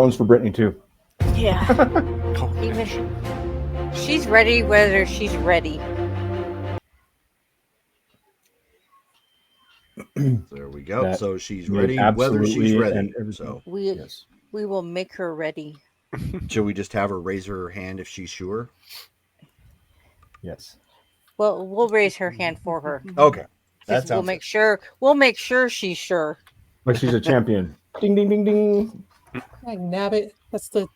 one's for Brittany too. Yeah. Even she's ready, whether she's ready. There we go. That So she's made ready, whether she's absolutely ready. and everything. So We Yes. we will make her ready. should we just have her raise her hand if she's sure? Yes. Well, we'll raise her hand for her. Okay, that Just we'll sounds make good. sure. We'll make sure she's sure. Like she's a champion. Ding ding ding ding. Like, nabbit. That's the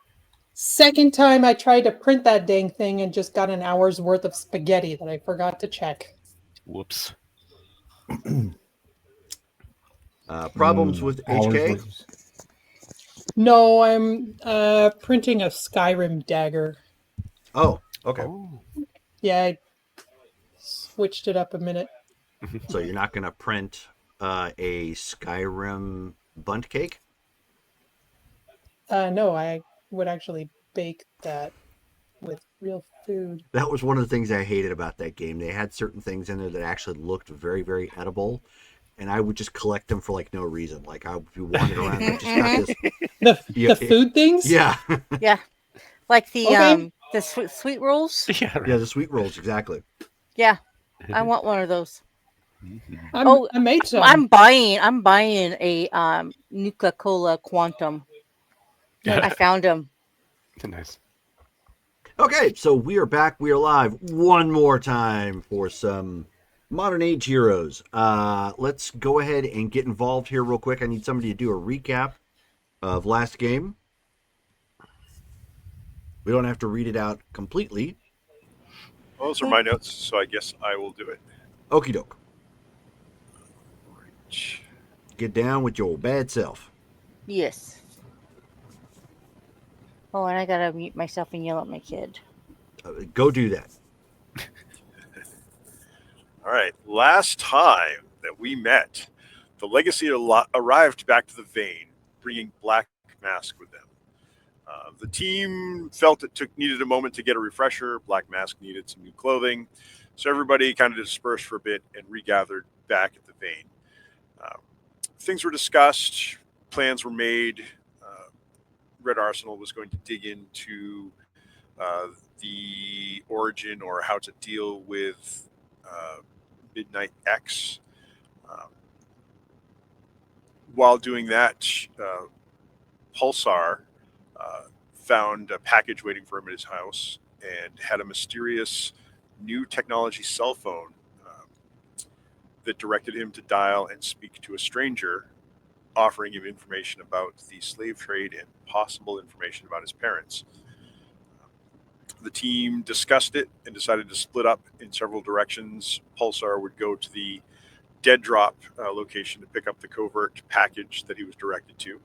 second time I tried to print that dang thing and just got an hour's worth of spaghetti that I forgot to check. Whoops. Problems with HK? Hours. No, I'm printing a Skyrim dagger. Oh, okay. Oh. Yeah, I switched it up a minute. So you're not going to print a Skyrim bunt cake? No, I would actually bake that with real food. That was one of the things I hated about that game. They had certain things in there that actually looked very, very edible, and I would just collect them for like no reason. Like I would be wandering around, I just got this. The food things? Yeah, Yeah, like the Okay. the sweet rolls. Yeah. Right. yeah, the sweet rolls, exactly. Yeah, I want one of those. I made some. I'm buying a Nuka Cola Quantum. I found them. Nice. Okay, so we are back. We are live one more time for some modern age heroes. Let's go ahead and get involved here real quick. I need somebody to do a recap of last game. We don't have to read it out completely. Well, those are my notes, so I guess I will do it. Okie doke. Right. Get down with your bad self. Yes. Oh, and I gotta mute myself and yell at my kid. Go do that. All right. Last time that we met, the Legacy arrived back to the Vein, bringing Black Mask with them. The team felt it needed a moment to get a refresher. Black Mask needed some new clothing. So everybody kind of dispersed for a bit and regathered back at the Vein. Things were discussed. Plans were made. Red Arsenal was going to dig into the origin or how to deal with Midnight X. While doing that, Pulsar found a package waiting for him at his house and had a mysterious new technology cell phone that directed him to dial and speak to a stranger, offering him information about the slave trade and possible information about his parents. The team discussed it and decided to split up in several directions. Pulsar would go to the Dead Drop location to pick up the covert package that he was directed to.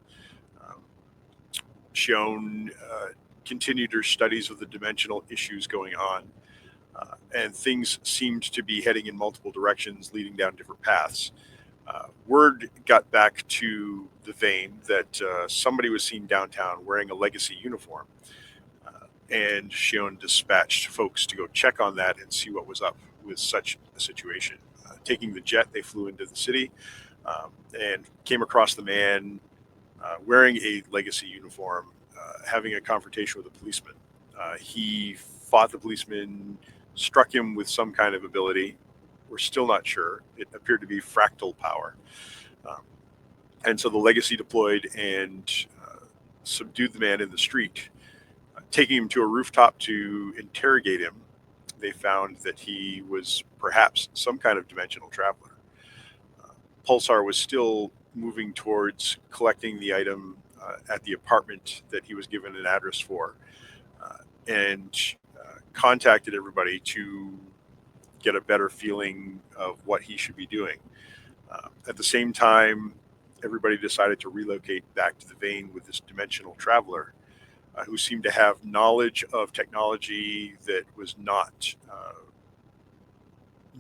Shion continued her studies of the dimensional issues going on, and things seemed to be heading in multiple directions, leading down different paths. Word got back to the Vein that somebody was seen downtown wearing a Legacy uniform, and Shion dispatched folks to go check on that and see what was up with such a situation. Taking the jet, they flew into the city and came across the man wearing a Legacy uniform, having a confrontation with a policeman. He fought the policeman, struck him with some kind of ability. We're still not sure. It appeared to be fractal power. And so the Legacy deployed and subdued the man in the street. Taking him to a rooftop to interrogate him, they found that he was perhaps some kind of dimensional traveler. Pulsar was still moving towards collecting the item at the apartment that he was given an address for, and contacted everybody to get a better feeling of what he should be doing. At the same time, everybody decided to relocate back to the Vein with this dimensional traveler who seemed to have knowledge of technology that was not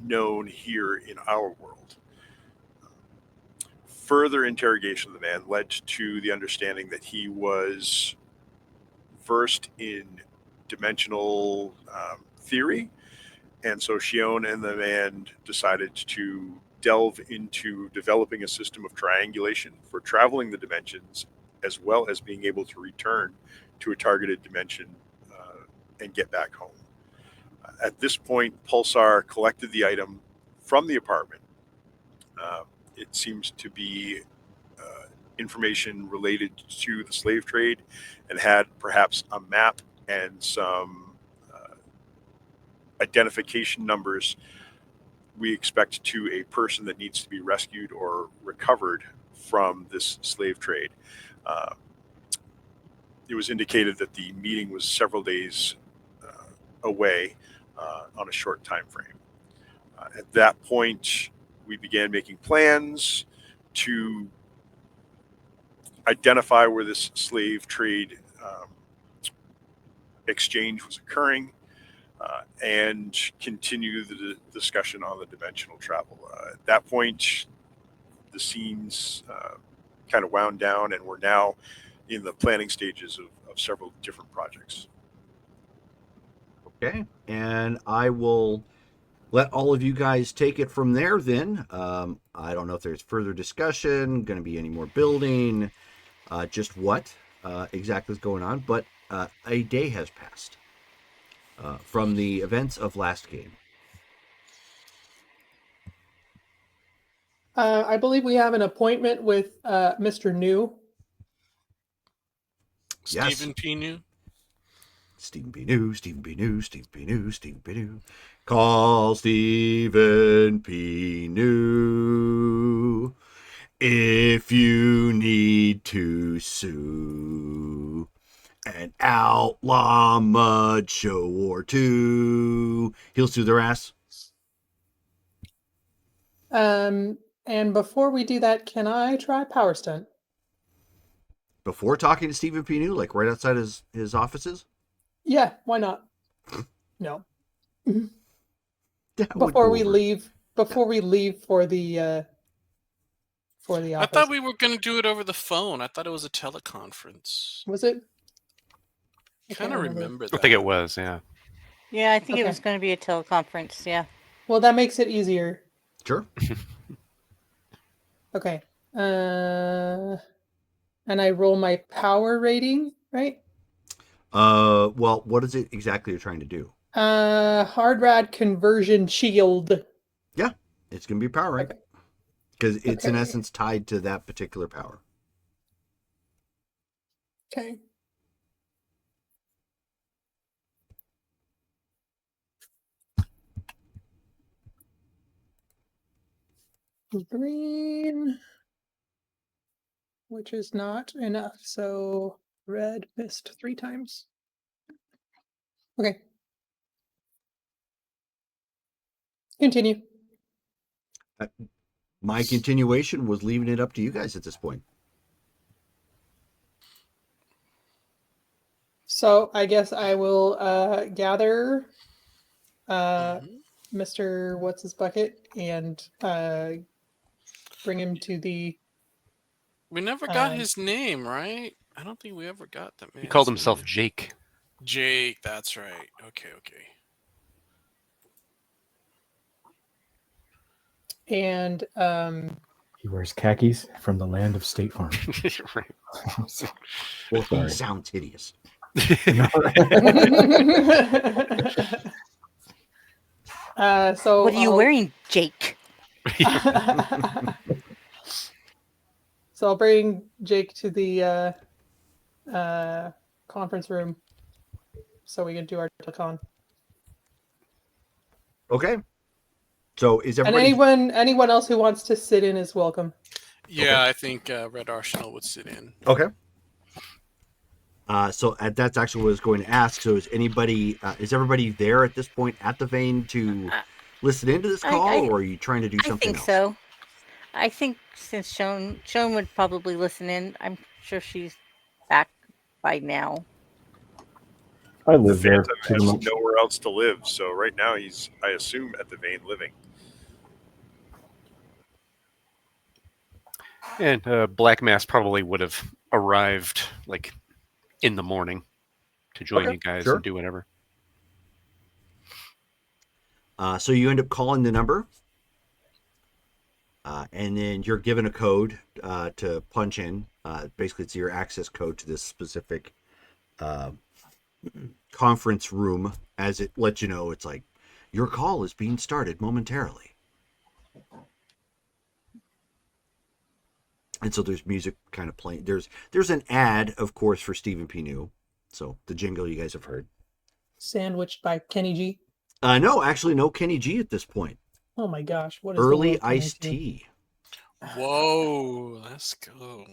known here in our world. Further interrogation of the man led to the understanding that he was versed in dimensional theory. And so Shion and the man decided to delve into developing a system of triangulation for traveling the dimensions as well as being able to return to a targeted dimension and get back home. At this point, Pulsar collected the item from the apartment. It seems to be information related to the slave trade, and had perhaps a map and some identification numbers we expect to a person that needs to be rescued or recovered from this slave trade. It was indicated that the meeting was several days away on a short time frame. At that point, we began making plans to identify where this slave trade exchange was occurring, and continue the discussion on the dimensional travel. At that point, the scenes kind of wound down, and we're now in the planning stages of several different projects. Okay, and I will let all of you guys take it from there then. I don't know if there's further discussion, going to be any more building, just what exactly is going on, but a day has passed from the events of last game. I believe we have an appointment with Mr. New. Yes. Stephen P. New. Stephen P. New, Stephen P. New, Stephen P. New, Stephen P. New. Call Stephen P. New if you need to sue an outlaw mud show or two. He'll sue their ass. And before we do that, can I try Power Stunt? Before talking to Stephen P. New, like right outside his offices? Yeah, why not? No. That would Before go we over. leave for the office. I thought we were going to do it over the phone. I thought it was a teleconference. Was it? I Kind can't of remember that. I think it was, yeah. Yeah, I think it Okay. was going to be a teleconference. Yeah. Well, that makes it easier. Sure. Okay. And I roll my power rating, right? Well, what is it exactly you're trying to do? Hard rad conversion shield. Yeah, it's going to be power, right? Okay. Because it's in Okay. essence tied to that particular power. Okay. Green, which is not enough. So red missed 3 times. Okay. Continue. My continuation was leaving it up to you guys at this point. So I guess I will gather Mhm. Mr. What's his bucket and bring him to the. We never got his name, right? I don't think we ever got that man. He called himself Jake. Jake, that's right. Okay. And He wears khakis from the land of State Farm. Right. Well, he Sorry. sounds hideous. so What are you wearing, Jake? So I'll bring Jake to the conference room so we can do our telecon. Okay. So is And everybody... anyone else who wants to sit in is welcome. Yeah, I think Red Arsenal would sit in. Okay. So that's actually what I was going to ask. So is everybody there at this point at the vein to listen into this call, or are you trying to do something else? I think so. I think since Joan would probably listen in. I'm sure she's back by now. I live there. Phantom pretty has much. nowhere else to live, so right now he's, I assume, at the vein living. And Black Mass probably would have arrived like in the morning to join you guys sure. and do whatever. So you end up calling the number, and then you're given a code to punch in Basically, it's your access code to this specific conference room. As it lets you know, it's like your call is being started momentarily. And so there's music kind of playing. There's an ad, of course, for Stephen P. New. So the jingle you guys have heard. Sandwiched by Kenny G. No, actually, no Kenny G at this point. Oh my gosh, what is the Early world coming iced to? tea. Whoa, let's go.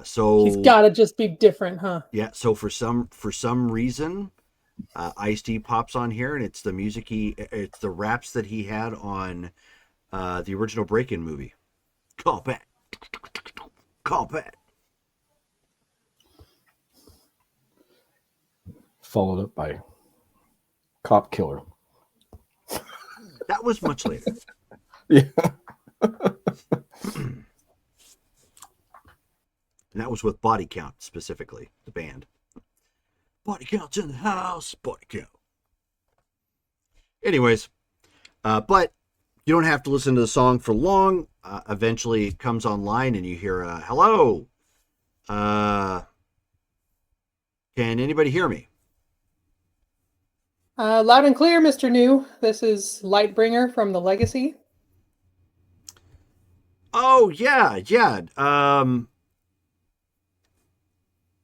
So He's got to just be different, huh? yeah. So for some reason, Ice T pops on here, and it's the music it's the raps that he had on the original Break-In movie. Call back. Call back. Followed up by Cop Killer. That was much later. Yeah. And that was with Body Count specifically, the band. Body Count's in the house. Body Count. Anyways, but you don't have to listen to the song for long. Eventually it comes online and you hear, hello. Can anybody hear me? Loud and clear, Mr. New. This is Lightbringer from the Legacy. Oh, yeah.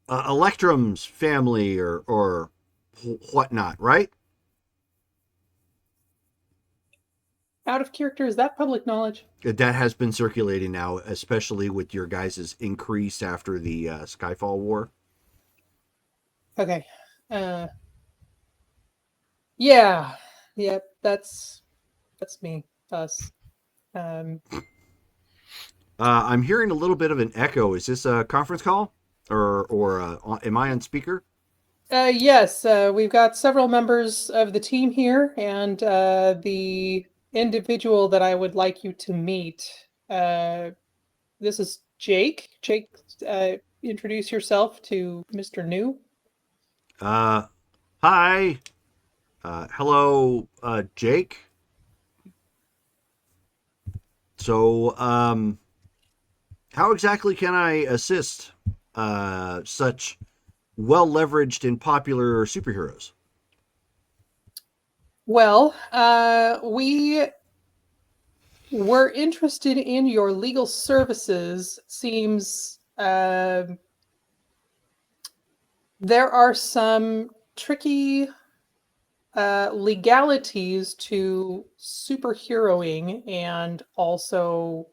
Electrum's family or whatnot, right? Out of character, is that public knowledge? That has been circulating now, especially with your guys' increase after the Skyfall War. Okay. Yeah. Yep, that's me. Us. I'm hearing a little bit of an echo. Is this a conference call? Or am I on speaker? Yes, we've got several members of the team here, and the individual that I would like you to meet. This is Jake. Jake, introduce yourself to Mr. New. Hi. Hello, Jake. So, how exactly can I assist such well-leveraged and popular superheroes? Well, we were interested in your legal services. Seems there are some tricky legalities to superheroing and also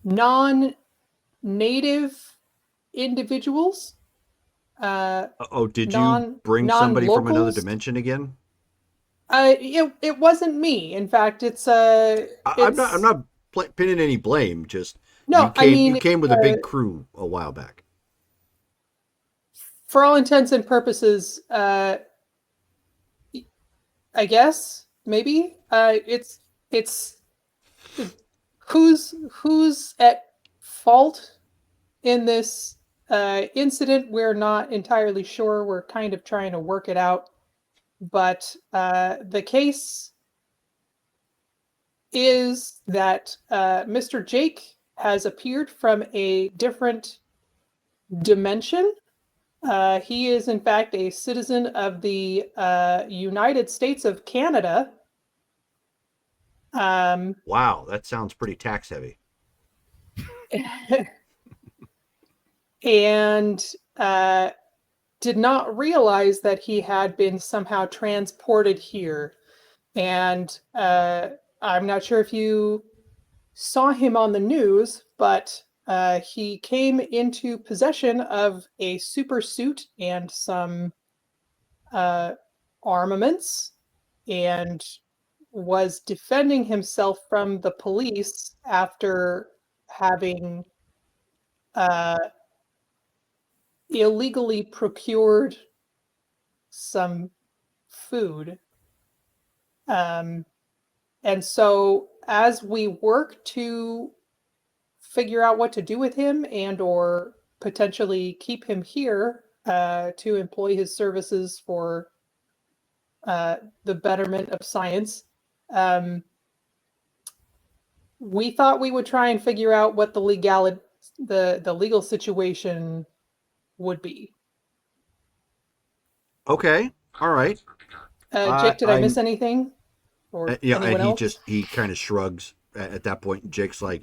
non-native individuals. Did you bring somebody from another non-locals. dimension again? It wasn't me. In fact, I'm not pinning any blame. Just No, you came with a big crew a while back. For all intents and purposes, I guess maybe it's who's at fault in this incident. We're not entirely sure. We're kind of trying to work it out, but the case is that Mr. Jake has appeared from a different dimension. He is, in fact, a citizen of the United States of Canada. Wow, that sounds pretty tax heavy. And did not realize that he had been somehow transported here. And I'm not sure if you saw him on the news, but he came into possession of a super suit and some armaments and was defending himself from the police after having illegally procured some food. And so as we work to figure out what to do with him and or potentially keep him here to employ his services for the betterment of science, we thought we would try and figure out what the legal situation would be. Okay. All right. Jake, did I miss I'm anything? Or yeah, and anyone else? he kind of shrugs at that point. And Jake's like,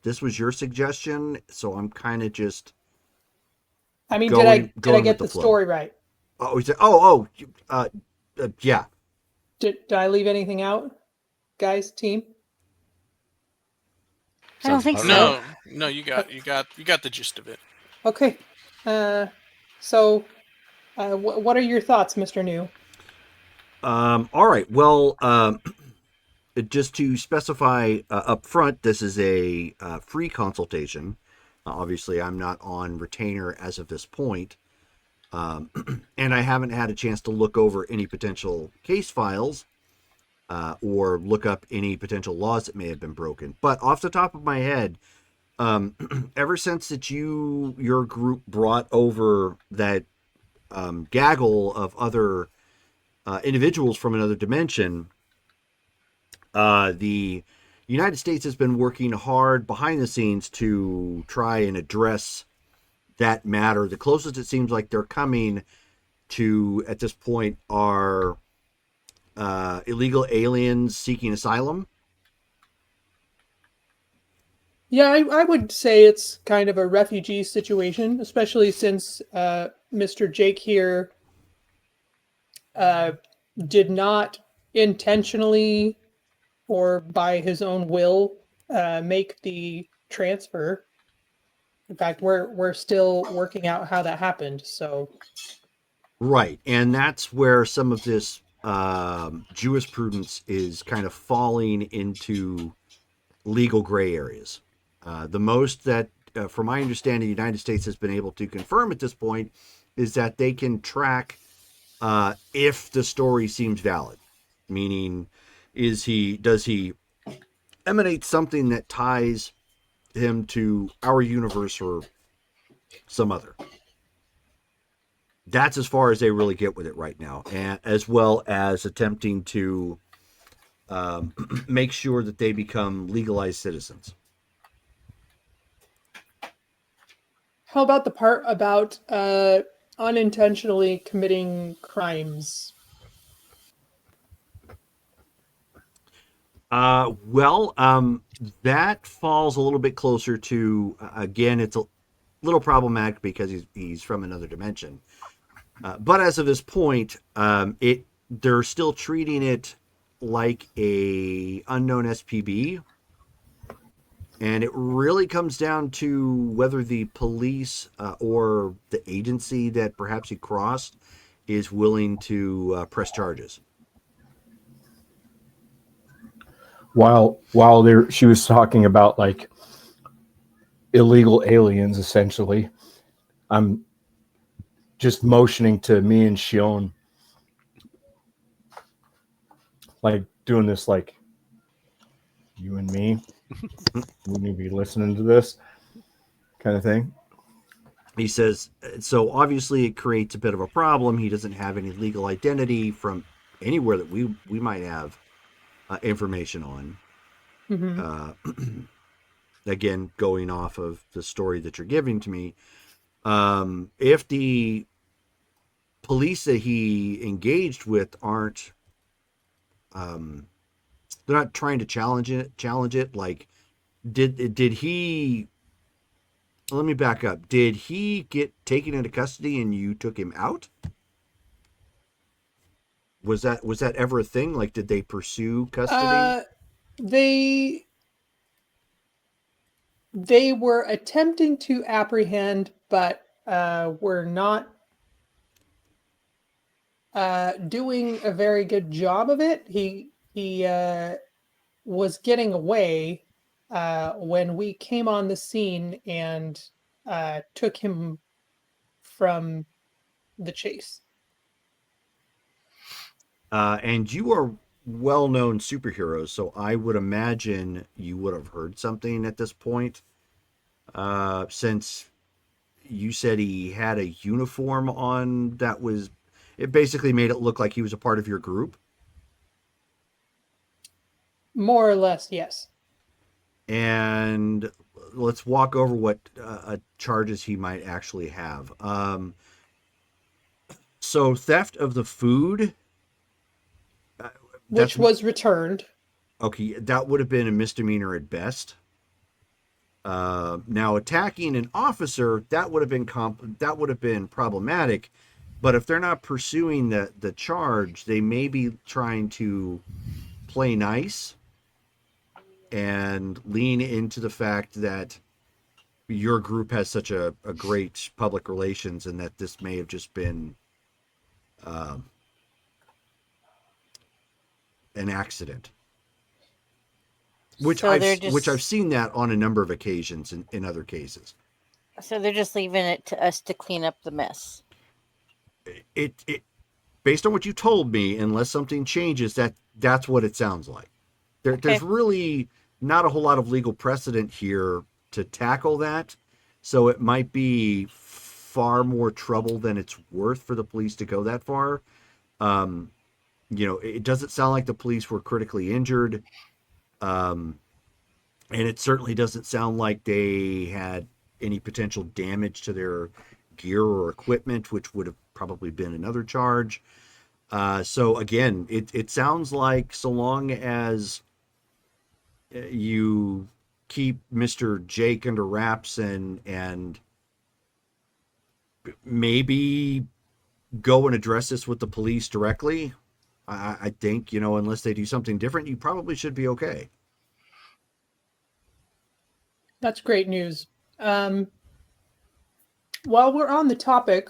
this was your suggestion, so I'm kind of just I mean, going did I with get the the flow. story right? Oh, he said, yeah. Did I leave anything out, guys, team? I don't Sounds think about so. right. No, you got the gist of it. Okay. So, what are your thoughts, Mr. New? All right. Well, just to specify up front, this is a free consultation. Obviously, I'm not on retainer as of this point, and I haven't had a chance to look over any potential case files or look up any potential laws that may have been broken. But off the top of my head, ever since that your group brought over that gaggle of other individuals from another dimension, the United States has been working hard behind the scenes to try and address that matter. The closest it seems like they're coming to at this point are illegal aliens seeking asylum. Yeah, I would say it's kind of a refugee situation, especially since Mr. Jake here did not intentionally or by his own will make the transfer. In fact, we're still working out how that happened. So, Right. And that's where some of this jurisprudence is kind of falling into legal gray areas. The most that, from my understanding, the United States has been able to confirm at this point is that they can track if the story seems valid. Meaning, does he emanate something that ties him to our universe or some other? That's as far as they really get with it right now, and as well as attempting to make sure that they become legalized citizens. how about the part about unintentionally committing crimes? That falls a little bit closer to, again, it's a little problematic because he's from another dimension. But as of this point, they're still treating it like a unknown SPB, and it really comes down to whether the police or the agency that perhaps he crossed is willing to press charges. While there, she was talking about like illegal aliens. Essentially, I'm just motioning to me and Shion, like doing this, like you and me. Wouldn't you be listening to this kind of thing? He says, so obviously it creates a bit of a problem. He doesn't have any legal identity from anywhere that we might have information on. Mm-hmm. Again, going off of the story that you're giving to me, if the police that he engaged with aren't, they're not trying to challenge it. Like, did he? Let me back up. Did he get taken into custody and you took him out? Was that ever a thing? Like, did they pursue custody? They were attempting to apprehend, but were not doing a very good job of it. He was getting away when we came on the scene and took him from the chase. And you are well-known superheroes, so I would imagine you would have heard something at this point, since you said he had a uniform on that was, it basically made it look like he was a part of your group. More or less, yes. And let's walk over what charges he might actually have. So theft of the food, Which was returned. okay. That would have been a misdemeanor at best. Now attacking an officer, that would have been problematic. But if they're not pursuing the charge, they may be trying to play nice and lean into the fact that your group has such a great public relations, and that this may have just been an accident. Which So they're which I've just seen that on a number of occasions in other cases. so they're just leaving it to us to clean up the mess. It based on what you told me, unless something changes, that's what it sounds like. There's really not a whole lot of legal precedent here to tackle that, so it might be far more trouble than it's worth for the police to go that far. It doesn't sound like the police were critically injured, and it certainly doesn't sound like they had any potential damage to their gear or equipment, which would have probably been another charge. So again, it sounds like so long as you keep Mr. Jake under wraps and maybe go and address this with the police directly, I think, unless they do something different, you probably should be okay. That's great news. While we're on the topic,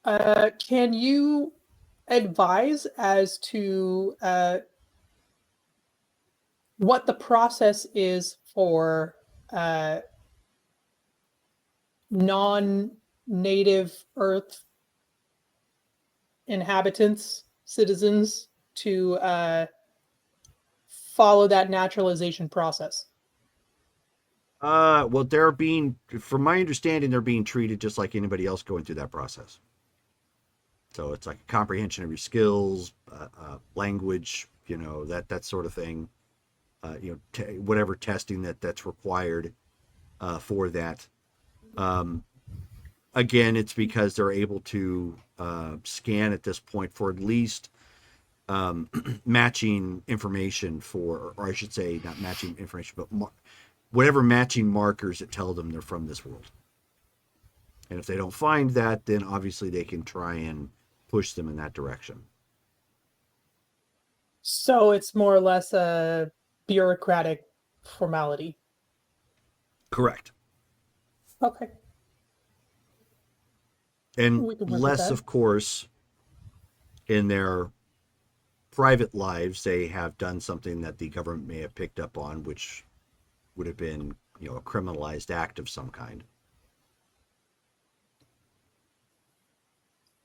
can you advise as to what the process is for non-native Earth inhabitants, citizens, to follow that naturalization process? Well, from my understanding, they're being treated just like anybody else going through that process. So it's like a comprehension of your skills, language, that sort of thing. Whatever testing that's required for that. Again, it's because they're able to scan at this point for at least matching information or I should say, not matching information, but whatever matching markers that tell them they're from this world. And if they don't find that, then obviously they can try and push them in that direction. So it's more or less a bureaucratic formality. Correct. Okay. And less, of course, in their private lives, they have done something that the government may have picked up on, which would have been, a criminalized act of some kind.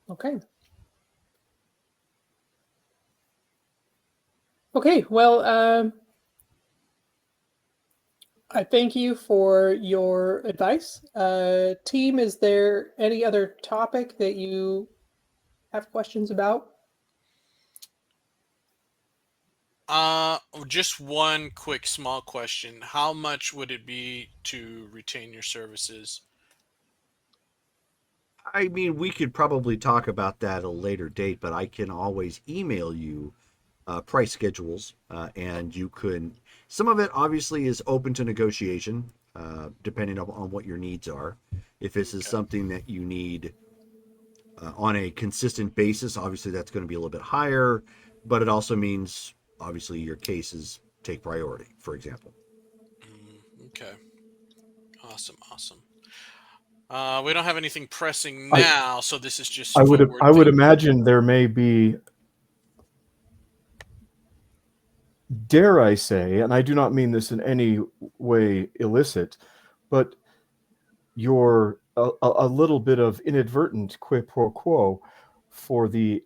Okay. Okay, well, I thank you for your advice. Team, is there any other topic that you have questions about? Just one quick small question. How much would it be to retain your services? I mean, we could probably talk about that at a later date, but I can always email you price schedules, and you could. Some of it obviously is open to negotiation, depending on what your needs are. If this is something that you need on a consistent basis, obviously that's going to be a little bit higher, but it also means obviously your cases take priority, for example. Okay. Awesome. We don't have anything pressing now, so this is just. I would imagine there may be, dare I say, and I do not mean this in any way illicit, but a little bit of inadvertent quid pro quo for the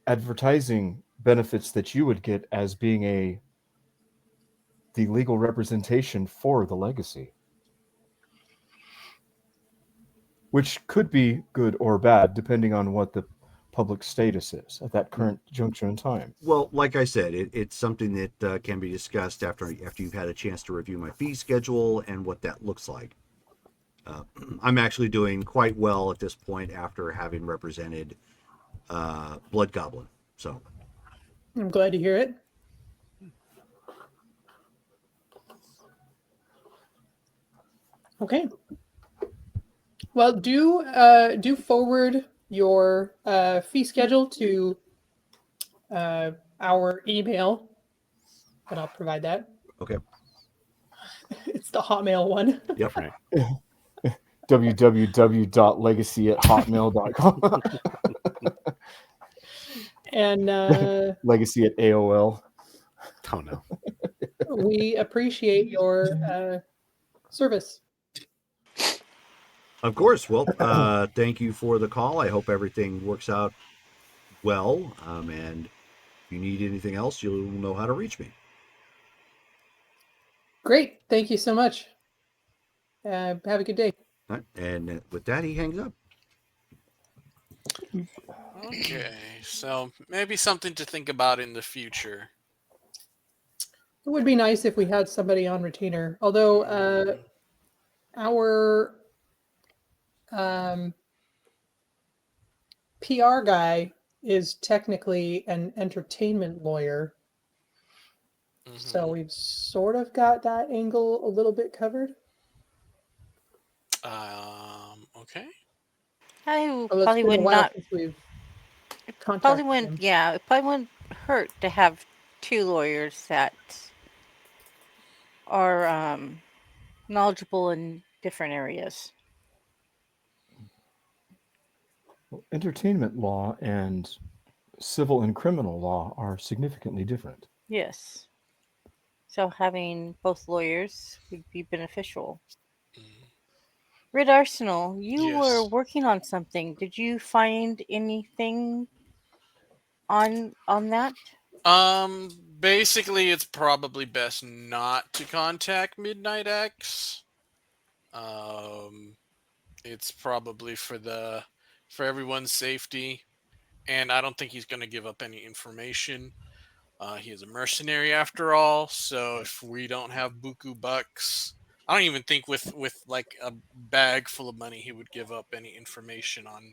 advertising benefits that you would get as being the legal representation for the legacy, which could be good or bad depending on what the public status is at that current juncture in time. Well, like I said, it's something that can be discussed after you've had a chance to review my fee schedule and what that looks like. I'm actually doing quite well at this point after having represented Blood Goblin. So I'm glad to hear it. Okay. Well, do forward your fee schedule to our email, and I'll provide that. okay, It's the Hotmail one. yep. Right. www.legacy@hotmail.com. And Legacy at AOL. Oh no. we appreciate your service. Of course. Well, thank you for the call. I hope everything works out well. And if you need anything else, you'll know how to reach me. Great. Thank you so much. Have a good day. All right. And with that, he hangs up. Okay, so maybe something to think about in the future. It would be nice if we had somebody on retainer, although our PR guy is technically an entertainment lawyer. So we've sort of got that angle a little bit covered. Okay. I Although it's probably been a would while not. since we've Probably contacted wouldn't. him. Yeah, it probably wouldn't hurt to have two lawyers that are knowledgeable in different areas. Well, entertainment law and civil and criminal law are significantly different. Yes. So having both lawyers would be beneficial. Red Arsenal, you were Yes. working on something. Did you find anything on that? Basically, it's probably best not to contact Midnight X. It's probably for everyone's safety, and I don't think he's going to give up any information. He is a mercenary after all, so if we don't have buku bucks, I don't even think with like a bag full of money he would give up any information on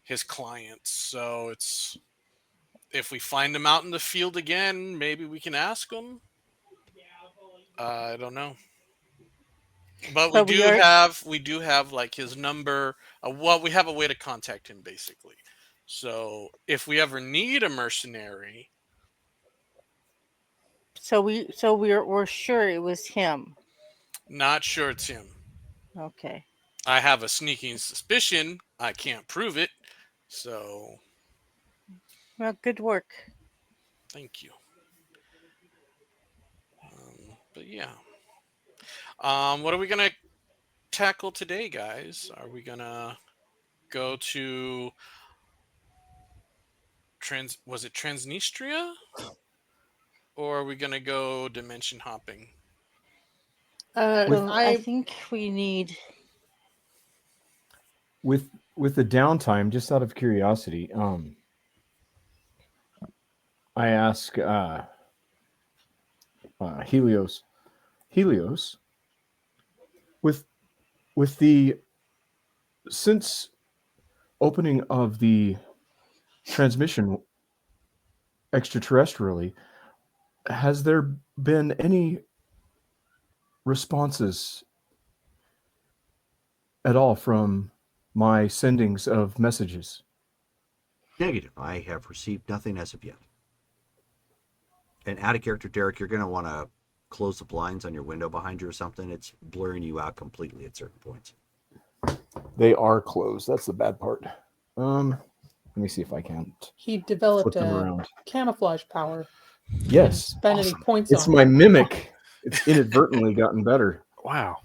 his clients. So it's, if we find him out in the field again, maybe we can ask him. I don't know. But But we do have like his number. Well, we have a way to contact him basically. So if we ever need a mercenary, so we're sure it was him. not sure it's him. Okay. I have a sneaking suspicion. I can't prove it. So Well, good work. thank you. But yeah. What are we gonna tackle today, guys? Are we gonna go to was it Transnistria? Or are we gonna go dimension hopping? Well, I I think we need. With the downtime, just out of curiosity, I ask Helios, with the since opening of the transmission extraterrestrially, has there been any responses at all from my sendings of messages? Negative. I have received nothing as of yet. And out of character, Derek, you're going to want to close the blinds on your window behind you or something. It's blurring you out completely at certain points. They are closed. That's the bad part. Let me see if I can. he developed Flip them a around. camouflage power. Yes, Spend any points it's on my it. mimic. It's inadvertently gotten better. Wow.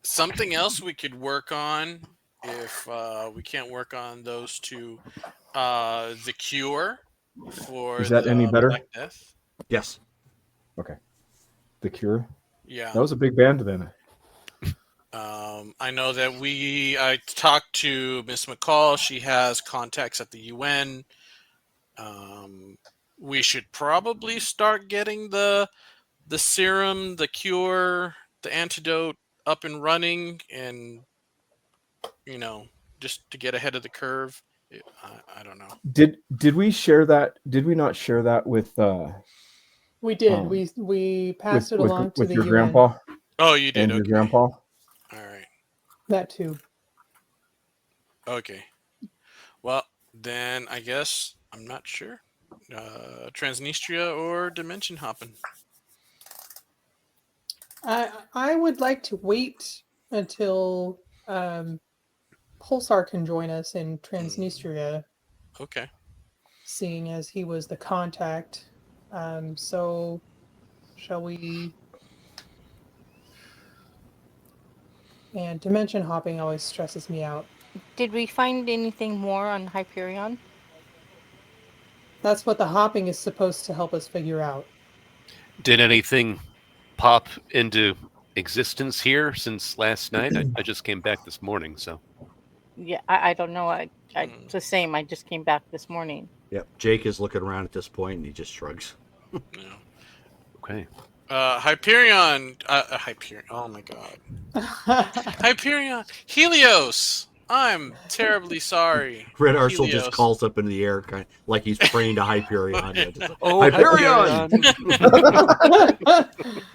Something else we could work on if we can't work on those two. The cure for Is that the any better? Black Death. Yes. Okay. The Cure. Yeah. That was a big band then. I know that I talked to Miss McCall. She has contacts at the UN. We should probably start getting the serum, the cure, the antidote up and running, and just to get ahead of the curve. I don't know. Did we share that? Did we not share that with We did. um, We passed it with along to with the your UN. grandpa Oh, you did. and your Okay. grandpa? All right. That too. Okay. Well, then I guess I'm not sure. Transnistria or dimension hopping. I would like to wait until Pulsar can join us in Transnistria, Okay. seeing as he was the contact. So, shall we? And dimension hopping always stresses me out. Did we find anything more on Hyperion? That's what the hopping is supposed to help us figure out. Did anything pop into existence here since last night? I just came back this morning, so. Yeah, I don't know. Hmm. It's the same. I just came back this morning. Yep. Jake is looking around at this point and he just shrugs. Yeah. Okay. Hyperion. Hyperion. Oh my god. Hyperion. Helios. I'm terribly sorry. Red Arsenal just Helios. calls up into the air, kind of like he's praying to Hyperion. Yeah, just like, Oh, Hyperion!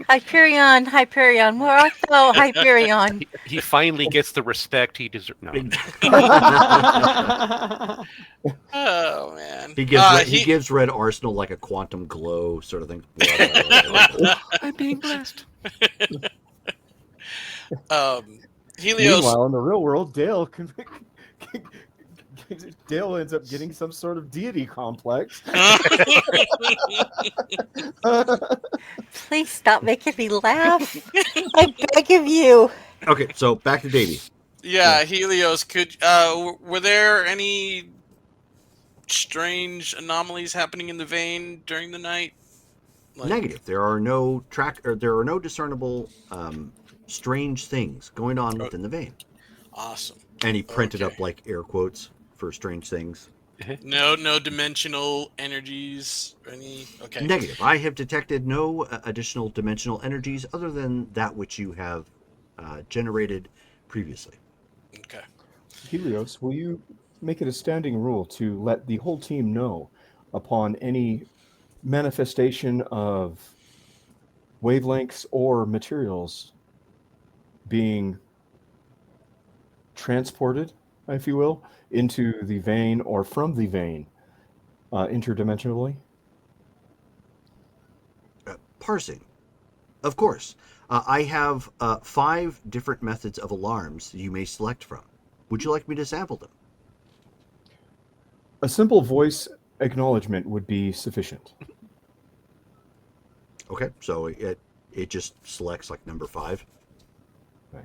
Hyperion, Hyperion, where art thou, Hyperion? He finally gets the respect he deserves. No. Oh man. He gives Red Arsenal like a quantum glow sort of thing. I'm being blessed. Helios. Meanwhile, in the real world, Dale ends up getting some sort of deity complex. Please stop making me laugh. I beg of you. Okay, so back to Davey. Yeah, Helios. Were there any strange anomalies happening in the vein during the night? Negative. There are no discernible strange things going on within the vein. Awesome. And he printed up like air quotes for strange things. No dimensional energies. Okay. Negative. I have detected no additional dimensional energies other than that which you have generated previously. Okay. Helios, will you make it a standing rule to let the whole team know upon any manifestation of wavelengths or materials being transported, if you will, into the vein or from the vein interdimensionally? Parsing. Of course. I have 5 different methods of alarms you may select from. Would you like me to sample them? A simple voice acknowledgement would be sufficient. Okay, so it just selects like number 5. Right.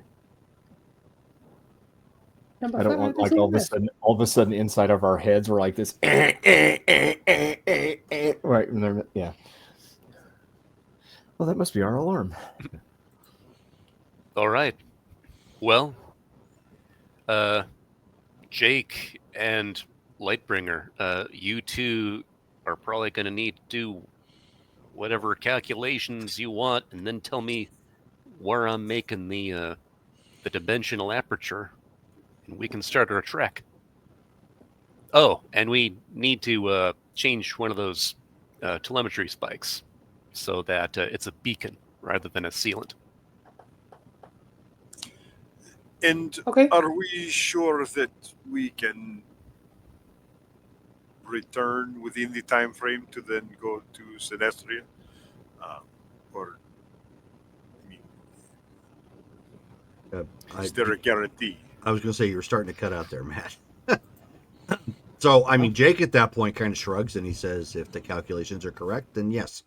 Number I don't 5 want like is all of a sudden inside of our heads we're like this right, and then, yeah. Well, that must be our alarm. All right. Well, Jake and Lightbringer, you two are probably going to need to do whatever calculations you want, and then tell me where I'm making the dimensional aperture, and we can start our trek. Oh, and we need to change one of those telemetry spikes so that it's a beacon rather than a sealant. And Okay. are we sure that we can return within the time frame to then go to Sinestria? Or I mean, is there a guarantee? I was going to say you were starting to cut out there, Matt. So, I mean, Jake at that point kind of shrugs and he says, if the calculations are correct, then yes.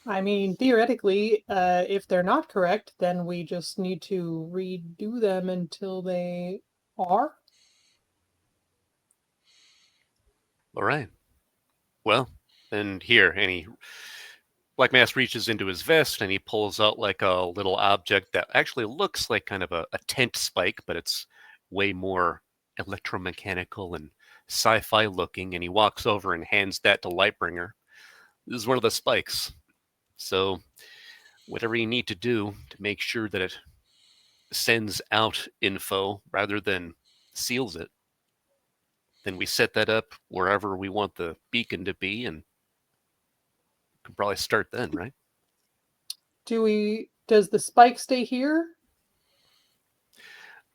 I mean, theoretically, if they're not correct, then we just need to redo them until they are. All right. Well, and here, and he Black Mass reaches into his vest and he pulls out like a little object that actually looks like kind of a tent spike, but it's way more electromechanical and sci-fi looking, and he walks over and hands that to Lightbringer. This is one of the spikes. So whatever you need to do to make sure that it sends out info rather than seals it, then we set that up wherever we want the beacon to be, and can probably start then, right? Does the spike stay here?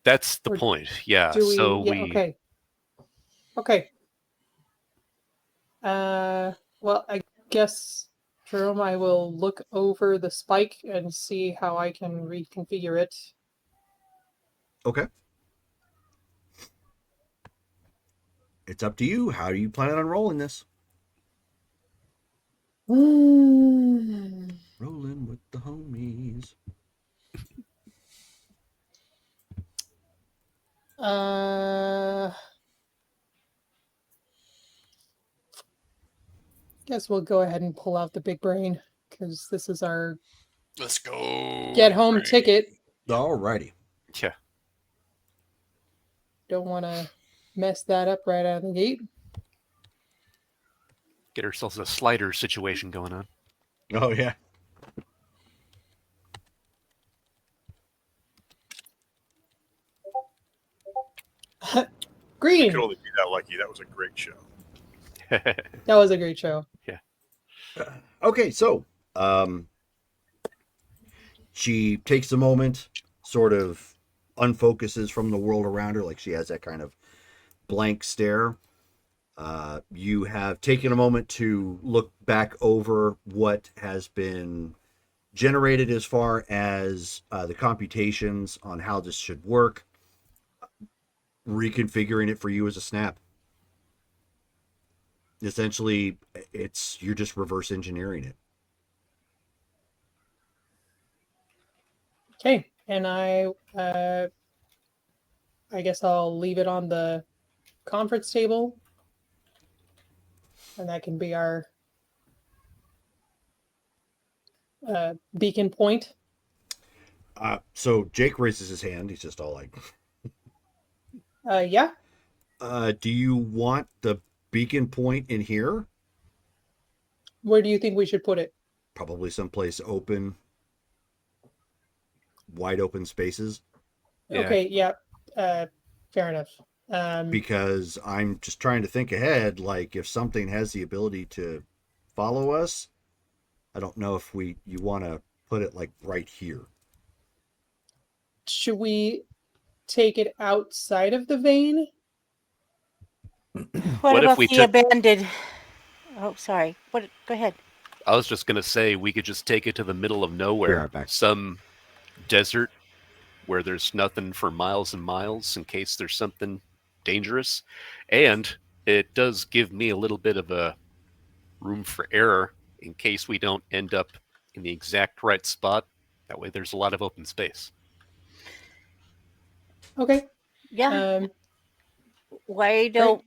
That's the Or point. Yeah. Do we? So Yeah. we Okay. Okay. Well, I guess, Jerome, I will look over the spike and see how I can reconfigure it. Okay. It's up to you. How do you plan on rolling this? Rolling with the homies. Guess we'll go ahead and pull out the big brain because this is our Let's go. get home Brain. ticket. Alrighty. yeah. Don't want to mess that up right out of the gate. Get ourselves a slider situation going on. Oh yeah. We Green. could only be that lucky. That was a great show. That was a great show. Okay, so she takes a moment, sort of unfocuses from the world around her, like she has that kind of blank stare. You have taken a moment to look back over what has been generated as far as the computations on how this should work, reconfiguring it for you as a snap. Essentially, you're just reverse engineering it. Okay, and I guess I'll leave it on the conference table, and that can be our beacon point. So Jake raises his hand. He's just all like, Yeah. do you want the beacon point in here? Where do you think we should put it? Probably someplace open, wide open spaces. Yeah. Okay. Yeah. Fair enough. Because I'm just trying to think ahead. Like if something has the ability to follow us, I don't know if you want to put it like right here. Should we take it outside of the vein? What What if about we the took- abandoned? Oh, sorry. What? Go ahead. I was just gonna say we could just take it to the middle of nowhere, right back. some desert where there's nothing for miles and miles in case there's something dangerous, and it does give me a little bit of a room for error in case we don't end up in the exact right spot. That way, there's a lot of open space. Okay. Yeah. Why don't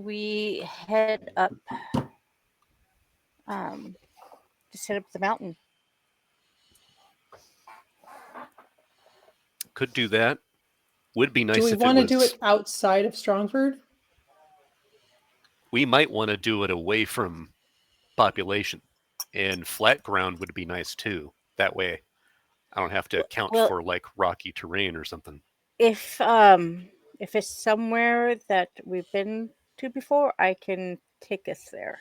we head up? Just head up the mountain. Could do that. Would be nice Do we if want to it do was. it outside of Strongford? We might want to do it away from population, and flat ground would be nice too. That way, I don't have to account Well- for like rocky terrain or something. If it's somewhere that we've been to before, I can take us there.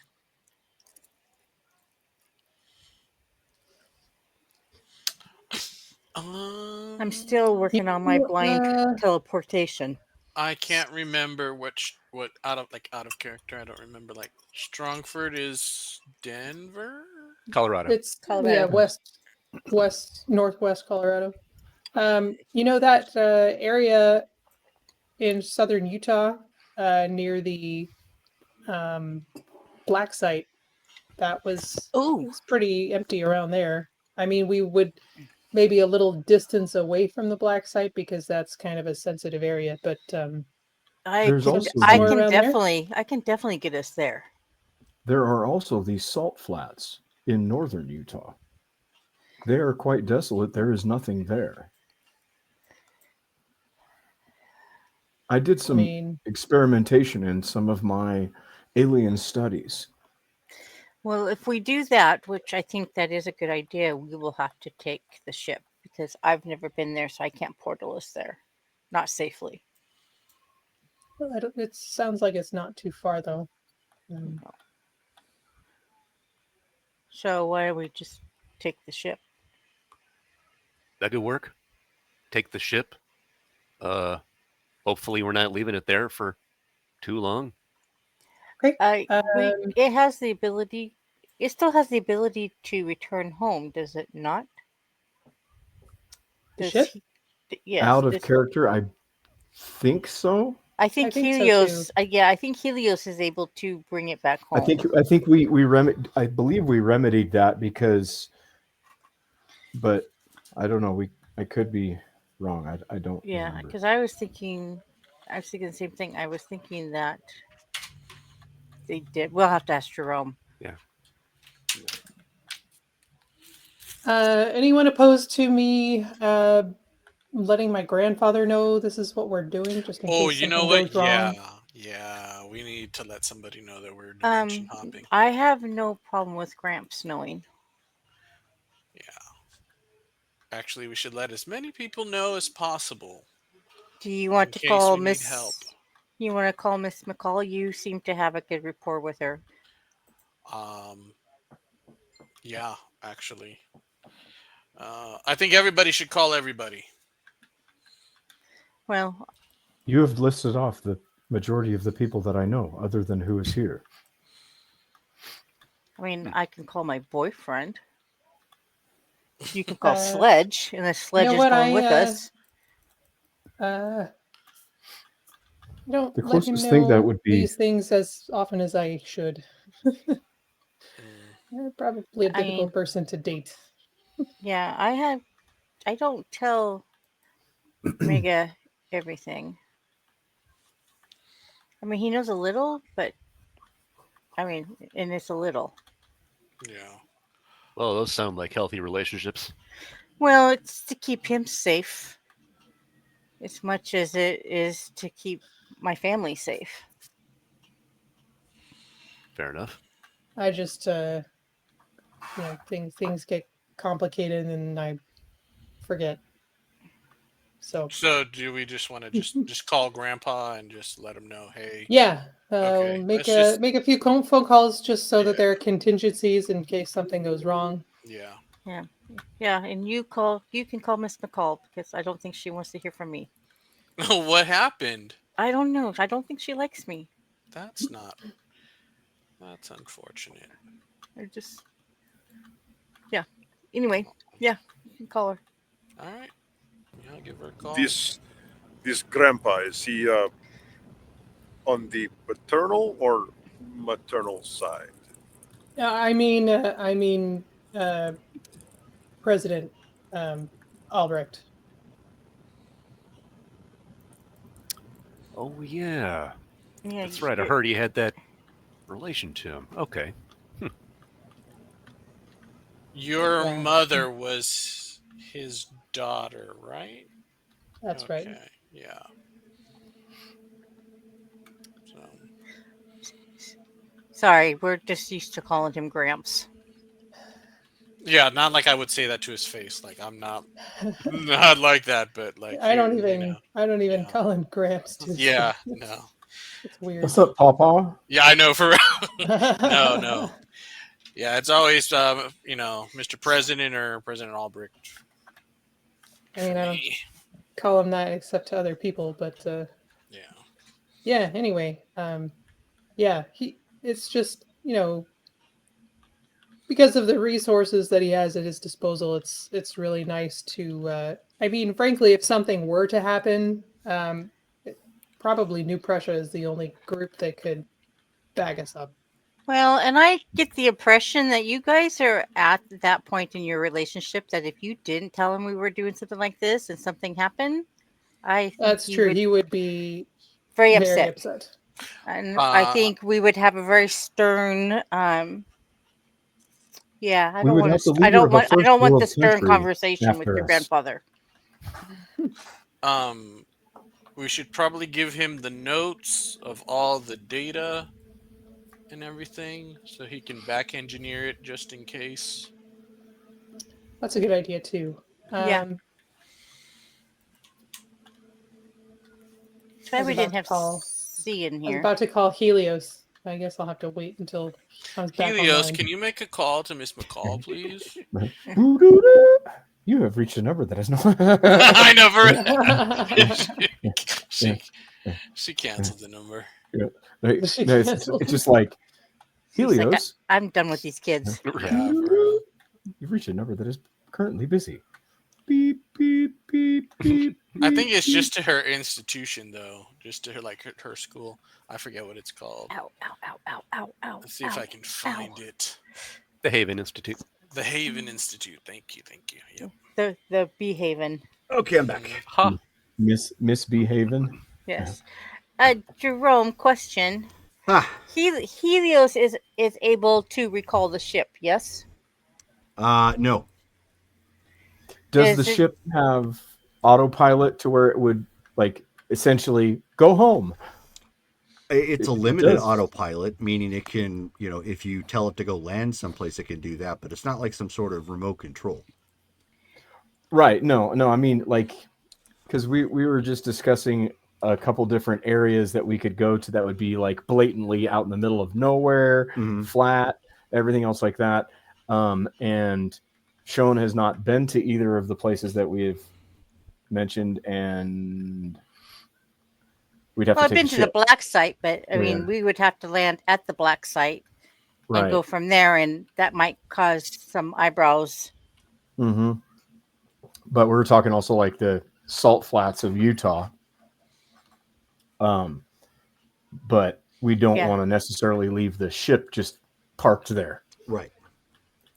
I'm still working on my blind teleportation. I can't remember what out of character. I don't remember. Like Strongford is Denver. Colorado. It's Colorado. northwest Colorado. You know that area in southern Utah near the black site that was Ooh. it's pretty empty around there. I mean, we would maybe a little distance away from the black site because that's kind of a sensitive area, but I There's can, also I the- can around there? definitely, I can definitely get us there. There are also these salt flats in northern Utah. They are quite desolate. There is nothing there. I did I some mean, experimentation in some of my alien studies. Well, if we do that, which I think that is a good idea, we will have to take the ship because I've never been there, so I can't portal us there, not safely. I don't, it sounds like it's not too far though. So why don't we just take the ship? That could work. Take the ship. Hopefully we're not leaving it there for too long. Okay. It has the ability. It still has the ability to return home, does it not? The Does ship? yes. Out of character, I think so. I think I think so, Helios. too. Yeah, I think Helios is able to bring it back home. I think I believe we remedied that because, but I don't know. I could be wrong. I don't Yeah, remember. because I was thinking the same thing. I was thinking that they did. We'll have to ask Jerome. Yeah. Anyone opposed to me letting my grandfather know this is what we're doing, just in Oh, case you know something what? goes wrong? Yeah. We need to let somebody know that we're dimension hopping. I have no problem with Gramps knowing. Yeah. Actually, we should let as many people know as possible Do you want in to case call we need help. Miss? You want to call Miss McCall? You seem to have a good rapport with her. Um, yeah, actually. I think everybody should call everybody. Well, You have listed off the majority of the people that I know, other than who is here. I mean, I can call my boyfriend. You can call Uh, Sledge, unless Sledge know is what, going with us. I don't The let him closest thing that know would be these things as often as I should. Mm. You're probably a I mean, difficult person to date. yeah, I don't tell Mega everything. I mean, he knows a little, but I mean, and it's a little. Yeah. Well, those sound like healthy relationships. Well, it's to keep him safe as much as it is to keep my family safe. Fair enough. I just, things get complicated and I forget. So So, do we just want to just call Grandpa and just let him know, hey, yeah, okay, make let's just a few phone calls just so that yeah, there are contingencies in case something goes wrong. yeah. Yeah, yeah, and you can call Miss McCall because I don't think she wants to hear from me. What happened? I don't know. I don't think she likes me. That's not. That's unfortunate. Or just yeah. Anyway, yeah, you can call her. All right. Yeah, give her a call. This grandpa, is he on the paternal or maternal side? I mean, President Albrecht. Oh yeah, Yeah, that's right. I heard he had that relation to him. Okay. Your Yeah, mother was his daughter, right? that's right. Okay. Yeah. So, sorry, we're just used to calling him Gramps. yeah, not like I would say that to his face. Like I'm not like that, but like here, I don't even yeah, call him Gramps to his yeah, face. no, It's weird. What's up, Pawpaw? yeah, I know for real. No, I no, yeah, it's always Mr. President or President Albrecht for mean, I don't me. call him that except to other people, but Yeah, yeah, anyway, yeah, it's just, because of the resources that he has at his disposal, it's really nice to I mean, frankly, if something were to happen, probably New Prussia is the only group that could back us up. Well, and I get the impression that you guys are at that point in your relationship that if you didn't tell him we were doing something like this and something happened, I think That's he true. would He would be very very upset. upset. And I uh, think we would have a very stern Yeah, I We don't would want have the to. I leader don't of a want. I first don't want world the stern country conversation with after your us. grandfather. We should probably give him the notes of all the data and everything so he can back engineer it just in case. That's a good idea too. Yeah. I Too bad was we about didn't to have call. C in I was here. about to call Helios. I guess I'll have to wait until he comes back Helios, online. can you make a call to Miss McCall, please? Boo-doo-doo. You have reached a number that is not. I never. Yeah, she canceled the number. yeah. Right. She No, canceled. it's just like She's like, Helios. I'm done with these kids. Yeah, for real. You've reached a number that is currently busy. Beep beep beep beep. I think it's beep. just to her institution, though. Just to her, like her school. I forget what it's called. Ow! Ow! Ow! Ow! Ow! Ow! Let's see if I can find it. The Haven Institute. The Haven Institute. Thank you. Thank you. Yep. The Bee Haven. Okay, I'm back. Ha. Misbehaving. Yes. Jerome, question. Ah, Helios is able to recall the ship. Yes. no. Does Does the it- ship have autopilot to where it would like essentially go home? It's a It limited does. autopilot, meaning it can, if you tell it to go land someplace, it can do that, but it's not like some sort of remote control. Right. No. I mean, like, because we were just discussing a couple different areas that we could go to that would be like blatantly out in the middle of nowhere, Mhm. flat, everything else like that. And Sean has not been to either of the places that we have mentioned, and we'd have Well, to I've take been a to the ship. black site, but I Yeah. mean, we would have to land at the black site and Right. go from there, and that might cause some eyebrows. Mm-hmm. But we were talking also like the salt flats of Utah. But we don't Yeah. want to necessarily leave the ship just parked there. Right.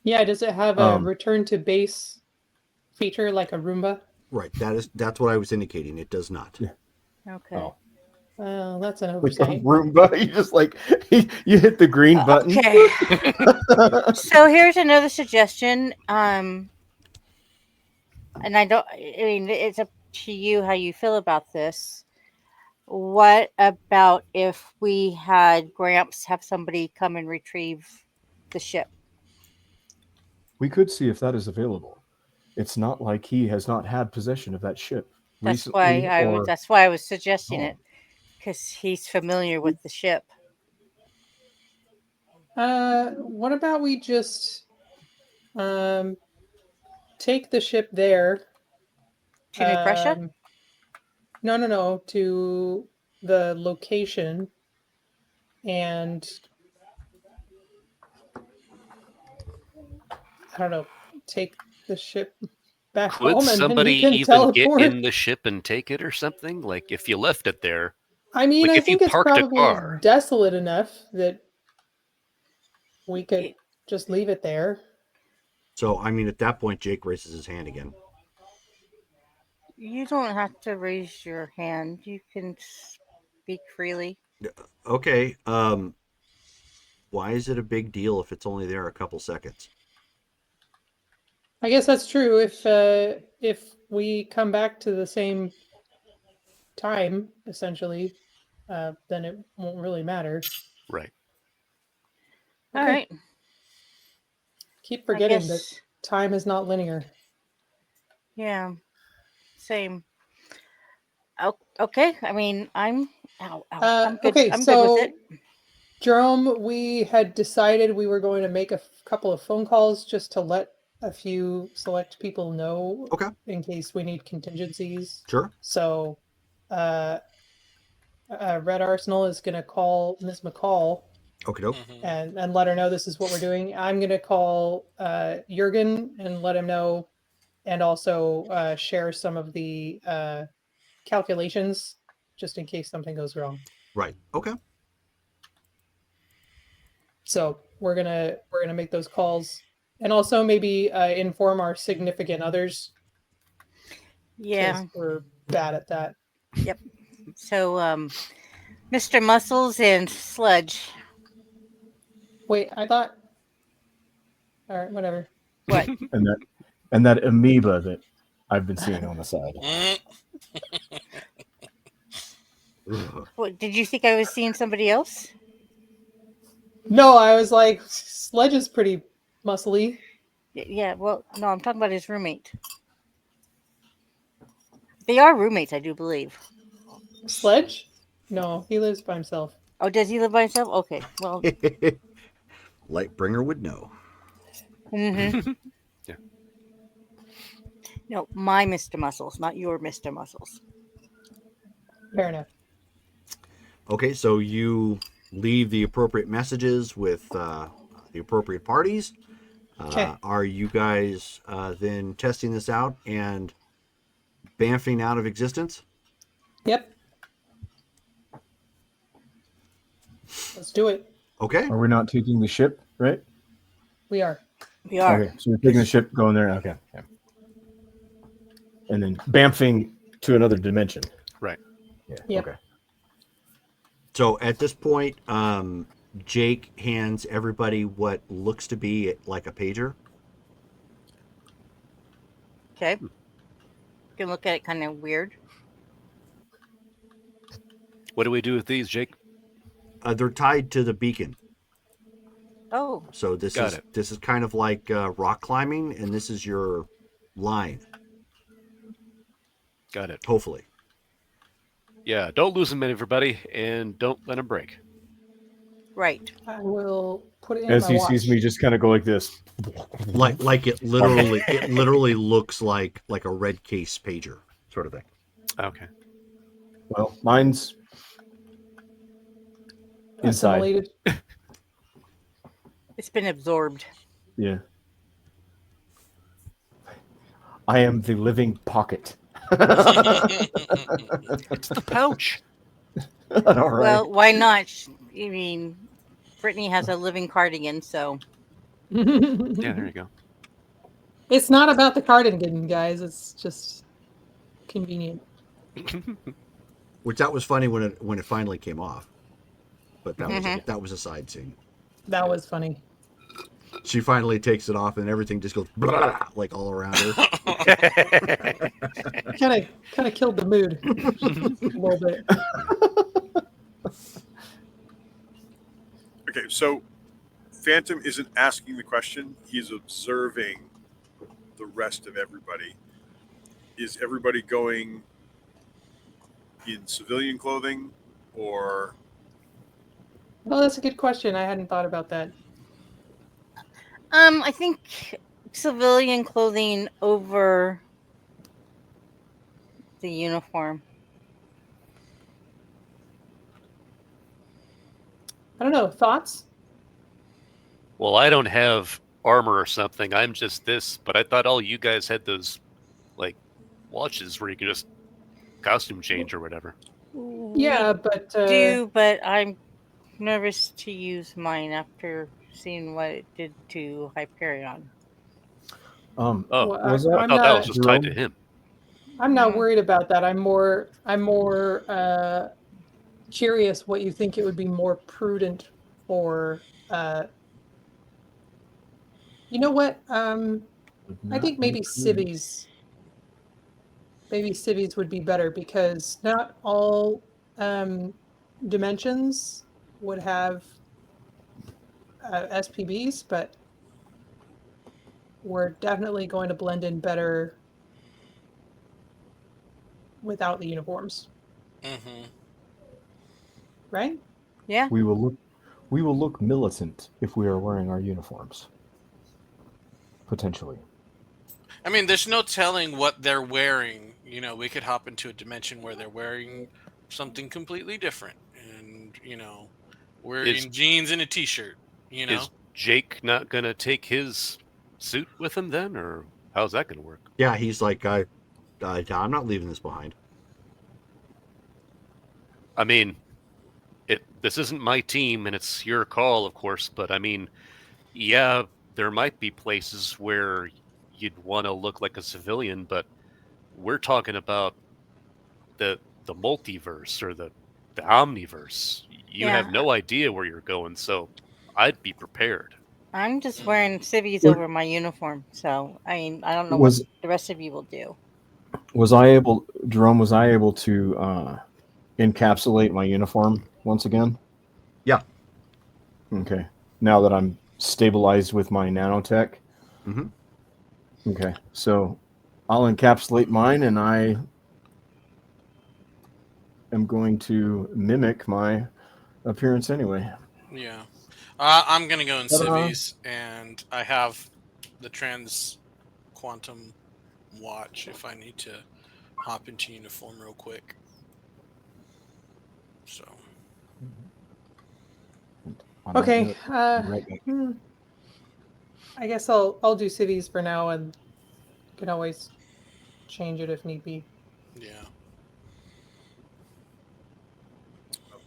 Yeah, does it have a Um, return to base feature like a Roomba? Right. That's what I was indicating. It does not. Yeah. Okay. Oh. Well, that's an Like a oversight. Roomba, you just like you hit the green button. Okay. So here's another suggestion. And I mean, it's up to you how you feel about this. What about if we had Gramps have somebody come and retrieve the ship? We could see if that is available. It's not like he has not had possession of that ship That's recently. why I was. Or That's why I was suggesting Oh. it, because he's familiar with the ship. What about we just take the ship there? To New Prussia? No, to the location and I don't know, take the ship back Could home and then somebody we can even teleport. get in the ship and take it or something? Like if you left it there. I mean, like I if you think it's parked a probably car. desolate enough that we could just leave it there. So, I mean, at that point, Jake raises his hand again. You don't have to raise your hand. You can speak freely. Okay. Why is it a big deal if it's only there a couple seconds? I guess that's true. If we come back to the same time, essentially, then it won't really matter. Right. All Okay. right. Keep forgetting that guess- time is not linear. Yeah. Same. Okay. I mean, I'm. Ow, I'm good. Okay, I'm so good with it. Jerome, we had decided we were going to make a couple of phone calls just to let a few select people know, Okay. in case we need contingencies. Sure. So, Red Arsenal is going to call Miss McCall Okay, doke. Mhm. and let her know this is what we're doing. I'm going to call Jurgen and let him know, and also share some of the calculations just in case something goes wrong. Right. Okay. So we're gonna make those calls, and also maybe inform our significant others. 'Cause Yeah. we're bad at that. So, Mr. Muscles and Sludge. Wait, I thought All right, whatever. What? and that amoeba that I've been seeing on the side. Mm, Ugh. What? Did you think I was seeing somebody else? No, I was like, Sledge is pretty muscly. Yeah. Well, no, I'm talking about his roommate. They are roommates, I do believe. Sledge? No, he lives by himself. Oh, does he live by himself? Okay. Well. Lightbringer would know. Mm-hmm. Yeah. No, my Mr. Muscles, not your Mr. Muscles. Fair enough. Okay, so you leave the appropriate messages with the appropriate parties. Okay. Are you guys then testing this out and bamfing out of existence? Yep. Let's do it. Okay. Are we not taking the ship, right? We are. We are. Okay, so we're taking the ship, going there. Okay. Yeah. And then bamfing to another dimension. Right. Yeah. Yep. Okay. So at this point, Jake hands everybody what looks to be like a pager. Okay. You can look at it kind of weird. What do we do with these, Jake? They're tied to the beacon. Oh. So this is kind of like rock climbing, and this is your line. Got it. Hopefully. Yeah, don't lose them, everybody, and don't let them break. Right. I will put it in As my he watch. sees me, just kind of go like this. Like it literally looks like a red case pager sort of thing. Okay. Well, mine's inside. Assimilated. It's been absorbed. Yeah. I am the living pocket. It's the pouch. All right. Well, why not? I mean, Brittany has a living cardigan, so. Yeah, there you go. It's not about the cardigan, guys. It's just convenient. Which that was funny when it finally came off. But that Mhm. was a side scene. That was funny. She finally takes it off, and everything just goes blah, like all around her. Kind of killed the mood a little bit. Okay, so Phantom isn't asking the question, he's observing the rest of everybody. Is everybody going in civilian clothing or Oh, that's a good question. I hadn't thought about that. I think civilian clothing over the uniform. I don't know. Thoughts? Well, I don't have armor or something. I'm just this, but I thought all you guys had those, like, watches where you could just costume change or whatever. Yeah, but We do, but I'm nervous to use mine after seeing what it did to Hyperion. Oh, well, was I that thought that was just tied to Jerome? him. I'm not Mhm. worried about that. I'm more curious what you think it would be more prudent for. You know what? I think maybe civvies. Maybe civvies would be better because not all dimensions would have SPBs, but we're definitely going to blend in better without the uniforms, mm-hmm. right? Yeah. We will look militant if we are wearing our uniforms. Potentially. I mean, there's no telling what they're wearing. You know, we could hop into a dimension where they're wearing something completely different, and we're Is- in jeans and a t-shirt. Is Jake not going to take his suit with him then, or how's that going to work? Yeah, he's like, I'm not leaving this behind. I mean, this isn't my team, and it's your call, of course, but I mean, yeah, there might be places where you'd want to look like a civilian, but we're talking about the multiverse or the omniverse. You have Yeah. no idea where you're going, so I'd be prepared. I'm just wearing civvies Were- over my uniform, so I mean, I don't know Was what the rest of you will do. Jerome? Was I able to encapsulate my uniform once again? Yeah. Okay. Now that I'm stabilized with my nanotech. Mhm. Okay. So I'll encapsulate mine, and I am going to mimic my appearance anyway. Yeah. I'm gonna go in Ta-da. civvies, and I have the trans quantum watch if I need to hop into uniform real quick. So On that Okay. note, I'll be right back. I guess I'll do civvies for now, and can always change it if need be. yeah.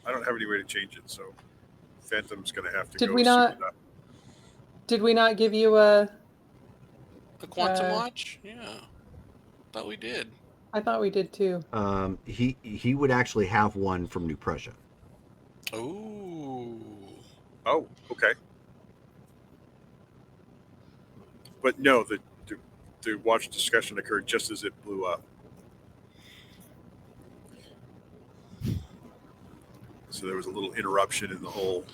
I don't have any way to change it, so Phantom's going to have to Did go we suit not? it up. Did we not give you a? The quantum watch? Yeah. Thought we did. I thought we did too. He would actually have one from New Prussia. Ooh. Oh, okay. But no, the watch discussion occurred just as it blew up. So there was a little interruption in the whole,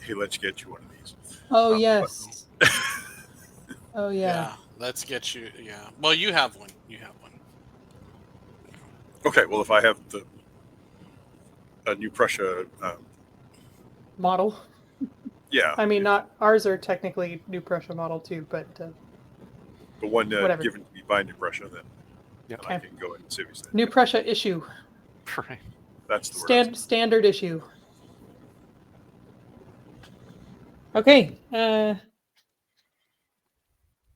hey, let's get you one of these. Oh But- yes. Oh Yeah. yeah. Let's get you. Yeah. Well, you have one. You have one. Okay, well, if I have a New Prussia, Model. yeah, I mean, not ours are technically New Prussia model too, but but one whatever. given to me by New Prussia, then Yep. I can go in civvies then. New Prussia issue. Right. That's the word. Standard issue. Okay.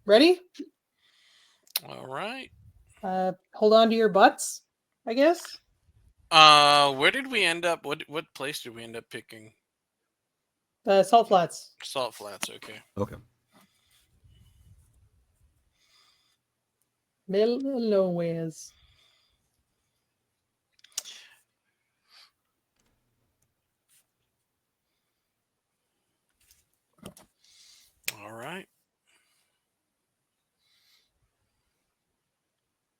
Ready? All right. Hold on to your butts, I guess. Where did we end up? What place did we end up picking? Salt flats. Salt Flats. Okay. Okay. Middle of nowheres. All right.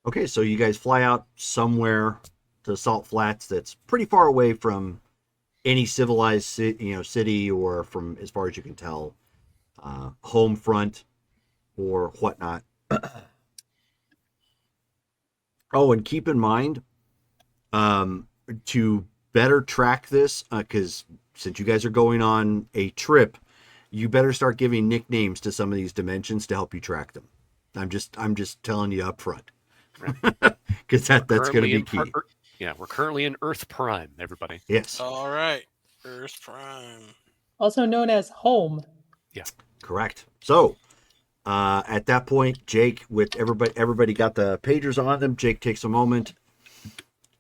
Okay, so you guys fly out somewhere to Salt Flats that's pretty far away from any civilized city or from, as far as you can tell, home front or whatnot. Oh, and keep in mind, to better track this, because since you guys are going on a trip, you better start giving nicknames to some of these dimensions to help you track them. I'm just telling you up front. Because that's going to Currently be in key. Yeah, we're currently in Earth Prime, everybody. Yes, All right. Earth Prime. Also known as home. correct. So at that point, Jake, with everybody got the pagers on them. Jake takes a moment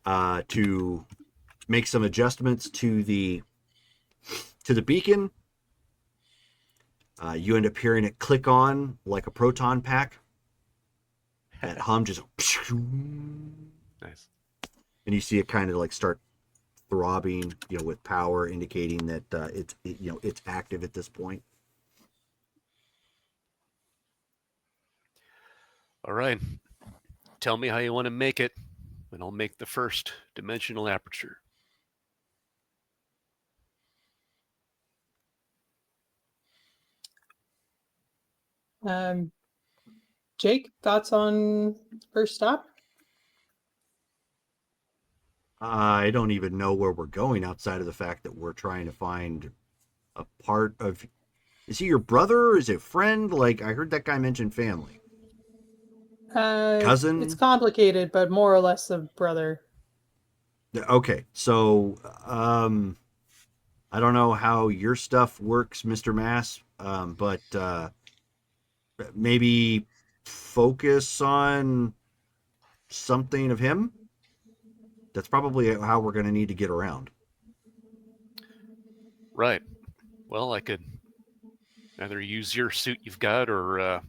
to make some adjustments to the beacon. You end up hearing it click on like a proton pack. That hum just, Nice. and you see it kind of like start throbbing, with power indicating that it's active at this point. All right. Tell me how you want to make it, and I'll make the first dimensional aperture. Jake, thoughts on first stop? I don't even know where we're going outside of the fact that we're trying to find a part of. Is he your brother or is it friend? Like, I heard that guy mention family. Cousin? It's complicated, but more or less a brother. Okay, so I don't know how your stuff works, Mr. Mass, but maybe focus on something of him. That's probably how we're going to need to get around. Right. Well, I could either use your suit you've got, or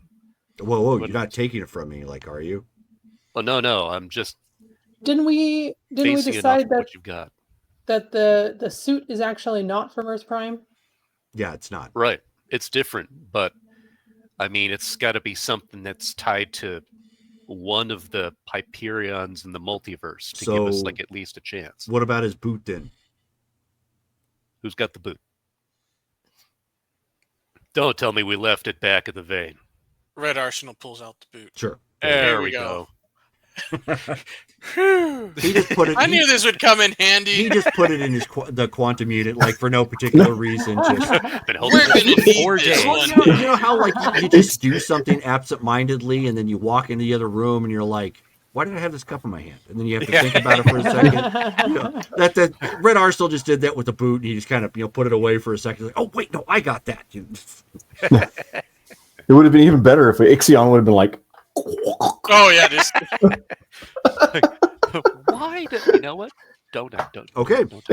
Whoa! What- You're not taking it from me, like, are you? oh no, I'm just Didn't we facing enough decide of that what you've got. the suit is actually not from Earth Prime? Yeah, it's not. Right. it's different, but I mean, it's got to be something that's tied to one of the Hyperions in the multiverse to give us So- like at least a chance. What about his boot then? Who's got the boot? Don't tell me we left it back at the vein. Red Arsenal pulls out the boot. Sure. There we go. Whew. He just put it. I knew this would come in handy. He just put it in his the quantum unit, like for no particular reason. Just Been holding We're this gonna for need 4 this days. one. you know how like you just do something absent-mindedly, and then you walk into the other room, and you're like, "Why did I have this cup in my hand?" And then you have to think about it for a second. You know, that Red Arsenal just did that with the boot, and he just kind of put it away for a second. Like, oh wait, no, I got that. It would have been even better if Ixion would have been like, Oh yeah, just Why? You know what? Don't. Okay. Don't.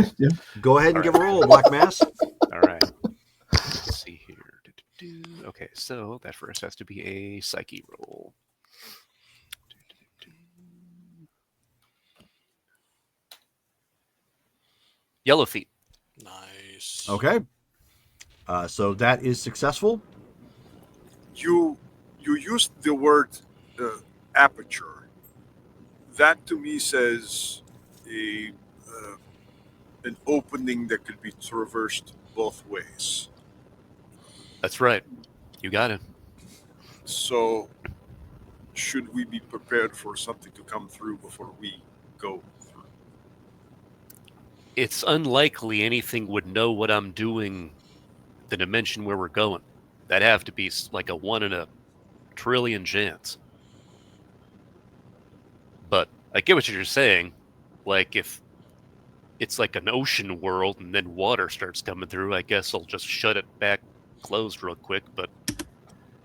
Go ahead and All give right. a roll, Black Mass. All right. Let's see here. Okay, so that first has to be a psyche roll. Yellow feet. nice. Okay. So that is successful. You used the word aperture. That to me says an opening that could be traversed both ways. That's right. You got it. So, should we be prepared for something to come through before we go through? It's unlikely anything would know what I'm doing, the dimension where we're going. That'd have to be like a 1 in a trillion chance. But I get what you're saying. Like, if it's like an ocean world and then water starts coming through, I guess I'll just shut it back closed real quick. But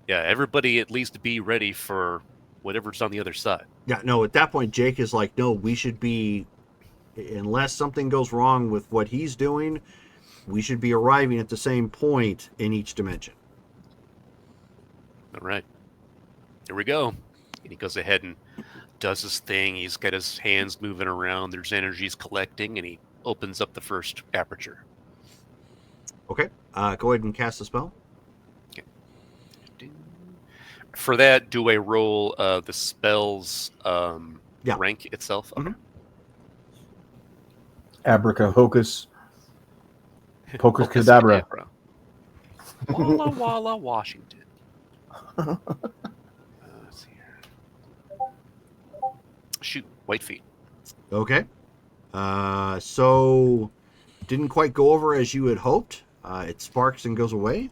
yeah, everybody at least be ready for whatever's on the other side. Yeah, no, at that point, Jake is like, no, we should be, unless something goes wrong with what he's doing, we should be arriving at the same point in each dimension. All right. Here we go. And he goes ahead and does his thing. He's got his hands moving around. There's energies collecting, and he opens up the first aperture. Okay, go ahead and cast the spell. For that, do I roll the spell's Yeah. rank itself? Okay. abraca hocus, pocus Focus cadabra. cadabra. Walla Walla, Washington. Let's see here. Shoot, white feet. Okay. So didn't quite go over as you had hoped. It sparks and goes away.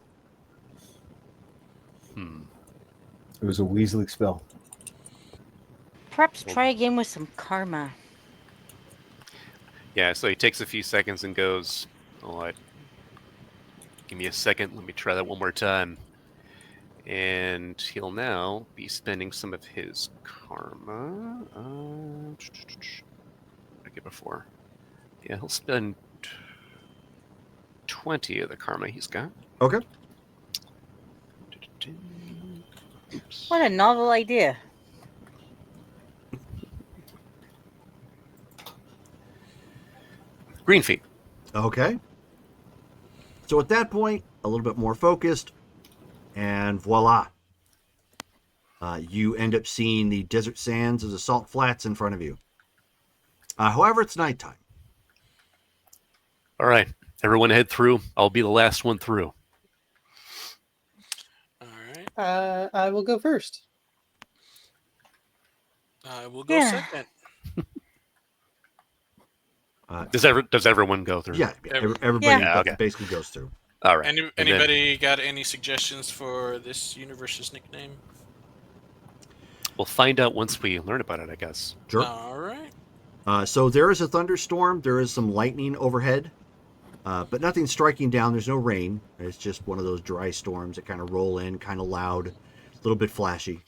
It was a Weasley spell. Perhaps try again with some karma. Yeah, so he takes a few seconds and goes, all right, give me a second. Let me try that one more time. And he'll now be spending some of his karma. I get before. Yeah, he'll spend 20 of the karma he's got. Okay. Oops. What a novel idea. Green feet. Okay. So at that point, a little bit more focused, and voila. You end up seeing the desert sands of the salt flats in front of you. However, it's nighttime. All right, everyone head through. I'll be the last one through. All right. I will go first. We'll go Yeah. second. Does everyone go through? Yeah, Every- everybody Yeah, okay. basically goes through. All right. And then- Anybody got any suggestions for this universe's nickname? We'll find out once we learn about it, I guess. Sure. All right. So there is a thunderstorm. There is some lightning overhead, but nothing striking down. There's no rain. It's just one of those dry storms that kind of roll in, kind of loud, a little bit flashy.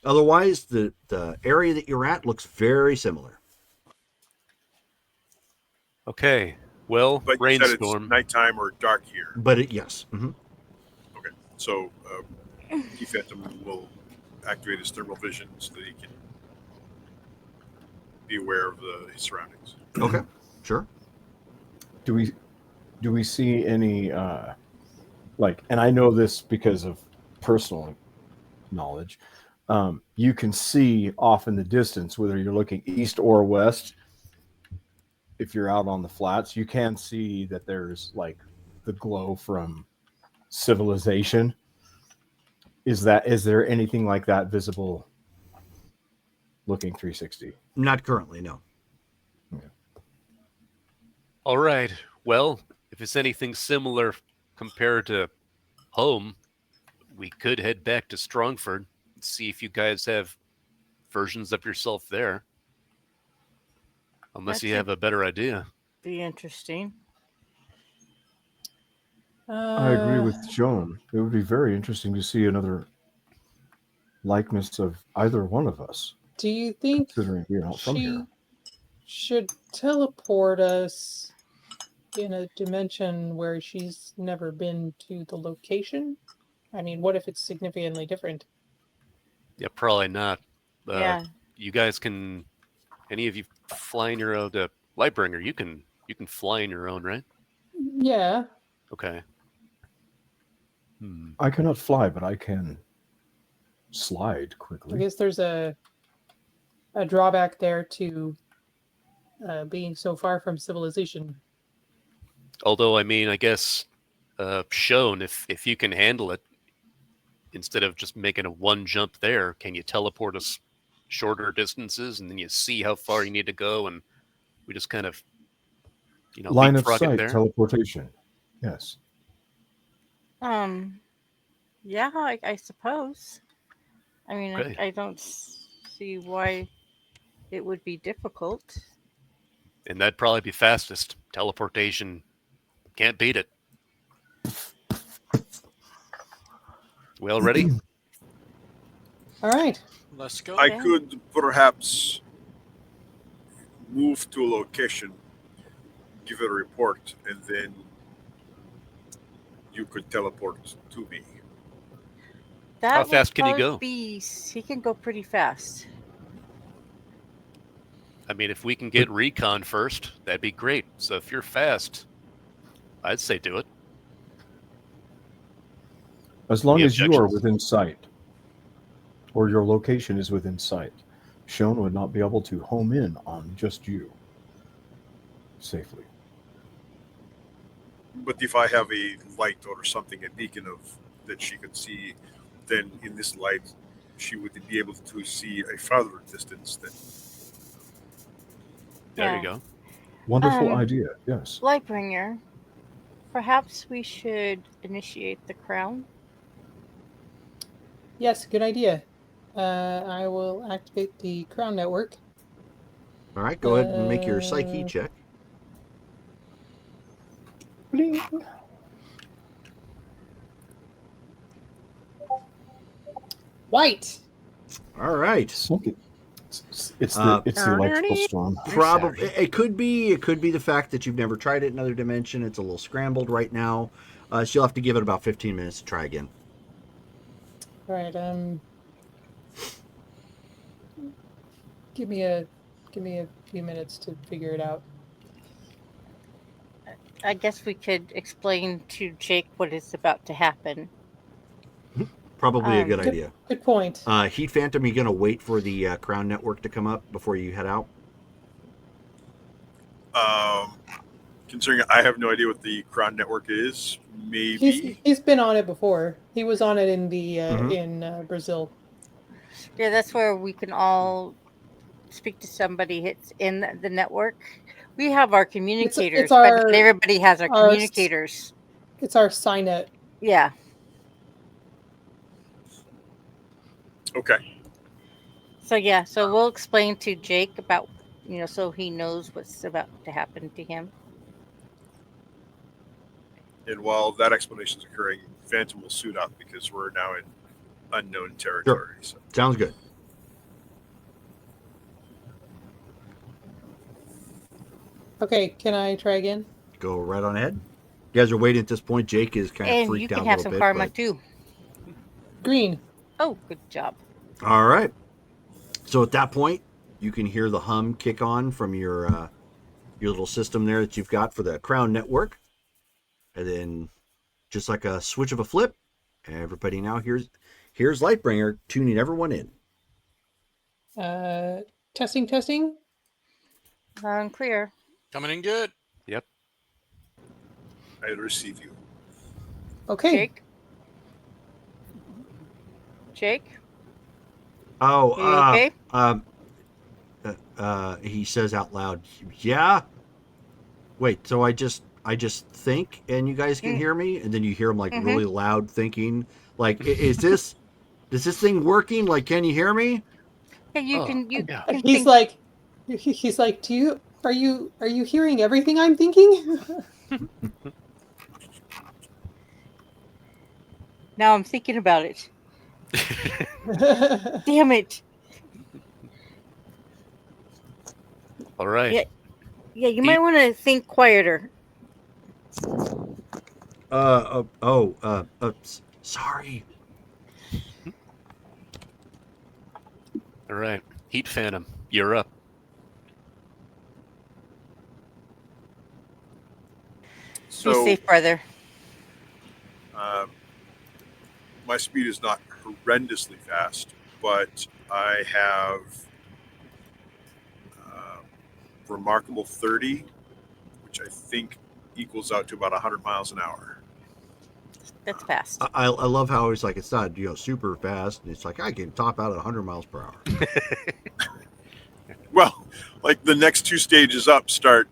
Otherwise, the area that you're at looks very similar. Okay. Well, But you said rainstorm. it's nighttime or dark here. But yes. Mm-hmm. Okay. So Key Phantom will activate his thermal vision so that he can be aware of his surroundings. Okay. Sure. Do we see any like, and I know this because of personal knowledge, you can see off in the distance, whether you're looking east or west, if you're out on the flats, you can see that there's like the glow from civilization. Is there anything like that visible looking 360? Not currently, no. All right. Well, if it's anything similar compared to home, we could head back to Strongford and see if you guys have versions of yourself there. Unless you That's have a better idea. Be interesting. I agree with Joan. It would be very interesting to see another likeness of either one of us, Do you think considering we're not from here. should teleport us in a dimension where she's never been to the location? I mean, what if it's significantly different? Yeah, probably not. Yeah. You guys can. Any of you fly in your own Lightbringer? You can fly in your own, right? Yeah. Okay. I cannot fly, but I can slide I quickly. guess there's a drawback there to being so far from civilization. Although, I mean, I guess shown if you can handle it, instead of just making a one jump there, can you teleport us shorter distances, and then you see how far you need to go, and we just kind of, Line of leapfrog it sight there? teleportation. Yes. Yeah, I suppose. I mean, Okay. I don't see why it would be difficult. And that'd probably be fastest. Teleportation, can't beat it. We all ready? All right. Let's go. I Yeah. could perhaps move to a location, give a report, and then you could teleport to me. That How would fast can you probably go? He can go pretty fast. I mean, if we can get recon first, that'd be great. So if you're fast, I'd say do it. As long Any as you are objections? within sight, or your location is within sight, Shone would not be able to home in on just you safely. But if I have a light or something, a beacon of that she could see, then in this light, she would be able to see a farther distance than. There Yeah. you go. Wonderful idea. Yes. Lightbringer, perhaps we should initiate the crown. Yes, good idea. I will activate the crown network. All right, go ahead and make your psyche check. Bling. White. All right. It's the electrical storm. Probably it could be the fact that you've never tried it in another dimension. It's a little scrambled right now. So you'll have to give it about 15 minutes to try again. All right. Give me a few minutes to figure it out. I guess we could explain to Jake what is about to happen. Probably a good idea. Good point. Heat Phantom, you gonna wait for the Crown Network to come up before you head out? Considering I have no idea what the Crown Network is, maybe. He's been on it before. He was on it in the Mhm. in Brazil. Yeah, that's where we can all speak to somebody. It's in the network. We have our communicators, but not everybody has our communicators. It's our SINET. Yeah. Okay. So we'll explain to Jake about, so he knows what's about to happen to him. And while that explanation is occurring, Phantom will suit up because we're now in unknown territory. So. Sounds good. Okay, can I try again? Go right on ahead. You guys are waiting at this point. Jake is kind of And freaked you out can a have little some bit. karma but- too. Green. Oh, good job. All right. So at that point, you can hear the hum kick on from your little system there that you've got for the Crown Network, and then just like a switch of a flip, everybody now here's Lightbringer tuning everyone in. Testing, testing. Loud and clear. Coming in good. Yep. I receive you. Okay. Jake? Jake? Oh, Are you okay? he says out loud, "Yeah." Wait, so I just think, and you guys can Mm. hear me, and then you hear him like Mhm. really loud thinking, like, is this thing working? Like, can you hear me? Yeah, you Oh, can. You yeah. can He's think. like, are you hearing everything I'm thinking? Now I'm thinking about it. Damn it. All right. Yeah. Yeah, you might want to think quieter. Sorry. All right. Heat Phantom, you're up. Be So safe, brother. my speed is not horrendously fast, but I have remarkable 30, which I think equals out to about 100 miles an hour. That's fast. I love how it's like it's not super fast. It's like I can top out at 100 miles per hour. Well, like the next two stages up start,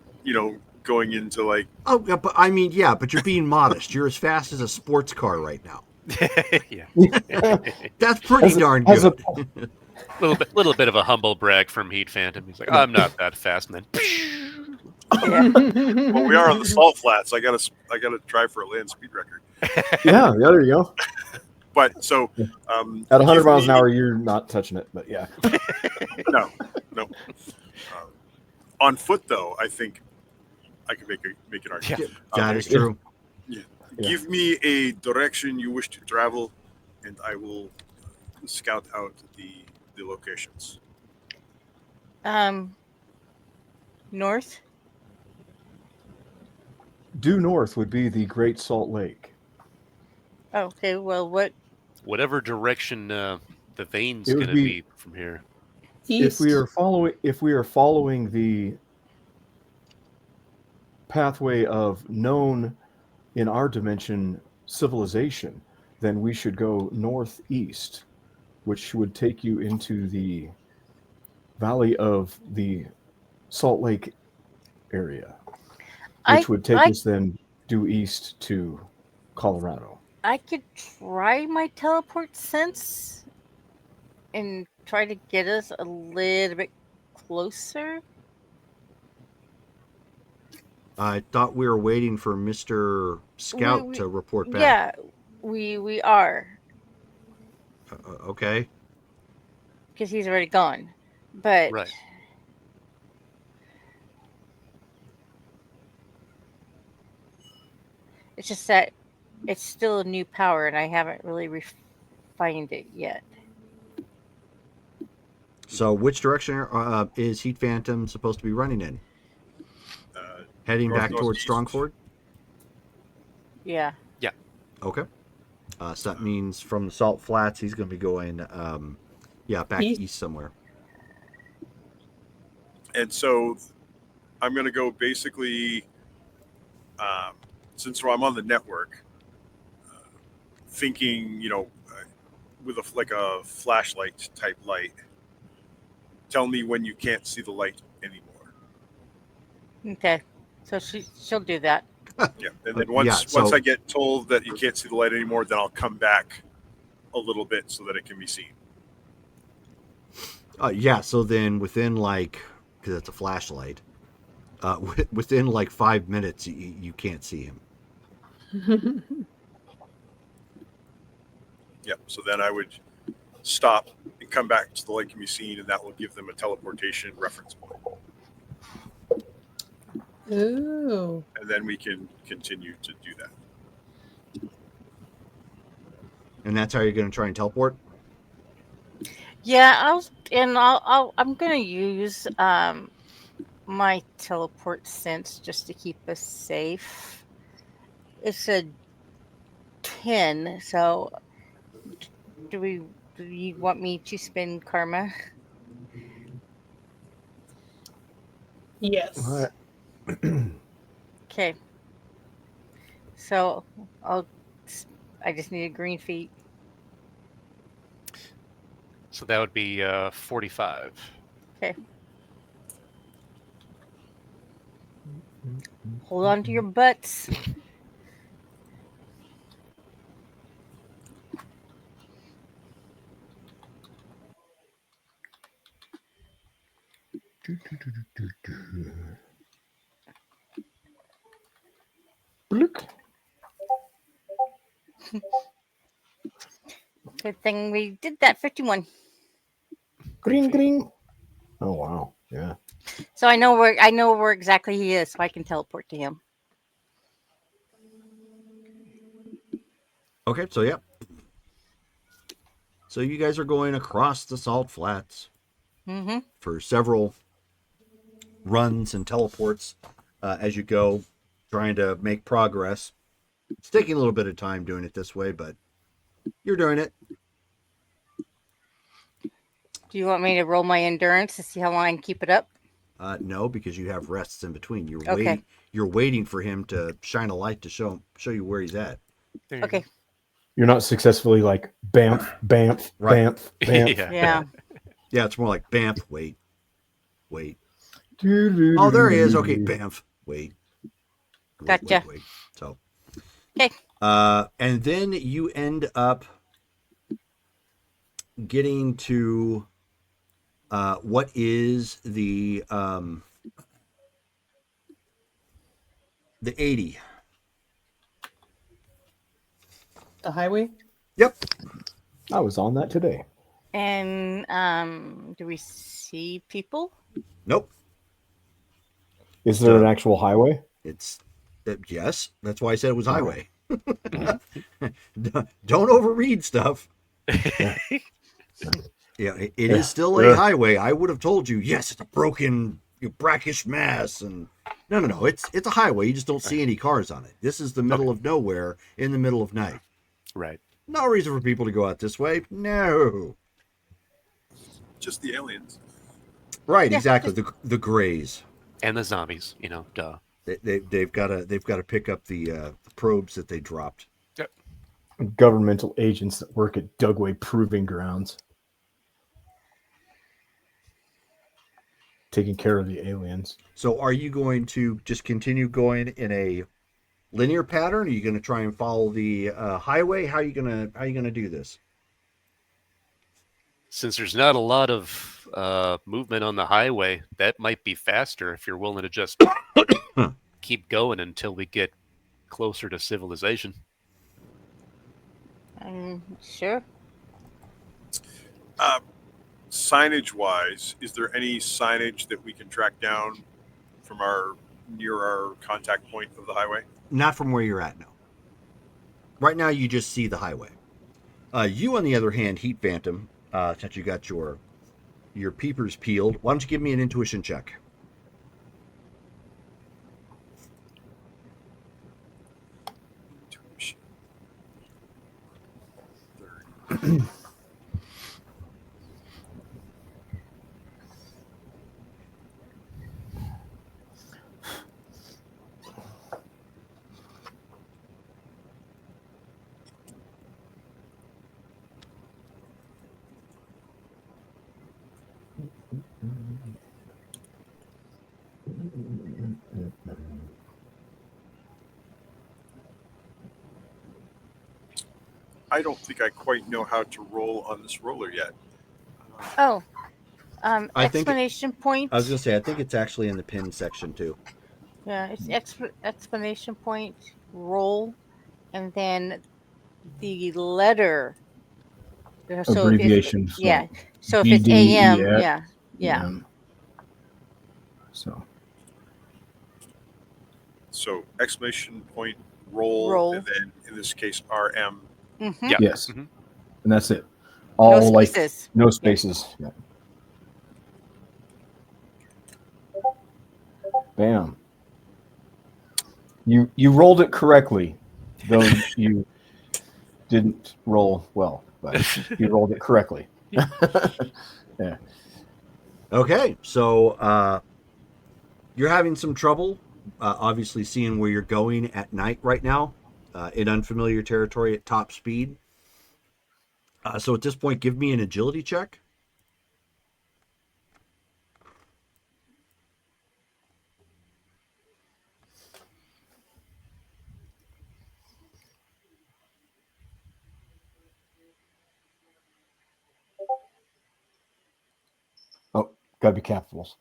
going into like. Oh, yeah, but I mean, yeah, but you're being modest. You're as fast as a sports car right now. Yeah. That's pretty darn as a- good. Little bit of a humble brag from Heat Phantom. He's like, I'm not that fast, and then Well, we are on the salt flats. I gotta try for a land speed record. Yeah, there you go. But so At 100 give miles an me- hour, you're not touching it, but yeah. No. On foot, though, I think I can make an argument. That is true. Yeah. Give me a direction you wish to travel, and I will scout out the locations. North. Due north would be the Great Salt Lake. Okay. Well, what? whatever direction the vein's It would going to be- be from here. East. If we are following the pathway of known in our dimension civilization, then we should go northeast, which would take you into the valley of the Salt Lake area, which would take us then due east to Colorado. I could try my teleport sense and try to get us a little bit closer. I thought we were waiting for Mr. Scout We- to report back. Yeah, we are, Okay. because he's already gone. But Right. it's just that it's still a new power, and I haven't really refined it yet. So, which direction is Heat Phantom supposed to be running in? Heading back towards northeast. Strongford? Yeah. Okay. So that means from the Salt Flats, he's going to be going, back East. east somewhere. And so I'm going to go basically, since I'm on the network, thinking, with a flashlight type light, tell me when you can't see the light anymore. Okay. So she'll do that. Yeah. And then once I get told that you can't see the light anymore, then I'll come back a little bit so that it can be seen. So then within because it's a flashlight, within 5 minutes, you can't see him. Yeah. So then I would stop and come back so the light can be seen, and that will give them a teleportation reference point. Ooh. And then we can continue to do that. And that's how you're going to try and teleport? Yeah, I'm gonna use my teleport sense just to keep us safe. It's a 10. So do you want me to spend karma? Yes. All right. Okay. So I just need a green feet. So that would be 45. Okay. Hold on to your butts. Blook. Good thing we did that. 51. Green, green. Oh wow, yeah. So I know where exactly he is, so I can teleport to him. Okay, so yeah. So you guys are going across the salt flats Mm-hmm. for several runs and teleports as you go, trying to make progress. It's taking a little bit of time doing it this way, but you're doing it. Do you want me to roll my endurance to see how long I can keep it up? No, because you have rests in between. You're Okay. waiting. You're waiting for him to shine a light to show you where he's at. There you Okay. You're not successfully like bamf, bamf, Right. bamf, go. bamf. Yeah. Yeah, it's more like Bamf. Wait. Oh, there he is. Okay, Bamf. Wait. Gotcha. Wait. So. Okay. And then you end up getting to what is the 80. The highway? Yep. I was on that today. And do we see people? Nope. Is there an actual highway? It's yes. That's why I said it was highway. Right. Don't overread stuff. Yeah. Yeah, it Yeah, is still a sure. highway. I would have told you, yes, it's a broken brackish mass, and no. It's a highway. You just don't see any cars on it. This is the middle of nowhere in the middle of night. Right. No reason for people to go out this way. No. Just the aliens. Right, Yeah, exactly. The Greys. And the zombies, duh. They've got to pick up the probes that they dropped. Governmental agents that work at Dugway Proving Grounds, taking care of the aliens. So, are you going to just continue going in a linear pattern? Are you going to try and follow the highway? How are you gonna do this? Since there's not a lot of movement on the highway, that might be faster if you're willing to just keep going until we get closer to civilization. Sure. Signage wise, is there any signage that we can track down from near our contact point of the highway? Not from where you're at, no. Right now, you just see the highway. You, on the other hand, Heat Phantom, since you got your peepers peeled, why don't you give me an intuition check? I don't think I quite know how to roll on this roller yet. Oh. I think- Explanation point. I was going to say, I think it's actually in the pin section, too. Yeah, it's explanation point, roll, and then the letter. So Abbreviation. yeah. So if it's AM, yeah. So So exclamation point, roll, and then in this case RM. Mm-hmm. Yeah. yes, Mhm. and that's it. All No like spaces. no spaces. Yeah. Bam. You rolled it correctly, though you didn't roll well, but he rolled it correctly. Yeah. Okay, so you're having some trouble, obviously seeing where you're going at night right now, in unfamiliar territory at top speed. So at this point, give me an agility check. Oh, gotta be capitals.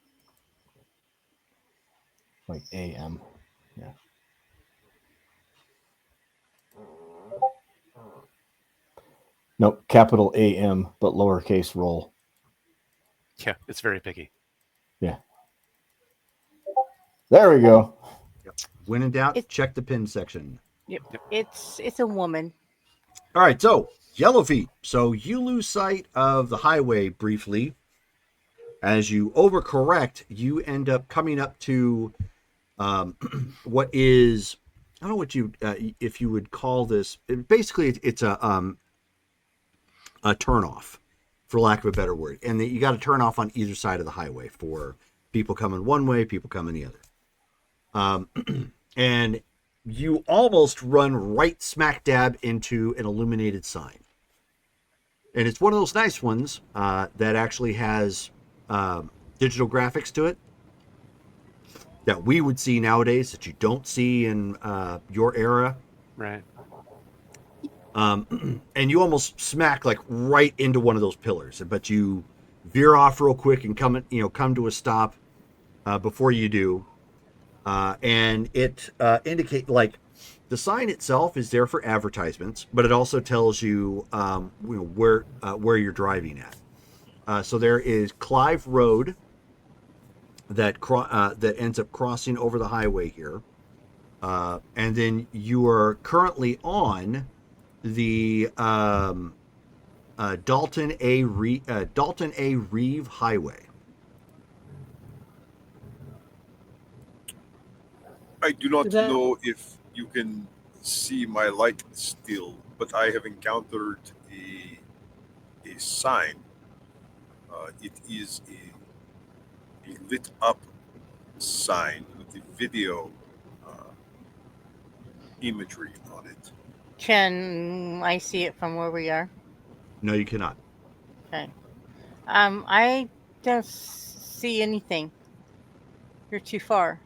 Like AM. Yeah. Nope, capital AM, but lowercase roll. Yeah, it's very picky. Yeah. There we go. When in doubt, It- check the pin section. Yep. It's a woman. All right, so Yellow Feet. So you lose sight of the highway briefly. As you overcorrect, you end up coming up to what is, I don't know what you if you would call this. Basically, it's a turnoff, for lack of a better word, and you got to turn off on either side of the highway for people coming one way, people coming the other. And you almost run right smack dab into an illuminated sign. And it's one of those nice ones that actually has digital graphics to it that we would see nowadays that you don't see in your era. Right. And you almost smack like right into one of those pillars, but you veer off real quick and come to a stop before you do. And it indicate like the sign itself is there for advertisements, but it also tells you, where you're driving at. So there is Clive Road that ends up crossing over the highway here, and then you are currently on the Dalton A. Reeve Highway. I do not Is that- know if you can see my light still, but I have encountered a sign. It is a lit up sign with the video imagery on it. Can I see it from where we are? No, you cannot. Okay. I don't see anything. You're too far.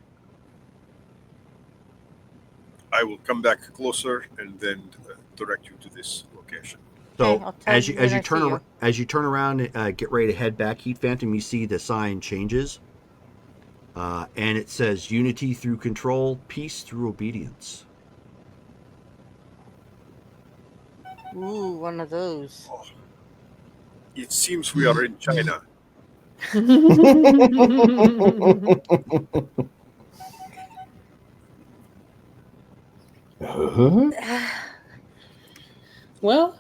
I will come back closer and then direct you to this location. So Okay, I'll tell as you you when as you I turn see ar- you. as you turn around, get ready to head back, Heat Phantom, you see the sign changes, and it says "Unity through control, peace through obedience." Ooh, one of those. Oh, it seems we are in China. Well,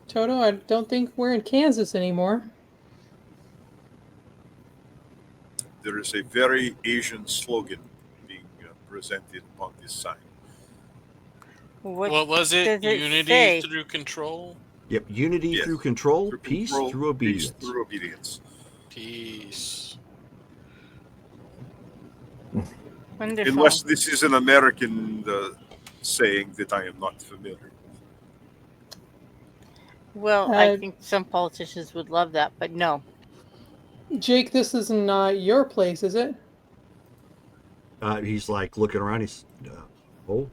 Toto, I don't think we're in Kansas anymore. There is a very Asian slogan being presented upon this sign. What was it? does it Unity say? through control? Yep, unity Yes. through control, Through peace control, through obedience. Peace through obedience. Peace. Wonderful. Unless this is an American saying that I am not familiar with. Well, I think some politicians would love that, but no. Jake, this is not your place, is it? He's like looking around. He's, oh,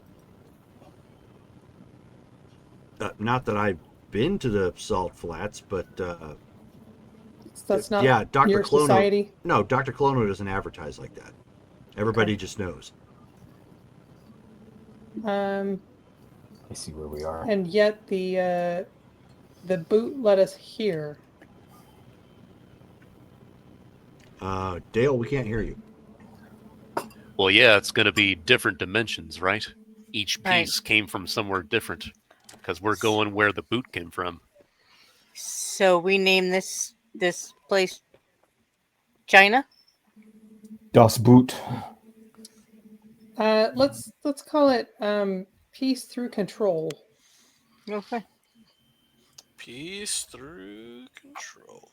not that I've been to the Salt Flats, but That's not yeah, Dr. your Clono. society. No, Dr. Clono doesn't advertise like that. Everybody just knows. I see where we are. And yet the boot let us hear. Dale, we can't hear you. Well, yeah, it's going to be different dimensions, right? Each Right. piece came from somewhere different because we're going where the boot came from. So we name this place China. Das Boot. Let's call it peace through control. Okay. Peace through control.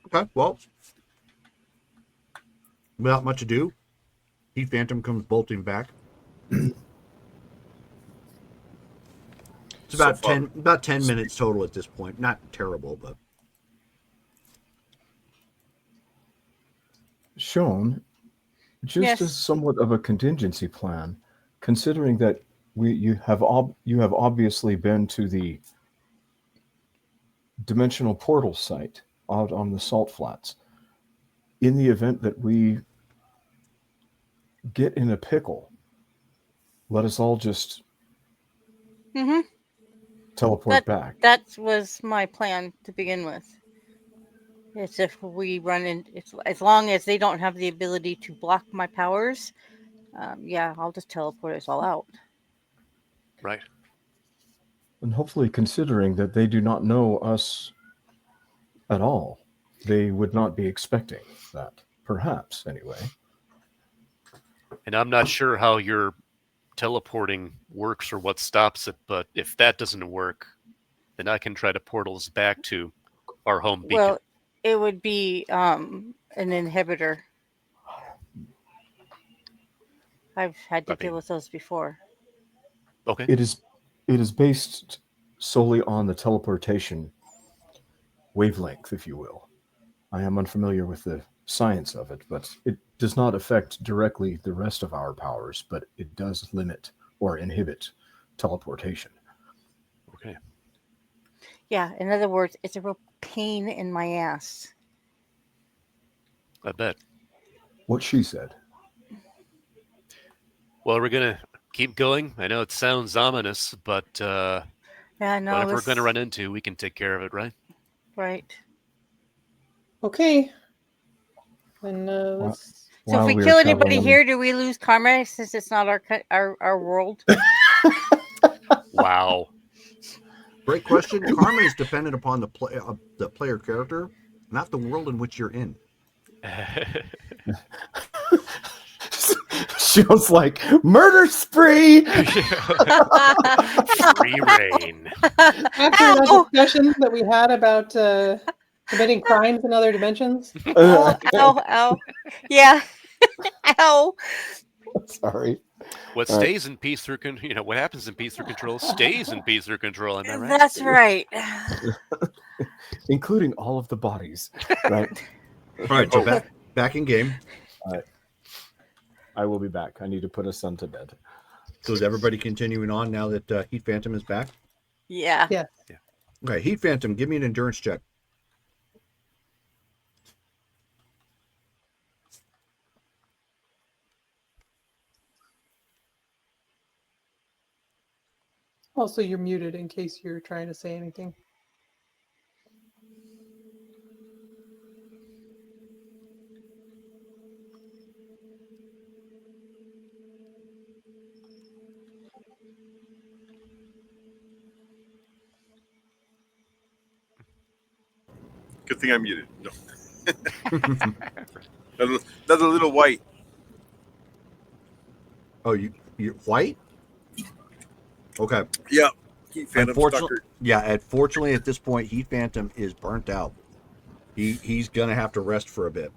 Okay, well, without much ado, Heat Phantom comes bolting back. It's So about far, 10 minutes total at this point. Not terrible, but Sean, just as Yes. somewhat of a contingency plan, considering that you have obviously been to the dimensional portal site out on the salt flats. In the event that we get in a pickle, let us all just Mm-hmm. teleport back. That was my plan to begin with. It's if we run in, it's as long as they don't have the ability to block my powers. Yeah, I'll just teleport us all out. Right. And hopefully, considering that they do not know us at all, they would not be expecting that. Perhaps, anyway. And I'm not sure how your teleporting works or what stops it, but if that doesn't work, then I can try to portal us back to our home beacon. Well, it would be an inhibitor. I've had to deal with those before. Okay. It is based solely on the teleportation wavelength, if you will. I am unfamiliar with the science of it, but it does not affect directly the rest of our powers, but it does limit or inhibit teleportation. Okay. Yeah, in other words, it's a real pain in my ass. I bet. What she said. Well, we're going to keep going. I know it sounds ominous, but Yeah, no, whatever we're going to run into, we can take care of it, right? Right. Okay. Then let's. So if While we we are kill anybody traveling- here, do we lose karma since it's not our world? Wow. great question. Karma is dependent upon the player character, not the world in which you're in. Sean's like, murder spree! Free reign. After that discussion that we had about committing crimes in other dimensions. Ow, ow, ow. Yeah. Ow. Sorry. What All right. stays in peace through what happens in peace through control stays in peace through control. Am I right? That's right. Including all of the bodies, right? All right, so back in game. I will be back. I need to put a son to bed. So is everybody continuing on now that Heat Phantom is back? Yeah. Yeah. Okay, Heat Phantom, give me an endurance check. Also, you're muted in case you're trying to say anything. Good thing I'm muted. No. Another little white. Oh, you're white? Okay. Yeah. Heat Phantom Unfortunately, Stucker. unfortunately at this point, Heat Phantom is burnt out. He's gonna have to rest for a bit.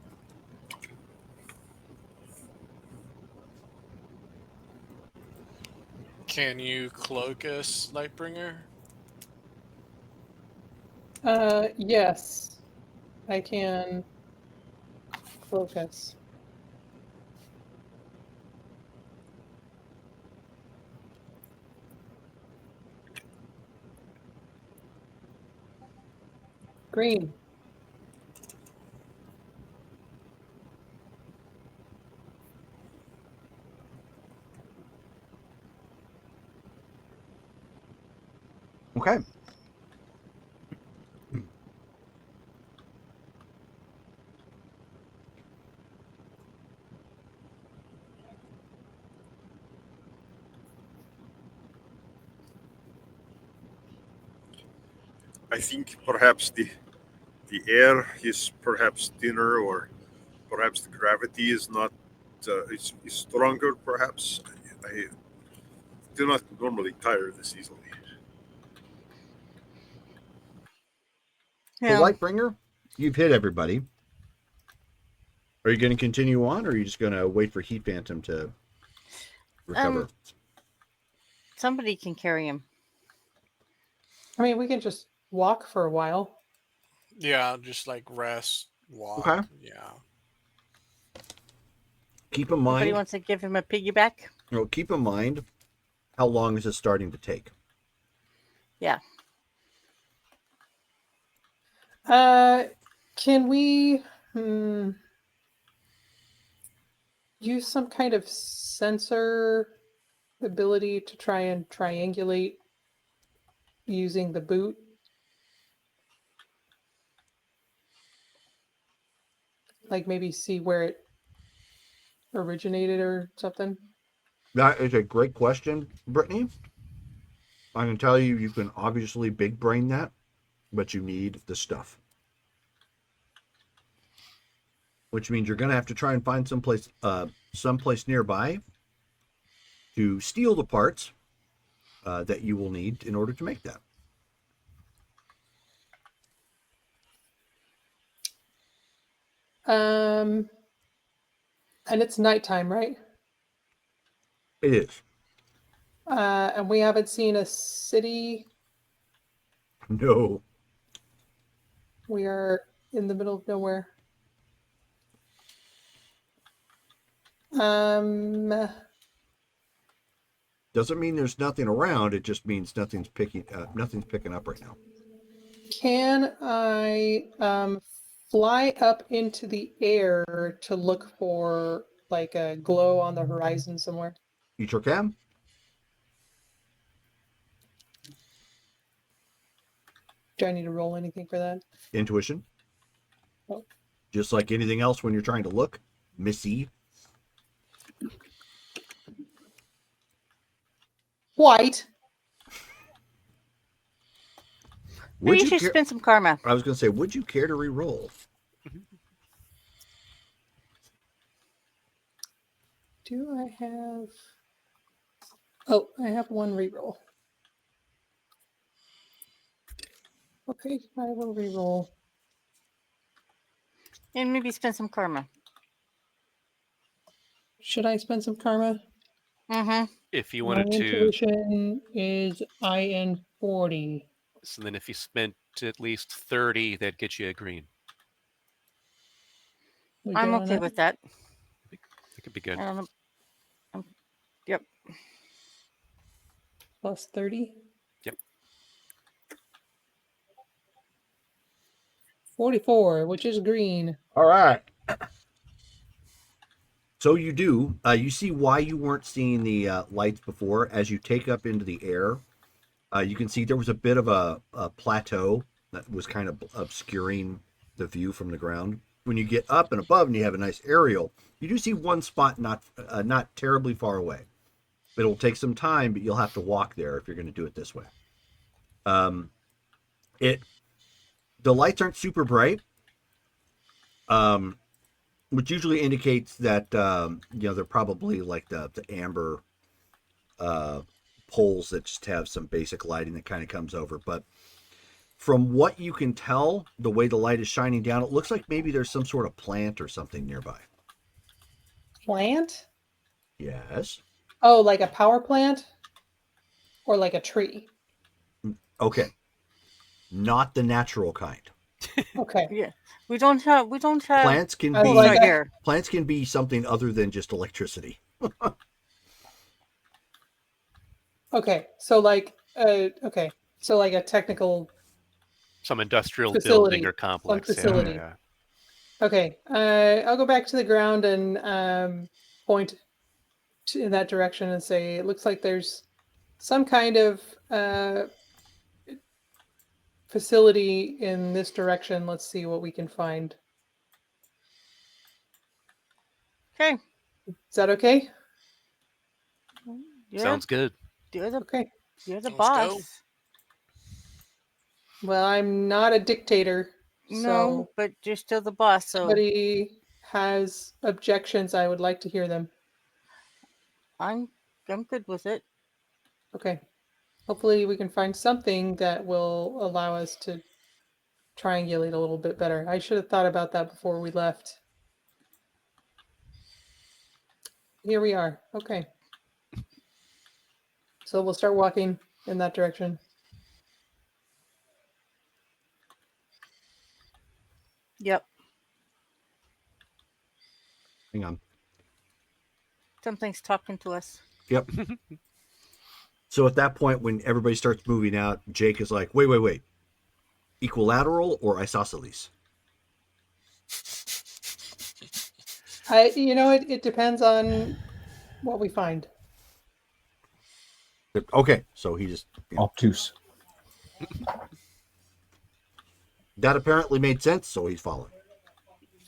Can you cloak us, Lightbringer? Yes, I can focus. Green. Okay. I think perhaps the air is perhaps thinner or Perhaps the gravity is not is stronger. Perhaps I do not normally tire this easily. So, Yeah. Lightbringer, you've hit everybody. Are you going to continue on, or are you just going to wait for Heat Phantom to recover? Somebody can carry him. I mean, we can just walk for a while. Yeah, just like rest, walk. Okay. Yeah. Keep in Anybody mind, wants to give him a piggyback? keep in mind, how long is this starting to take? Yeah. Can we use some kind of sensor ability to try and triangulate using the boot? Like maybe see where it originated or something? That is a great question, Brittany. I can tell you, you can obviously big brain that, but you need the stuff. Which means you're going to have to try and find someplace nearby to steal the parts that you will need in order to make that. And it's nighttime, right? It is. And we haven't seen a city. No. We are in the middle of nowhere. Doesn't mean there's nothing around. It just means nothing's picking up right now. Can I fly up into the air to look for like a glow on the horizon somewhere? You sure can. Do I need to roll anything for that? Intuition. Oh. Just like anything else when you're trying to look. Missy. White. Maybe you should spend some karma. I was going to say, would you care to re-roll? Do I have... Oh, I have one re-roll. Okay, I will re-roll. And maybe spend some karma. Should I spend some karma? Mm-hmm. If you My wanted to, intuition is IN 40. so then if you spent at least 30, that'd get you a green. We I'm good on okay that? with that. It could be good. I don't know. Yep. Plus 30? Yep. 44, which is green. All right. So you do. You see why you weren't seeing the lights before. As you take up into the air, you can see there was a bit of a plateau that was kind of obscuring the view from the ground. When you get up and above and you have a nice aerial, you do see one spot not terribly far away. It'll take some time, but you'll have to walk there if you're going to do it this way. The lights aren't super bright, which usually indicates that they're probably like the amber poles that just have some basic lighting that kind of comes over. But from what you can tell, the way the light is shining down, it looks like maybe there's some sort of plant or something nearby. Plant? Yes. Oh, like a power plant? Or like a tree? Okay. Not the natural kind. Okay. Yeah. We don't have. Plants can Oh, be like here. plants can be something other than just electricity. Okay. So like So like a technical Some industrial facility. building or complex. facility. Yeah. Okay. I'll go back to the ground and point in that direction and say it looks like there's some kind of facility in this direction. Let's see what we can find. Okay. Is that okay? Sounds good. You're the Okay. You're the Let's go. boss. Well, I'm not a dictator. No, So but you're still the boss. So somebody has objections, I would like to hear them. I'm good with it. Okay. Hopefully we can find something that will allow us to triangulate a little bit better. I should have thought about that before we left. Here we are. Okay. So we'll start walking in that direction. Yep. Hang on. Something's talking to us. Yep. So at that point, when everybody starts moving out, Jake is like, wait. Equilateral or isosceles? It depends on what we find. Okay, so he just... Obtuse. That apparently made sense, so he's following.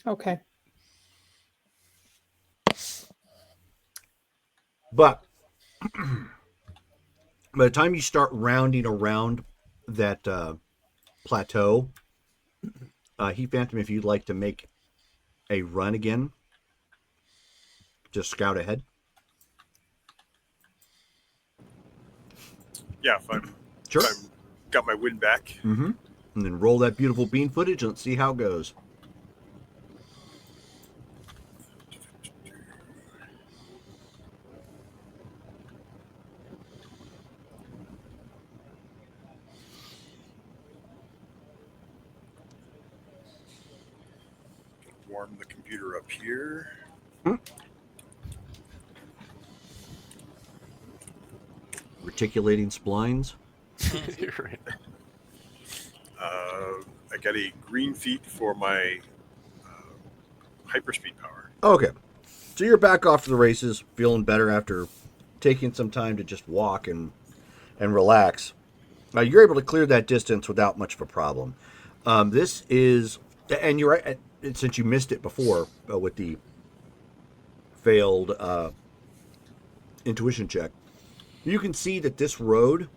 Okay. But by the time you start rounding around that plateau, Phantom, if you'd like to make a run again, just scout ahead. Yeah, if I'm Sure. if I'm got my wind back. Mm-hmm. And then roll that beautiful bean footage and let's see how it goes. Warm the computer up here. Reticulating splines. You're right. I got a green feat for my hyperspeed power. Okay. So you're back off to the races, feeling better after taking some time to just walk and relax. You're able to clear that distance without much of a problem. This is, and you're right, since you missed it before with the failed intuition check, you can see that this road,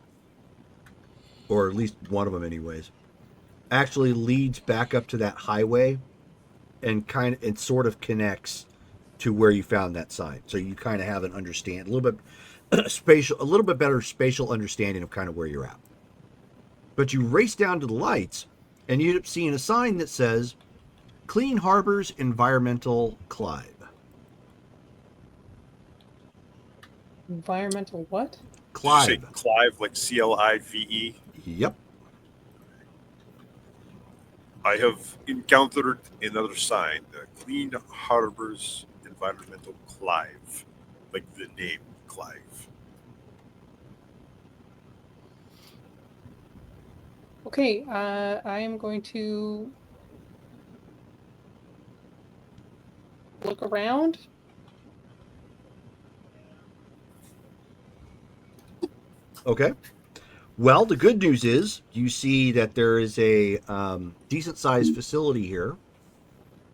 or at least one of them anyways, actually leads back up to that highway and sort of connects to where you found that sign. So you kind of have a little bit better spatial understanding of kind of where you're at. But you race down to the lights and you end up seeing a sign that says Clean Harbors Environmental Clive. Environmental what? Clive. Did you say Clive, like CLIVE? Yep. I have encountered another sign, the Clean Harbors Environmental Clive, like the name Clive. Okay, I am going to look around. Okay. Well, the good news is you see that there is a decent-sized facility here.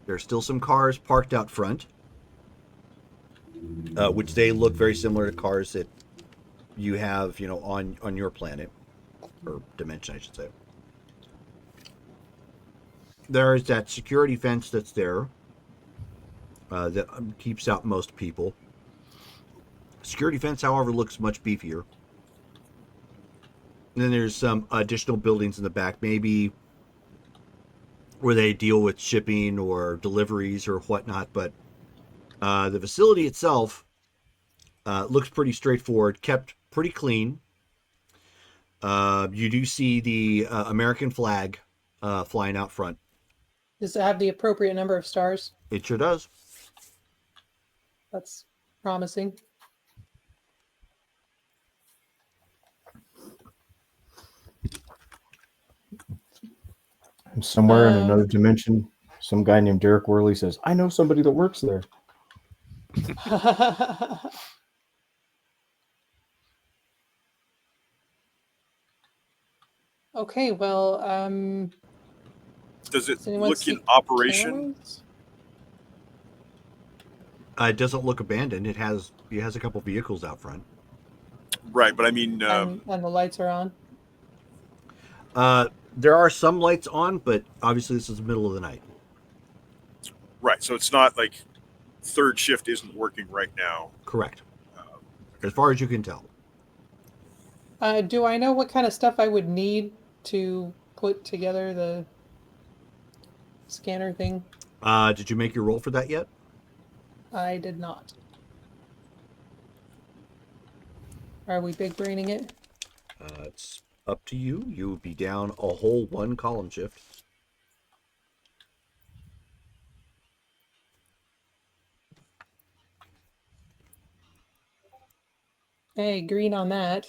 There's still some cars parked out front, which they look very similar to cars that you have, on your planet, or dimension, I should say. There's that security fence that's there that keeps out most people. Security fence, however, looks much beefier. And then there's some additional buildings in the back, maybe where they deal with shipping or deliveries or whatnot. But the facility itself looks pretty straightforward, kept pretty clean. You do see the American flag flying out front. Does it have the appropriate number of stars? It sure does. That's promising. And somewhere in another dimension, some guy named Derek Worley says, I know somebody that works there. Okay, well, Does it does anyone look see in operation? cameras? It doesn't look abandoned. It has a couple vehicles out front. Right, but I mean, And the lights are on. There are some lights on, but obviously this is the middle of the night. Right. So it's not like third shift isn't working right now. Correct. As far as you can tell. Do I know what kind of stuff I would need to put together the scanner thing? Did you make your roll for that yet? I did not. Are we big braining it? It's up to you. You would be down a whole 1 column shift. Hey, green on that.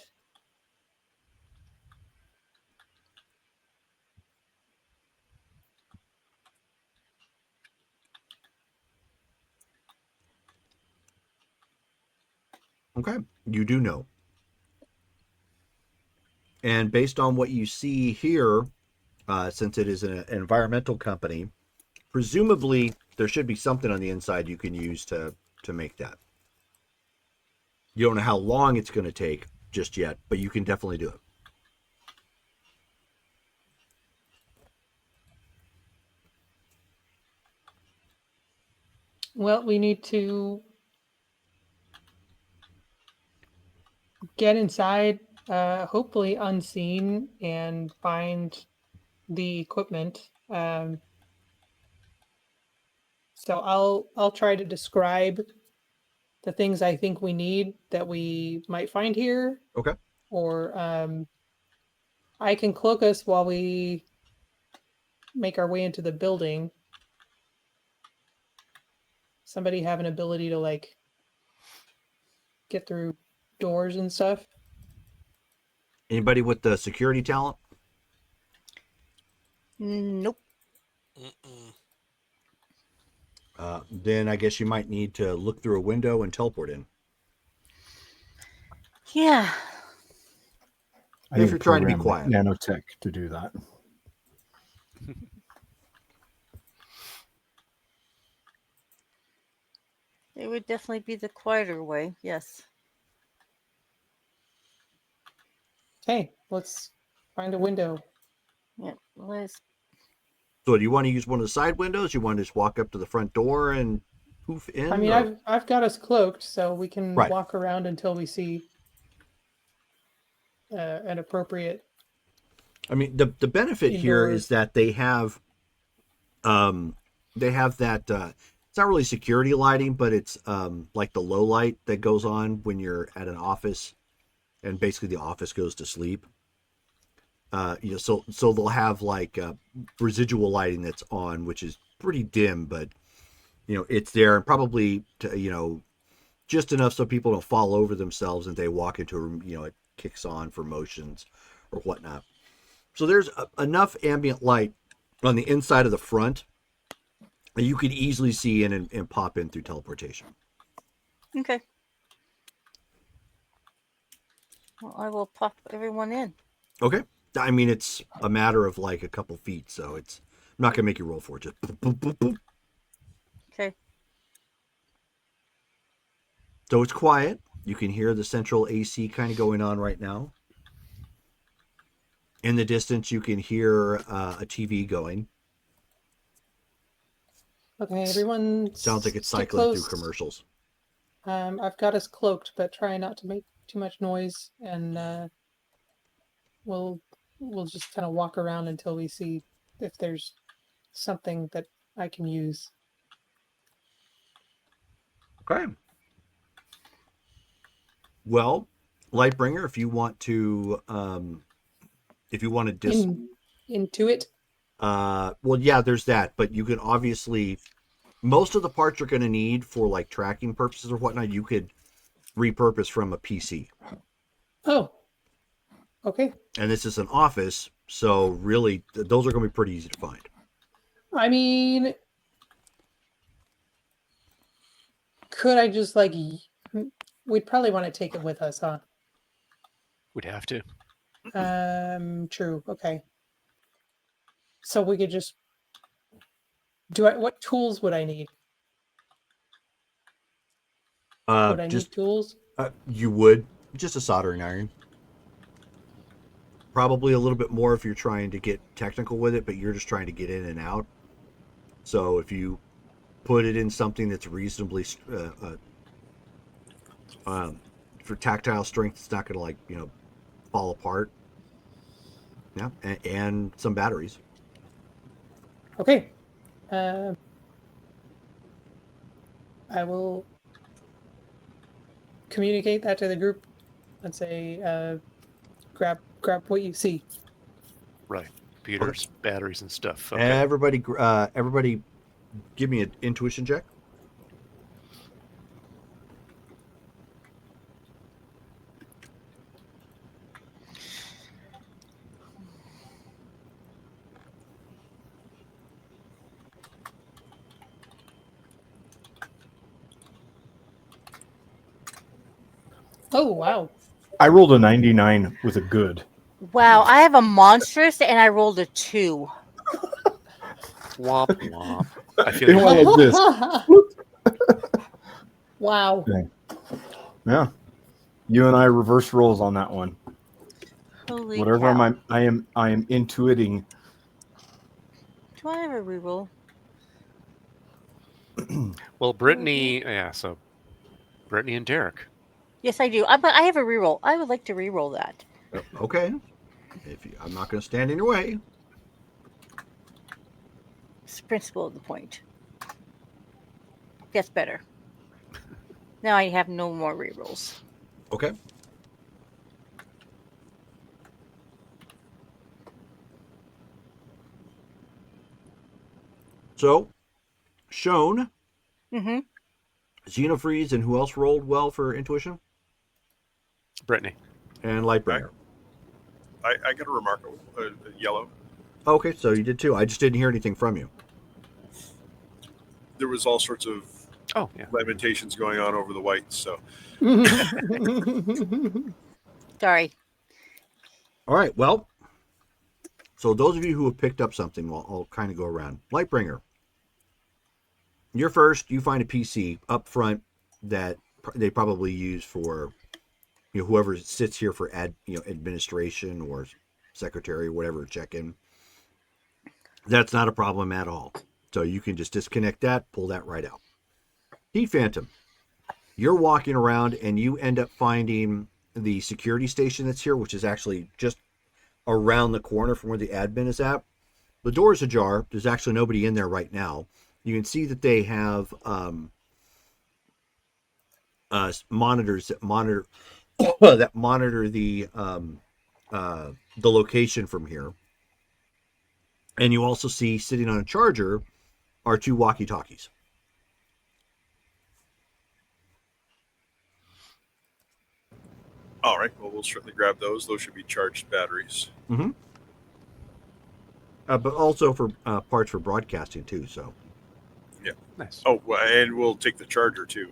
Okay. You do know. And based on what you see here, since it is an environmental company, presumably there should be something on the inside you can use to make that. You don't know how long it's going to take just yet, but you can definitely do it. Well, we need to get inside, hopefully unseen, and find the equipment. So I'll try to describe the things I think we need that we might find here, Okay. or I can cloak us while we make our way into the building. Somebody have an ability to like get through doors and stuff? Anybody with the security talent? Nope. Mm-mm. Then I guess you might need to look through a window and teleport in. Yeah. I If need you're to trying to be program quiet. nanotech to do that. It would definitely be the quieter way. Yes. Okay, let's find a window. Yep. Let's. So do you want to use one of the side windows? You want to just walk up to the front door and poof in? I mean, or- I've got us cloaked, so we can Right. walk around until we see an appropriate. I mean, the benefit here Indoors. is that they have that it's not really security lighting, but it's like the low light that goes on when you're at an office and basically the office goes to sleep. So they'll have like residual lighting that's on, which is pretty dim, but it's there, and probably just enough so people don't fall over themselves and they walk into a room. It kicks on for motions or whatnot. So there's enough ambient light on the inside of the front that you could easily see in and pop in through teleportation. Okay. Well, I will pop everyone in. Okay. I mean, it's a matter of like a couple feet, so I'm not gonna make you roll for it. Just boop, boop, boop, boop. Okay. So it's quiet. You can hear the central AC kind of going on right now. In the distance, you can hear a TV going. Okay, everyone. Sounds like it's stick cycling close. through commercials. I've got us cloaked, but try not to make too much noise, and we'll just kind of walk around until we see if there's something that I can use. Okay. Well, Lightbringer, if you want to Into it. well, yeah, there's that, but you can obviously most of the parts you're going to need for like tracking purposes or whatnot, you could repurpose from a PC. Oh. Okay. And this is an office, so really those are going to be pretty easy to find. I mean, could I just like? We'd probably want to take it with us, huh? We'd have to. True. Okay. So we could just what tools would I need? Would I Just need tools? you would just a soldering iron. Probably a little bit more if you're trying to get technical with it, but you're just trying to get in and out. So if you put it in something that's reasonably for tactile strength. It's not going to fall apart. Yeah, and some batteries. Okay. I will communicate that to the group and say, grab what you see. Right. Computers, batteries, and stuff. Okay. Everybody, give me an intuition check. Oh, wow. I rolled a 99 with a good. Wow, I have a monstrous and I rolled a 2. Womp womp. I feel In my head, this. Wow. Yeah. You and I reverse rolls on that one. Holy Whatever cow. I am intuiting. Do I have a reroll? Well, Brittany, yeah, so Brittany and Derek. Yes, I do. But I have a reroll. I would like to reroll that. Okay. I'm not going to stand in your way. It's the principle of the point. That's better. Now I have no more rerolls. Okay. So, Shown, Mm-hmm. Xenofreeze, and who else rolled well for intuition? Brittany. And Lightbringer. I got a remarkable yellow. Okay, so you did too. I just didn't hear anything from you. There was all sorts of Oh, yeah. lamentations going on over the whites. So Sorry. All right, well, so those of you who have picked up something, well, I'll kind of go around. Lightbringer, you're first. You find a PC up front that they probably use for, whoever sits here for administration or secretary or whatever, check-in. That's not a problem at all. So you can just disconnect that, pull that right out. Heat Phantom, you're walking around and you end up finding the security station that's here, which is actually just around the corner from where the admin is at. The door is ajar. There's actually nobody in there right now. You can see that they have monitors that monitor the location from here. And you also see sitting on a charger are 2 walkie-talkies. all right, well, we'll certainly grab those. Those should be charged batteries. Mm-hmm. But also for parts for broadcasting too. So. Nice. Oh, well, and we'll take the charger too.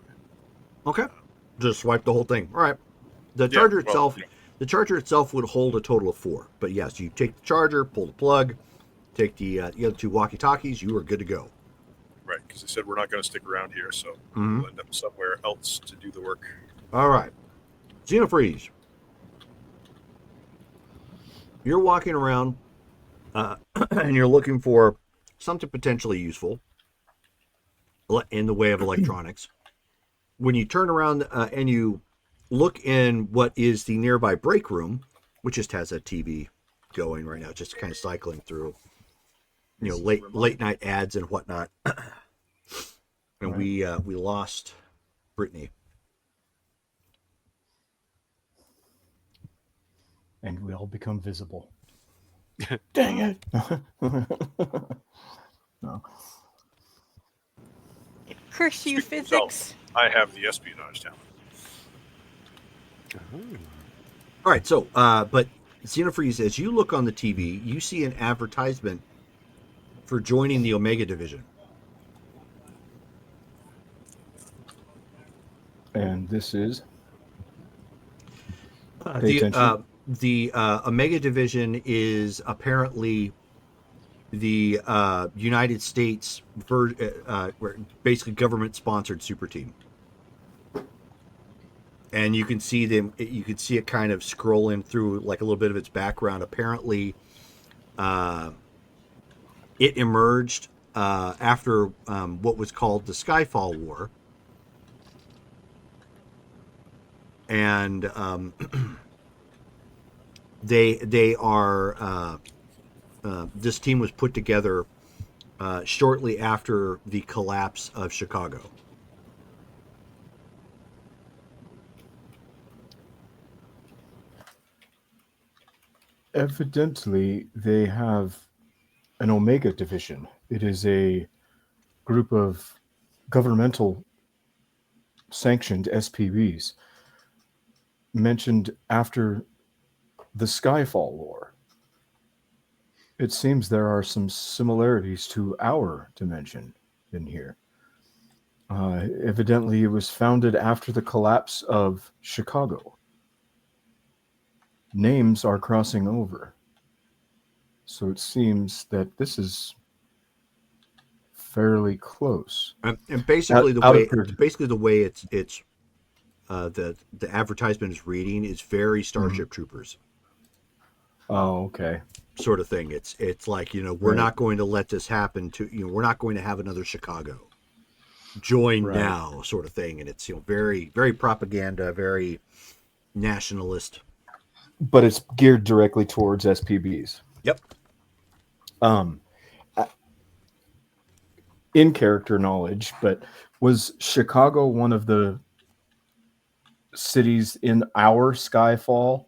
Okay. Just swipe the whole thing. All right. The Yeah, charger well, itself. yeah. The charger itself would hold a total of 4. But yes, you take the charger, pull the plug, take the other 2 walkie-talkies. You are good to go. Right, because they said we're not going to stick around here, so Mhm. we'll end up somewhere else to do the work. All right. Xenofreeze. You're walking around and you're looking for something potentially useful in the way of electronics. When you turn around and you look in what is the nearby break room, which just has a TV going right now, just kind of cycling through, late night ads and whatnot. And Right. we lost Brittany. And we all become visible. Dang it. No. Curse you, Speaking of self, physics. I have the espionage talent. All right, so but Xenofreeze, as you look on the TV, you see an advertisement for joining the Omega Division. And this is Pay attention. The Omega Division is apparently the United States basically government-sponsored super team. And you can see them. You can see it kind of scrolling through like a little bit of its background. Apparently, it emerged after what was called the Skyfall War. And they are this team was put together shortly after the collapse of Chicago. Evidently, they have an Omega division. It is a group of governmental sanctioned SPVs mentioned after the Skyfall War. It seems there are some similarities to our dimension in here. Evidently, it was founded after the collapse of Chicago. Names are crossing over. So it seems that this is fairly close. And basically Out of the way it's the advertisement is reading is very Starship Troopers Oh, okay. sort of thing. It's like, we're Right. not going to let this happen to, we're not going to have another Chicago. Join Right. now sort of thing. And it's, very, very propaganda, very nationalist. But it's geared directly towards SPBs. Yep. In character knowledge, but was Chicago one of the cities in our Skyfall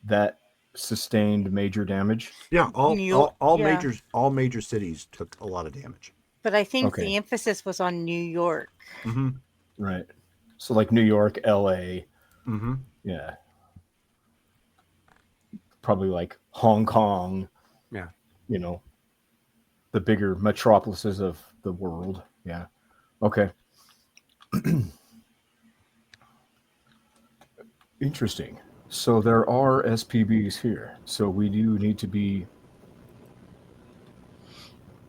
that sustained major damage? Yeah. New York, yeah. All major cities took a lot of damage. But I think Okay. the emphasis was on New York. Mm-hmm. Right. So like New York, LA, Mm-hmm. yeah. Probably like Hong Kong. Yeah. The bigger metropolises of the world. Yeah. Okay. Interesting. So there are SPBs here. So we do need to be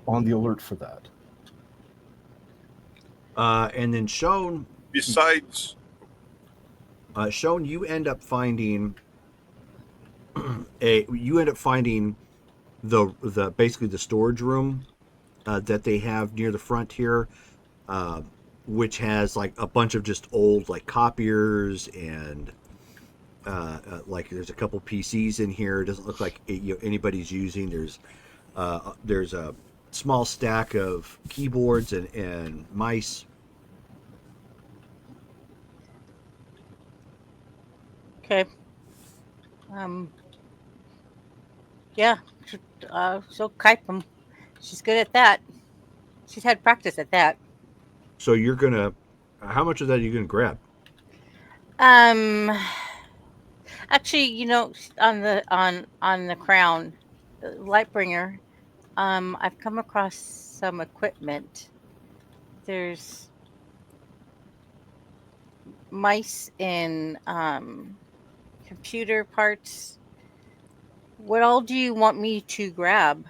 on the alert for that. And then Shone, Besides, you end up finding the basically the storage room that they have near the front here, which has like a bunch of just old like copiers and like there's a couple PCs in here. It doesn't look like anybody's using. There's a small stack of keyboards and mice. Okay. Yeah. She'll kite them. She's good at that. She's had practice at that. So you're gonna, how much of that are you gonna grab? Actually, on the crown, Lightbringer, I've come across some equipment. There's mice and computer parts. What all do you want me to grab?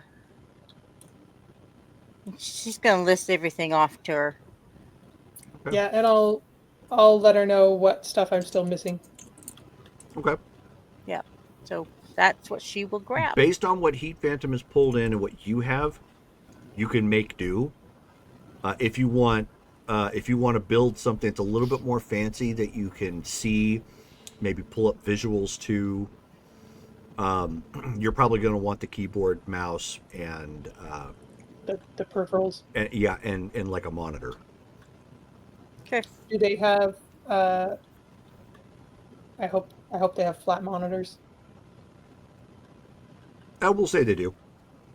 She's gonna list everything off to her. Yeah, and I'll let her know what stuff I'm still missing. Okay. Yeah. So that's what she will grab. Based on what Heat Phantom has pulled in and what you have, you can make do. If you want to build something that's a little bit more fancy that you can see, maybe pull up visuals to, you're probably going to want the keyboard, mouse, and The peripherals. and like a monitor. Okay. Do they have? I hope they have flat monitors. I will say they do.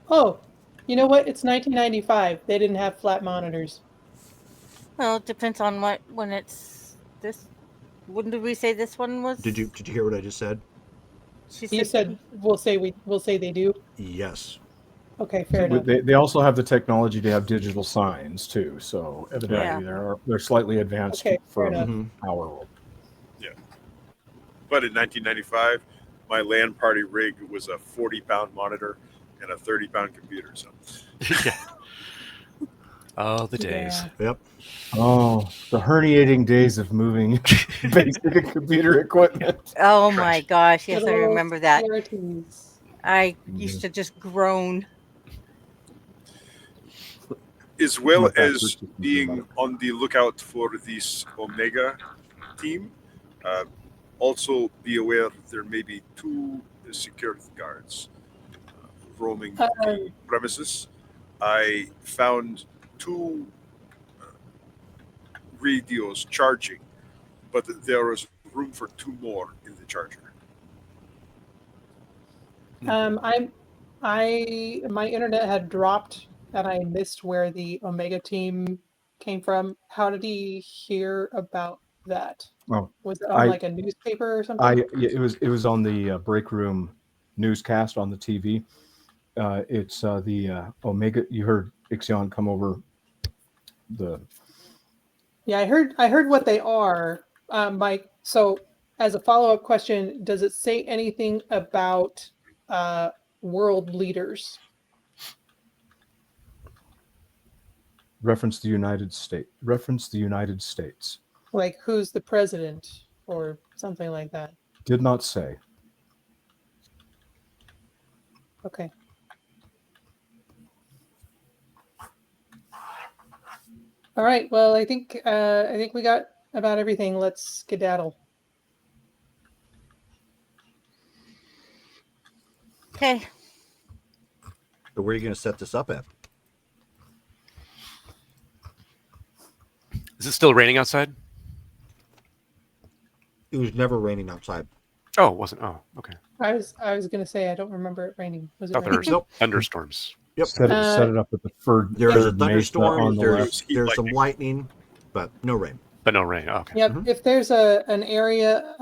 Oh, you know what? It's 1995. They didn't have flat monitors. Well, it depends on when it's this. When did we say this one was? Did you hear what I just said? She You said we'll say they do. Yes. Okay, fair enough. They also have the technology to have digital signs too. So evidently they're slightly advanced Okay, fair from enough. our world. but in 1995, my LAN party rig was a 40-pound monitor and a 30-pound computer. So Yeah. Oh, the days. Yeah. Yep. Oh, the herniating days of moving basic computer equipment. Oh my gosh! Yes, I Little remember that. similarities. I used to just groan. as well What that as search system being about. on the lookout for this Omega team. Also, be aware there may be 2 security guards roaming the premises. I found 2 radios charging, but there is room for 2 more in the charger. My internet had dropped and I missed where the Omega team came from. How did he hear about that? Oh, Was it on I like a newspaper or something? it was on the break room newscast on the TV. It's the Omega. You heard Ixion come over the. Yeah, I heard what they are, Mike. So as a follow-up question, does it say anything about world leaders? Reference the United States. Reference the United States. Like who's the president or something like that? Did not say. Okay. All right. Well, I think we got about everything. Let's skedaddle. Okay. So where are you going to set this up at? Is it still raining outside? It was never raining outside. Oh, it wasn't. Oh, okay. I was gonna say I don't remember it raining. Was it Thought there raining? were thunderstorms. Yep. Set it up at the third. There is a mesa thunderstorm. on the left. There's some lightning, but no rain. But no rain. Oh, okay. Yep. Mhm. If there's an area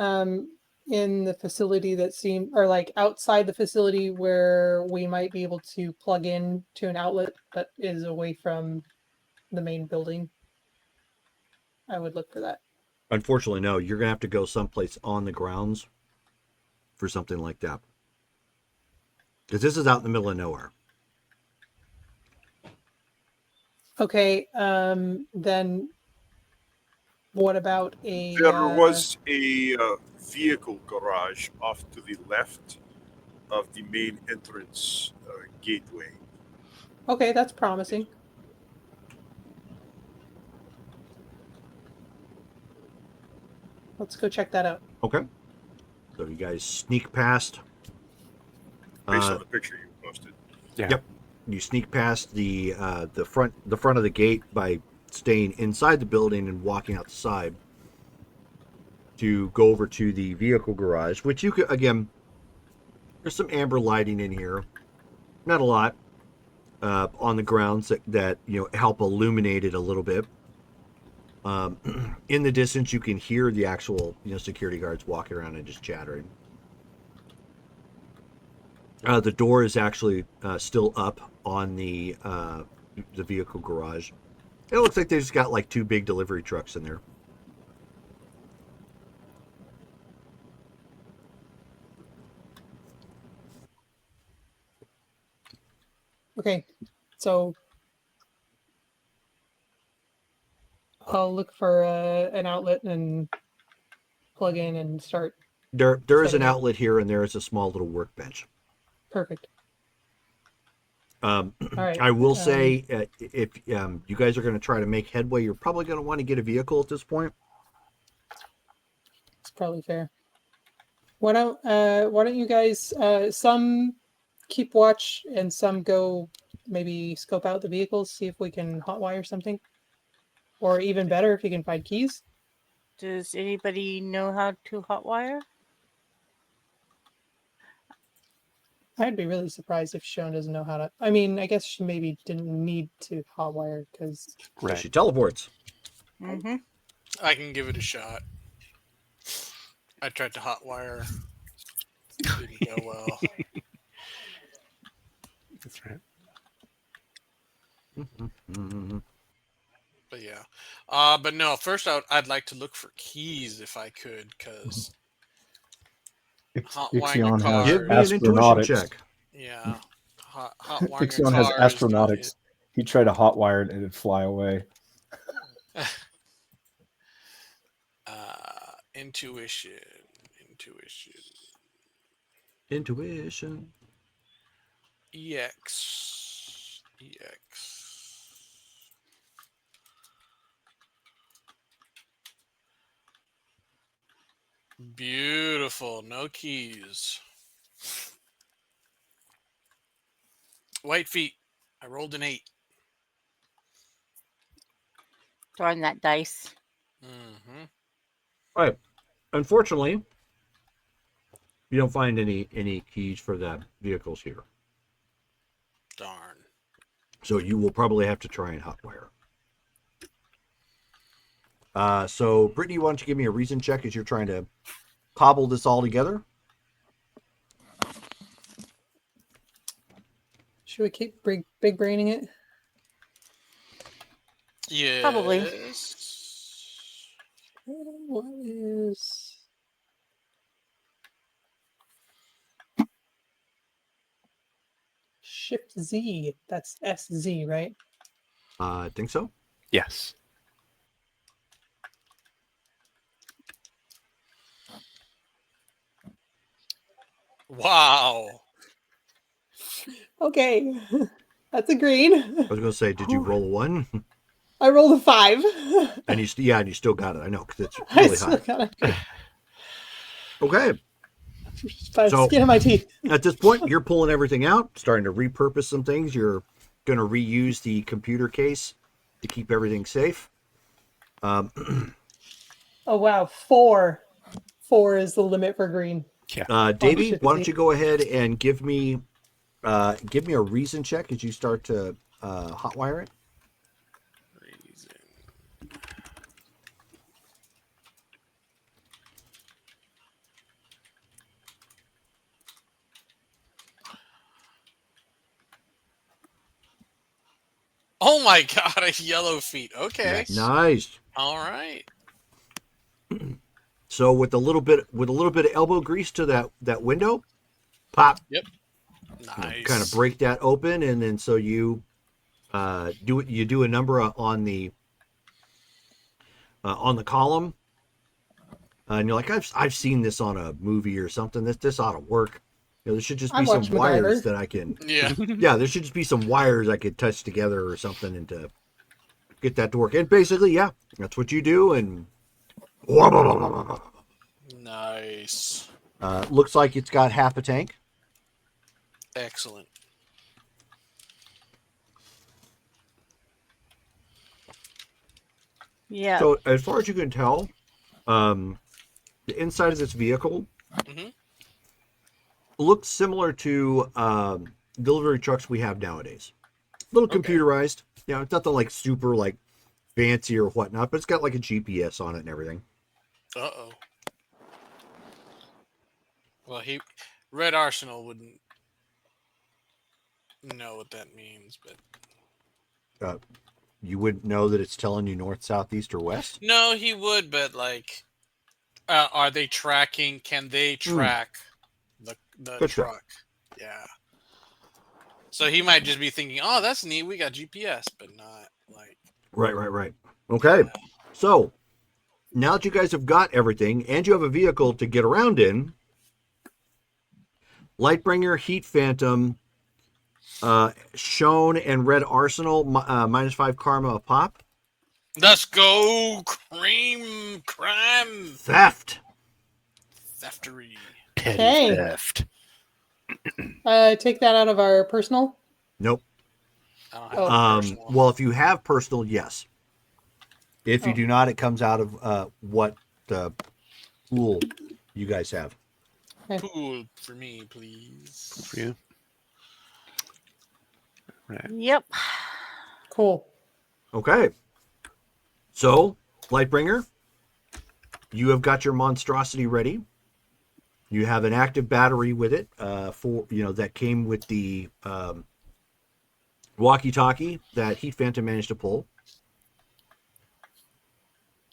in the facility that seem or like outside the facility where we might be able to plug in to an outlet that is away from the main building, I would look for that. Unfortunately, no. You're going to have to go someplace on the grounds for something like that. Because this is out in the middle of nowhere. Okay. Then what about a? There was a vehicle garage off to the left of the main entrance gateway. Okay, that's promising. Let's go check that out. Okay. So you guys sneak past. Based on the picture you posted. Yeah. Yep. You sneak past the front of the gate by staying inside the building and walking outside to go over to the vehicle garage, which you could again. There's some amber lighting in here, not a lot, on the grounds that help illuminate it a little bit. In the distance, you can hear the actual security guards walking around and just chattering. The door is actually still up on the vehicle garage. It looks like they just got like 2 big delivery trucks in there. Okay, so I'll look for an outlet and plug in and start. There is an Setting up. outlet here, and there is a small little workbench. Perfect. All right. I will say, if you guys are going to try to make headway, you're probably going to want to get a vehicle at this point. It's probably fair. Why don't you guys some keep watch and some go maybe scope out the vehicles, see if we can hotwire something, or even better, if you can find keys. Does anybody know how to hotwire? I'd be really surprised if Sean doesn't know how to. I mean, I guess she maybe didn't need to hotwire because. Right. She teleports. Mm-hmm. I can give it a shot. I tried to hotwire. Didn't go well. That's right. But yeah. But no, first I'd like to look for keys if I could, because Ixion has Give me an intuition astronautics. check. yeah, hotwiring Ixion has cars astronautics. He tried to hotwire it and it'd fly away. Intuition. Intuition. EX. Beautiful. No keys. White feet. I rolled an 8. Darn that dice. Mm-hmm. All right. Unfortunately, you don't find any keys for the vehicles here. Darn. So you will probably have to try and hotwire. So Brittany, why don't you give me a reason check as you're trying to cobble this all together? Should we keep big braining it? Yes. Probably. What is... Shift Z. That's SZ, right? I think so. Yes. Wow. Okay. That's a green. I was going to say, did you roll a 1? I rolled a 5. And you still got it. I know, because it's I really still high. got it. Okay. By the So- skin of my teeth. At this point, you're pulling everything out, starting to repurpose some things. You're going to reuse the computer case to keep everything safe. Oh wow, 4. 4 is the limit for green. Davey, shit, why is don't he- you go ahead and give me a reason check as you start to hotwire it? Reason. Oh my god, a yellow feet. Okay. Nice. All right. So with a little bit of elbow grease to that window, pop, Nice. kind of break that open, and then so you do a number on the column, and you're like, I've seen this on a movie or something. This ought to work. There should just I be some watched wires MacGyver. that I can. Yeah. Yeah, there should just be some wires I could touch together or something and to get that to work. And basically, yeah, that's what you do. And Nice. looks like it's got half a tank. Excellent. Yeah. So as far as you can tell, the inside of this vehicle Mhm. looks similar to delivery trucks we have nowadays. A little Okay. computerized. You know, it's nothing like super like fancy or whatnot, but it's got like a GPS on it and everything. Uh-oh. Well, Red Arsenal wouldn't know what that means, but You wouldn't know that it's telling you north, south, east, or west. no, he would. But like, are they tracking? Can they track the Good truck? Yeah. So he might just be thinking, "Oh, that's neat. We got GPS," but not like. Right. Okay. So now that you guys have got everything and you have a vehicle to get around in, Lightbringer, Heat Phantom, Shone, and Red Arsenal, -5 karma a pop. Let's go, crime, Theft. theftery. Petty Okay. theft. Take that out of our personal. Nope. I don't have Oh. a personal. Well, if you have personal, yes. If you Oh. do not, it comes out of what pool you guys have. Pool for me, please. For you. Right. Yep. Cool. Okay. So, Lightbringer, you have got your monstrosity ready. You have an active battery with it that came with the walkie-talkie that Heat Phantom managed to pull.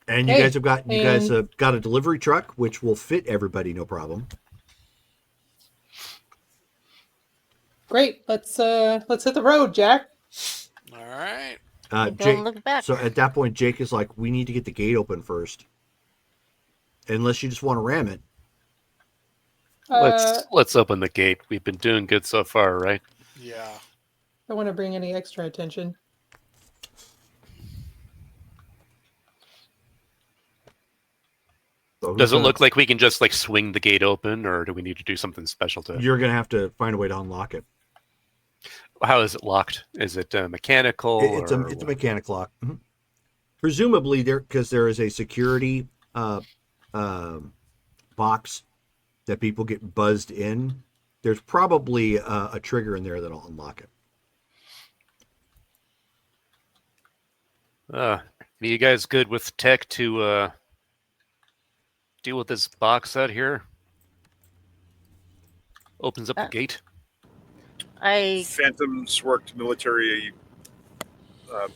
And you Okay, guys have got a delivery truck which will fit everybody no problem. Great. Let's hit the road, Jack. All right. Don't Jake, look back. so at that point, Jake is like, we need to get the gate open first. Unless you just want to ram it. Let's open the gate. We've been doing good so far, right? Yeah. Don't want to bring any extra attention. So Does it look like we can just like swing the gate open, or do we need to do something special to it? You're going to have to find a way to unlock it. How is it locked? Is it mechanical? It's a mechanic lock. Mhm. Presumably because there is a security box that people get buzzed in. There's probably a trigger in there that'll unlock it. Are you guys good with tech to deal with this box out here? Opens up the gate. Phantom's worked military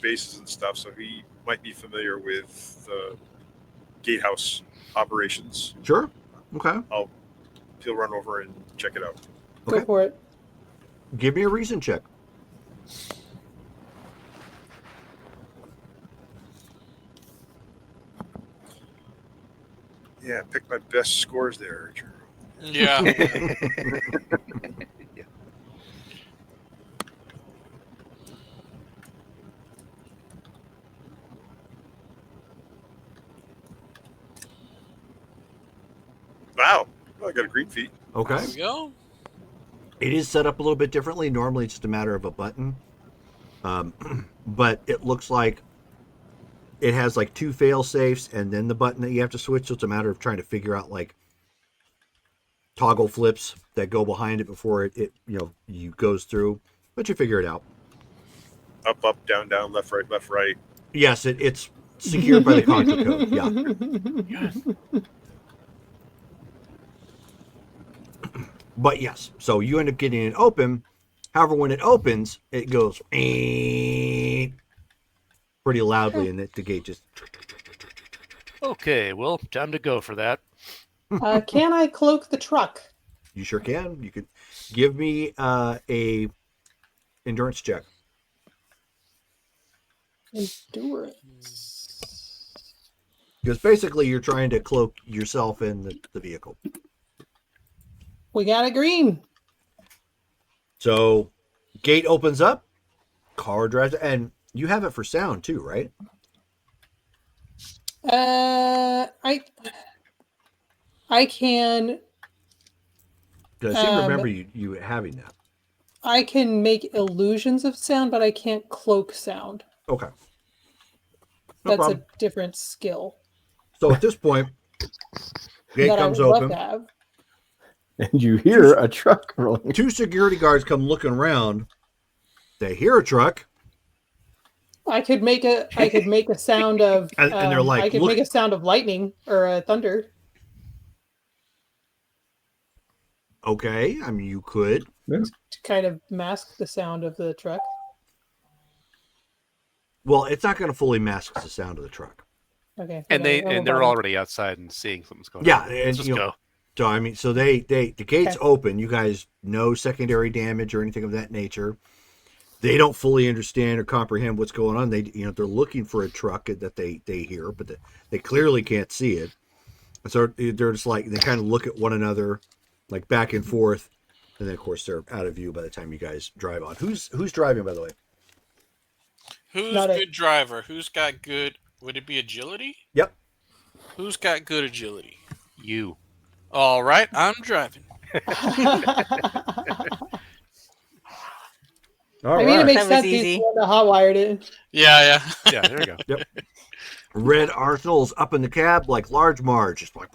bases and stuff, so he might be familiar with gatehouse operations. Sure. Okay. He'll run over and check it out. Okay. Go for it. Give me a reason check. Yeah, pick my best scores there, Drew. Yeah. Wow. Well, I got a green feat. Okay. There we go. It is set up a little bit differently. Normally, it's just a matter of a button. But it looks like it has like 2 fail safes and then the button that you have to switch. So it's a matter of trying to figure out like toggle flips that go behind it before it you goes through. But you figure it out. Up, up, down, down, left, right. Yes, it's secured by the contra code. Yeah. But yes, so you end up getting it open. However, when it opens, it goes pretty loudly, and the gate just. Okay, well, time to go for that. Can I cloak the truck? You sure can. You could give me a endurance check. Endurance. Because basically, you're trying to cloak yourself in the vehicle. We got a green. So, gate opens up, car drives, and you have it for sound too, right? I can. Because I seem to remember you having that. I can make illusions of sound, but I can't cloak sound. Okay. That's problem. a different skill. So at this point, gate that comes I would open. love to have. And you hear a truck rolling. 2 security guards come looking around. They hear a truck. I could make a sound of And they're like, I could "Look." make a sound of lightning or thunder. Okay, I mean, you could. To kind of mask the sound of the truck. Well, it's not going to fully mask the sound of the truck. Okay. And okay, they're already outside and seeing something's going Yeah, on. and Let's just you know, go. so I mean, so the gate's Okay. open. You guys, no secondary damage or anything of that nature. They don't fully understand or comprehend what's going on. They're looking for a truck that they hear, but they clearly can't see it. And so they're just like, they kind of look at one another, like back and forth, and then of course they're out of view by the time you guys drive on. Who's driving, by the way? Who's Not good driver? Who's got good? Would it be agility? Yep. Who's got good agility? You. All right, I'm driving. All I mean, it makes That was sense. He's easy. the one that hot-wired it. Yeah. Yeah, there we go. Yep. Red Arsenal's up in the cab like large Marge, just like.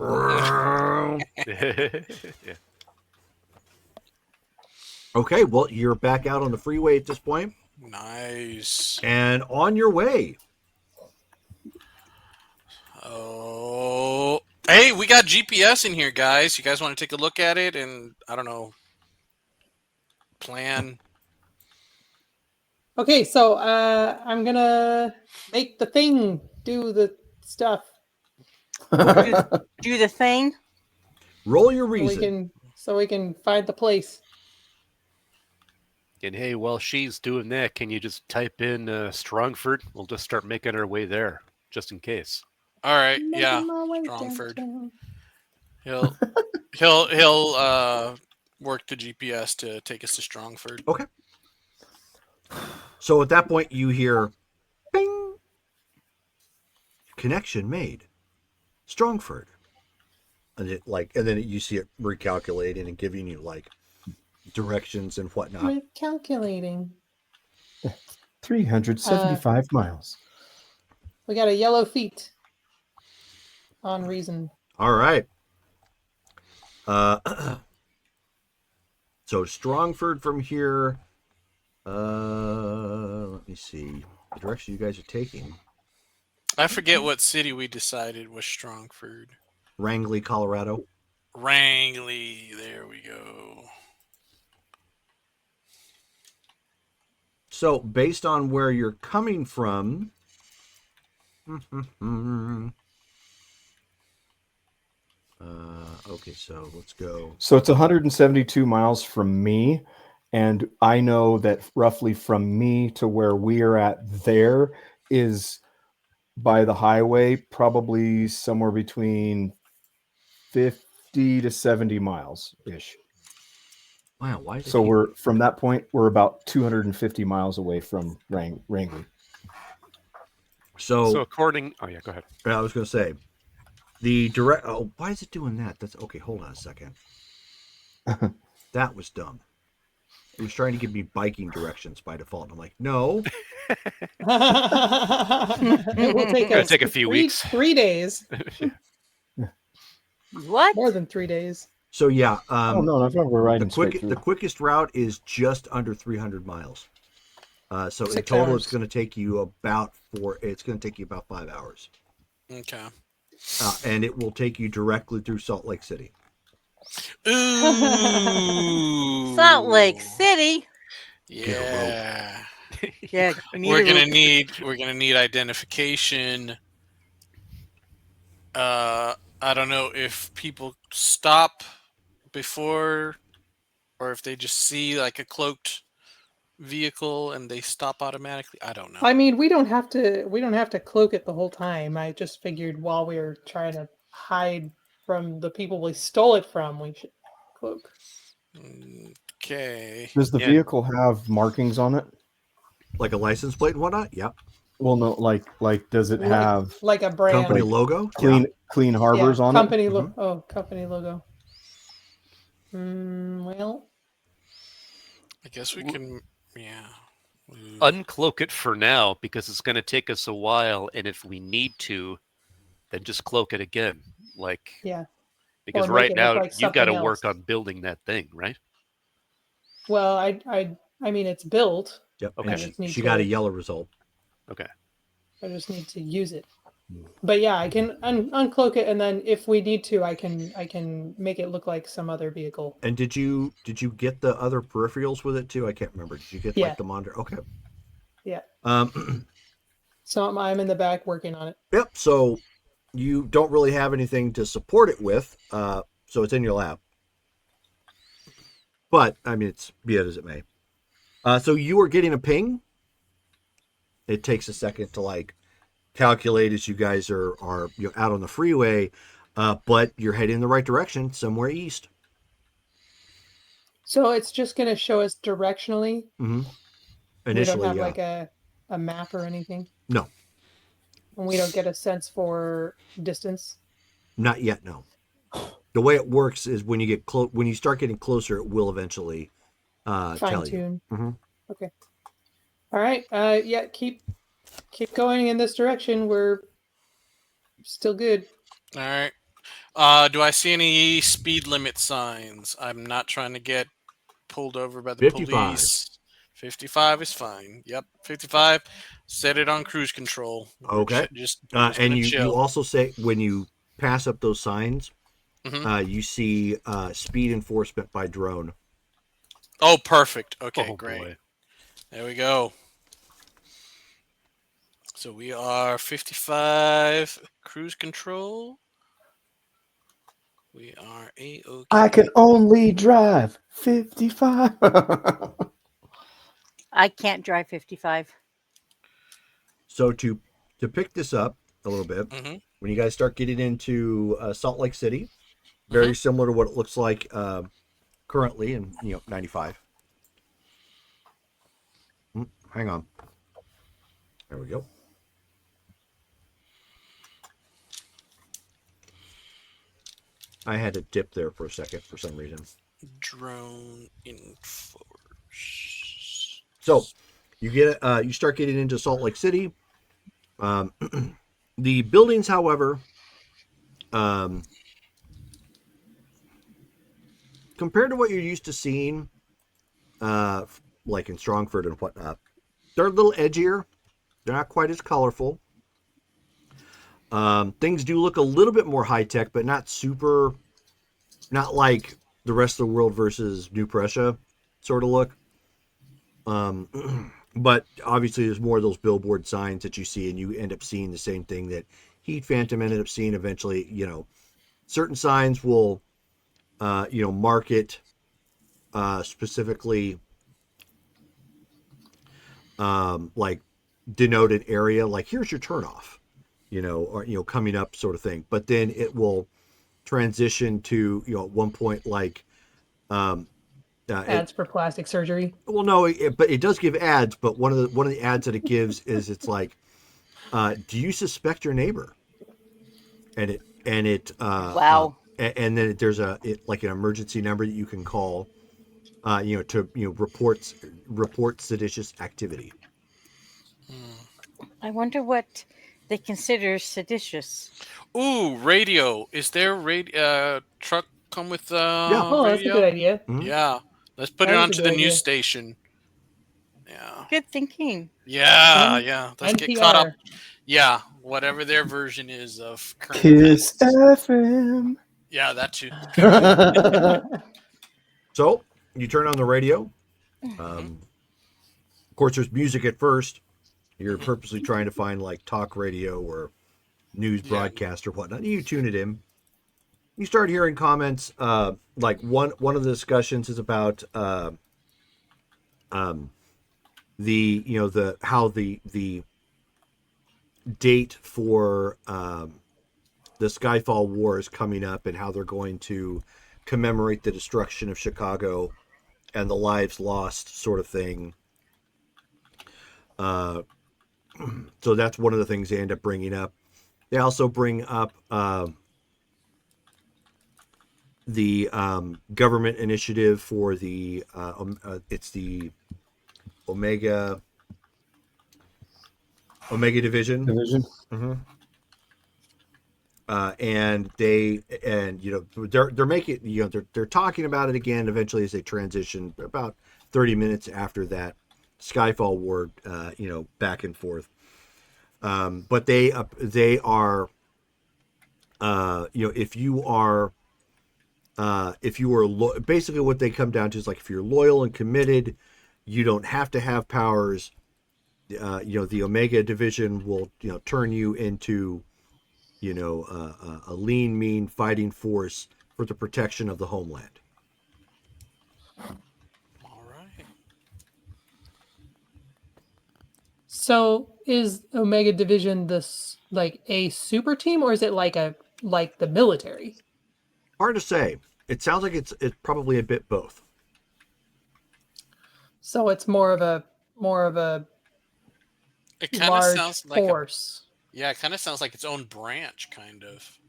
Yeah. Okay, well, you're back out on the freeway at this point, Nice. and on your way. Oh, hey, we got GPS in here, guys. You guys want to take a look at it and I don't know, plan? Okay, so I'm gonna make the thing do the stuff Do the thing. Roll your so we reason. can find the place. And hey, while she's doing that, can you just type in Strongford? We'll just start making our way there, just in case. All right, yeah, Making my way Strongford. downtown. He'll work the GPS to take us to Strongford. Okay. So at that point, you hear, "Bing." Connection made. Strongford. and you see it recalculating and giving you like directions and whatnot. Calculating. 375 miles. We got a yellow feet on reason. All right. So Strongford from here. Let me see the direction you guys are taking. I forget what city we decided was Strongford. Wrangley, Colorado. Wrangley. There we go. So based on where you're coming from, okay, so let's go. So it's 172 miles from me, and I know that roughly from me to where we are at there is by the highway probably somewhere between 50 to 70 miles ish. Wow, why is it So keep- we're from that point we're about 250 miles away from Wrangley. So according, oh yeah, go ahead. I was going to say the direct. Oh, why is it doing that? That's okay. Hold on a second. That was dumb. It was trying to give me biking directions by default. And I'm like, no. It will take Gonna us take a few weeks. 3 days. What? More than 3 days. So yeah, Oh no, I thought we were riding straight through. the quickest route is just under 300 miles. So in 6 total, hours. it's going to take you about 5 hours, Okay. and it will take you directly through Salt Lake City. Ooh. Salt Lake City. Yeah. Yeah, We're gonna need identification. I don't know if people stop before, or if they just see like a cloaked vehicle and they stop automatically. I don't know. I mean, we don't have to cloak it the whole time. I just figured while we were trying to hide from the people we stole it from, we should cloak. Okay. Does the Yeah. vehicle have markings on it? Like a license plate and whatnot. Yep. Well, no, like does it have like a brand? Company Like logo. clean harbors on company it? company logo. Well, I guess we can. Yeah. Ooh. Uncloak it for now because it's going to take us a while, and if we need to, then just cloak it again. Like, yeah. because Or make right it now look like you've got to something work else. on building that thing, right? Well, I mean, it's built. Yep. Okay. And I just need she got to- a yellow result. Okay. I just need to use it. But yeah, I can uncloak it, and then if we need to, I can make it look like some other vehicle. And did you get the other peripherals with it too? I can't remember. Did you get Yeah. like the monitor? Okay. Yeah. Um. So I'm in the back working on it. Yep. So you don't really have anything to support it with. So it's in your lap. But I mean, it's be it as it may. So you are getting a ping. It takes a second to like calculate as you guys are out on the freeway, but you're heading in the right direction, somewhere east. So it's just going to show us directionally. Mm-hmm. We Initially, don't have yeah. like a map or anything. No, And we don't get a sense for distance. not yet. No. The way it works is when you get close, when you start getting closer, it will eventually Fine tell you. tune. Mhm. Okay. All right. Yeah. Keep going in this direction. We're still good. All right. Do I see any speed limit signs? I'm not trying to get pulled over by the 55. police. 55 is fine. Yep, 55. Set it on cruise control. We're Okay. just And gonna you chill. also say when you pass up those signs, Mhm. you see speed enforcement by drone. Oh, perfect. Okay, Oh, great. boy. There we go. So we are 55 cruise control. We are A-OK. I can only drive 55. I can't drive 55. So to pick this up a little bit, Mhm. when you guys start getting into Salt Lake City, very similar to what it looks like currently in 95. Hang on. There we go. I had to dip there for a second for some reason. Drone info. So you start getting into Salt Lake City. The buildings, however, compared to what you're used to seeing, like in Strongford and whatnot, they're a little edgier. They're not quite as colorful. Things do look a little bit more high tech, but not super, not like the rest of the world versus New Prussia sort of look. But obviously, there's more of those billboard signs that you see, and you end up seeing the same thing that Heat Phantom ended up seeing eventually. Certain signs will, market specifically, like denote an area, like here's your turnoff, or coming up sort of thing. But then it will transition to at one point like Ads for plastic surgery. well, no, but it does give ads. But one of the ads that it gives is it's like, do you suspect your neighbor? And it Wow. and then there's like an emergency number that you can call, to report seditious activity. I wonder what they consider seditious. Ooh, radio. Is there radio truck come with Yeah. Oh, that's a good radio? idea. Mhm. Yeah. Let's put That it is a onto good the news idea. station. Yeah. Good thinking. Yeah. Let's get caught up. NPR. Yeah. Whatever their version is of current Kiss events. FM. Yeah, that too. So you turn on the radio. Mhm. Of course, there's music at first. You're purposely trying to find like talk radio or news Yeah. broadcast or whatnot. You tune it in. You start hearing comments. Like one of the discussions is about the how the date for the Skyfall War is coming up and how they're going to commemorate the destruction of Chicago and the lives lost sort of thing. So that's one of the things they end up bringing up. They also bring up the government initiative for the it's the Omega division. Division. And they're making, they're talking about it again eventually as they transition about 30 minutes after that Skyfall War, back and forth. But they are, if you are basically what they come down to is like, if you're loyal and committed, you don't have to have powers. The Omega division will, turn you into, a lean, mean fighting force for the protection of the homeland. All right. So is Omega Division this like a super team, or is it like the military? Hard to say. It sounds like it's probably a bit both. So it's more of a It kind of large sounds like force. it kind of sounds like its own branch, kind of.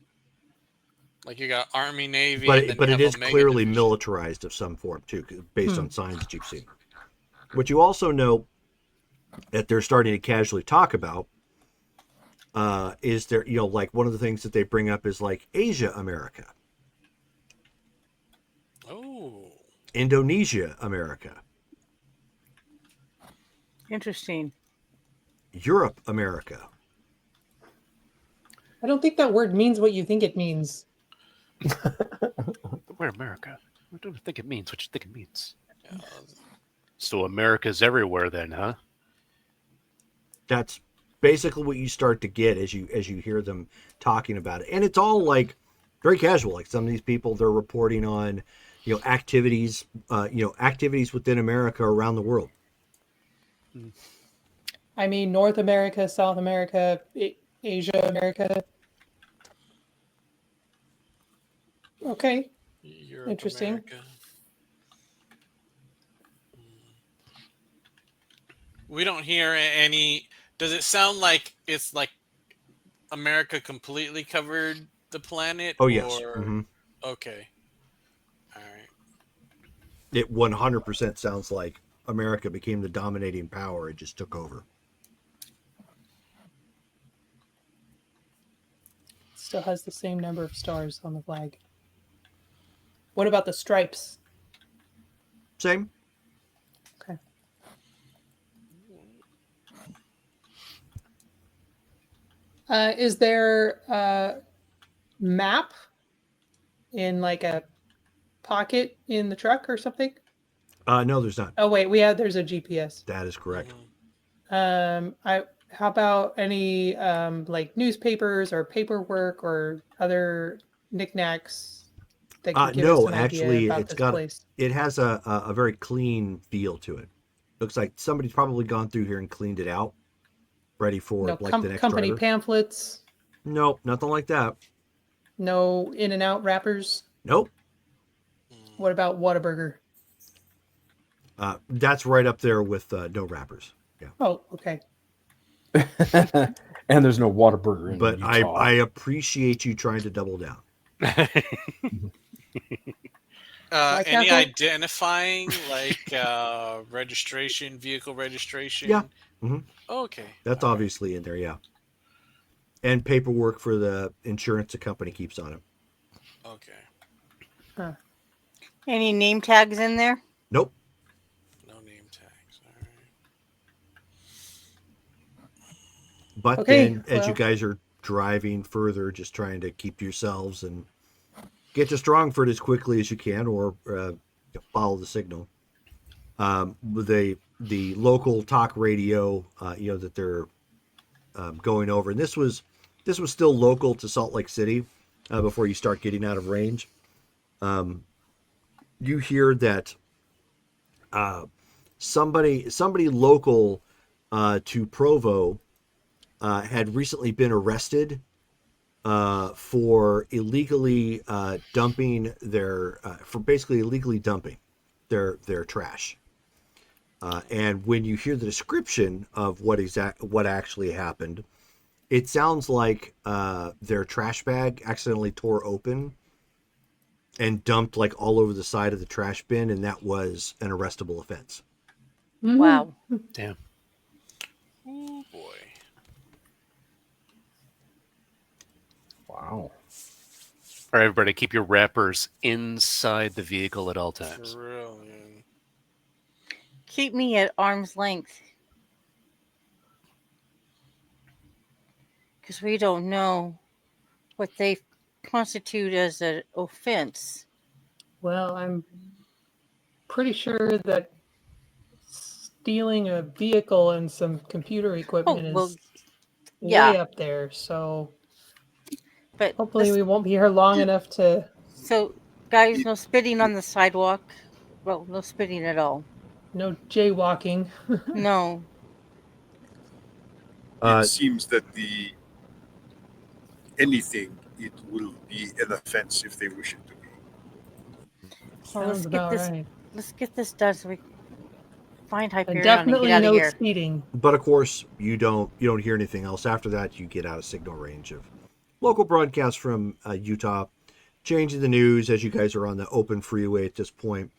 Like you got Army, Navy, But and then but you it have is Omega clearly Division. militarized of some form too, based on signs that you've seen. What you also know that they're starting to casually talk about is there, like one of the things that they bring up is like Asia America, Oh. Indonesia America, Interesting. Europe America. I don't think that word means what you think it means. We're America. What do you think it means? What you think it means? Yeah. So America's everywhere then, huh? That's basically what you start to get as you hear them talking about it, and it's all like very casual. Like some of these people, they're reporting on activities within America around the world. I mean, North America, South America, Asia America. Okay. Europe, Interesting. America. We don't hear any. Does it sound like it's like America completely covered the planet? Oh yes. Or... Mm-hmm. Okay. All right. It 100% sounds like America became the dominating power. It just took over. Still has the same number of stars on the flag. What about the stripes? Same. Okay. Is there a map in like a pocket in the truck or something? No, there's not. Oh wait, there's a GPS. That is correct. How about any like newspapers or paperwork or other knickknacks that could give us No, an idea actually, about this place? it has a very clean feel to it. Looks like somebody's probably gone through here and cleaned it out, ready for No like the next company driver. pamphlets, Nope, nothing like that. no in and out wrappers. Nope. What about Whataburger? That's right up there with no wrappers. Yeah. Oh, okay. And there's no Whataburger in But Utah. I appreciate you trying to double down. Like Any Apple? identifying, like registration, vehicle registration? Yeah. Mm-hmm. Okay. That's All right. obviously in there, yeah. And paperwork for the insurance the company keeps on it. Okay. Any name tags in there? Nope. No name tags. All right. But Okay, then, as you well- guys are driving further, just trying to keep yourselves and get to Strongford as quickly as you can, or follow the signal. The local talk radio, that they're going over, and this was still local to Salt Lake City before you start getting out of range. You hear that somebody local to Provo had recently been arrested for illegally dumping their trash. And when you hear the description of what actually happened, it sounds like their trash bag accidentally tore open and dumped like all over the side of the trash bin, and that was an arrestable offense. Wow. Damn. Oh boy. Wow. All right, everybody, keep your wrappers inside the vehicle at all times. Brilliant. Keep me at arm's length. Because we don't know what they constitute as an offense. Well, I'm pretty sure that stealing a vehicle and some computer equipment well, is yeah. way up there. So But hopefully we won't be here long enough to. So, guys, no spitting on the sidewalk. Well, no spitting at all. No jaywalking. No. It seems that it will be an offense if they wish it to be. Well, let's Sounds get about this. right. Let's get this done so we find And Hyperion and definitely get out of no here. speeding. But of course, you don't hear anything else after that. You get out of signal range of local broadcasts from Utah, changing the news as you guys are on the open freeway at this point.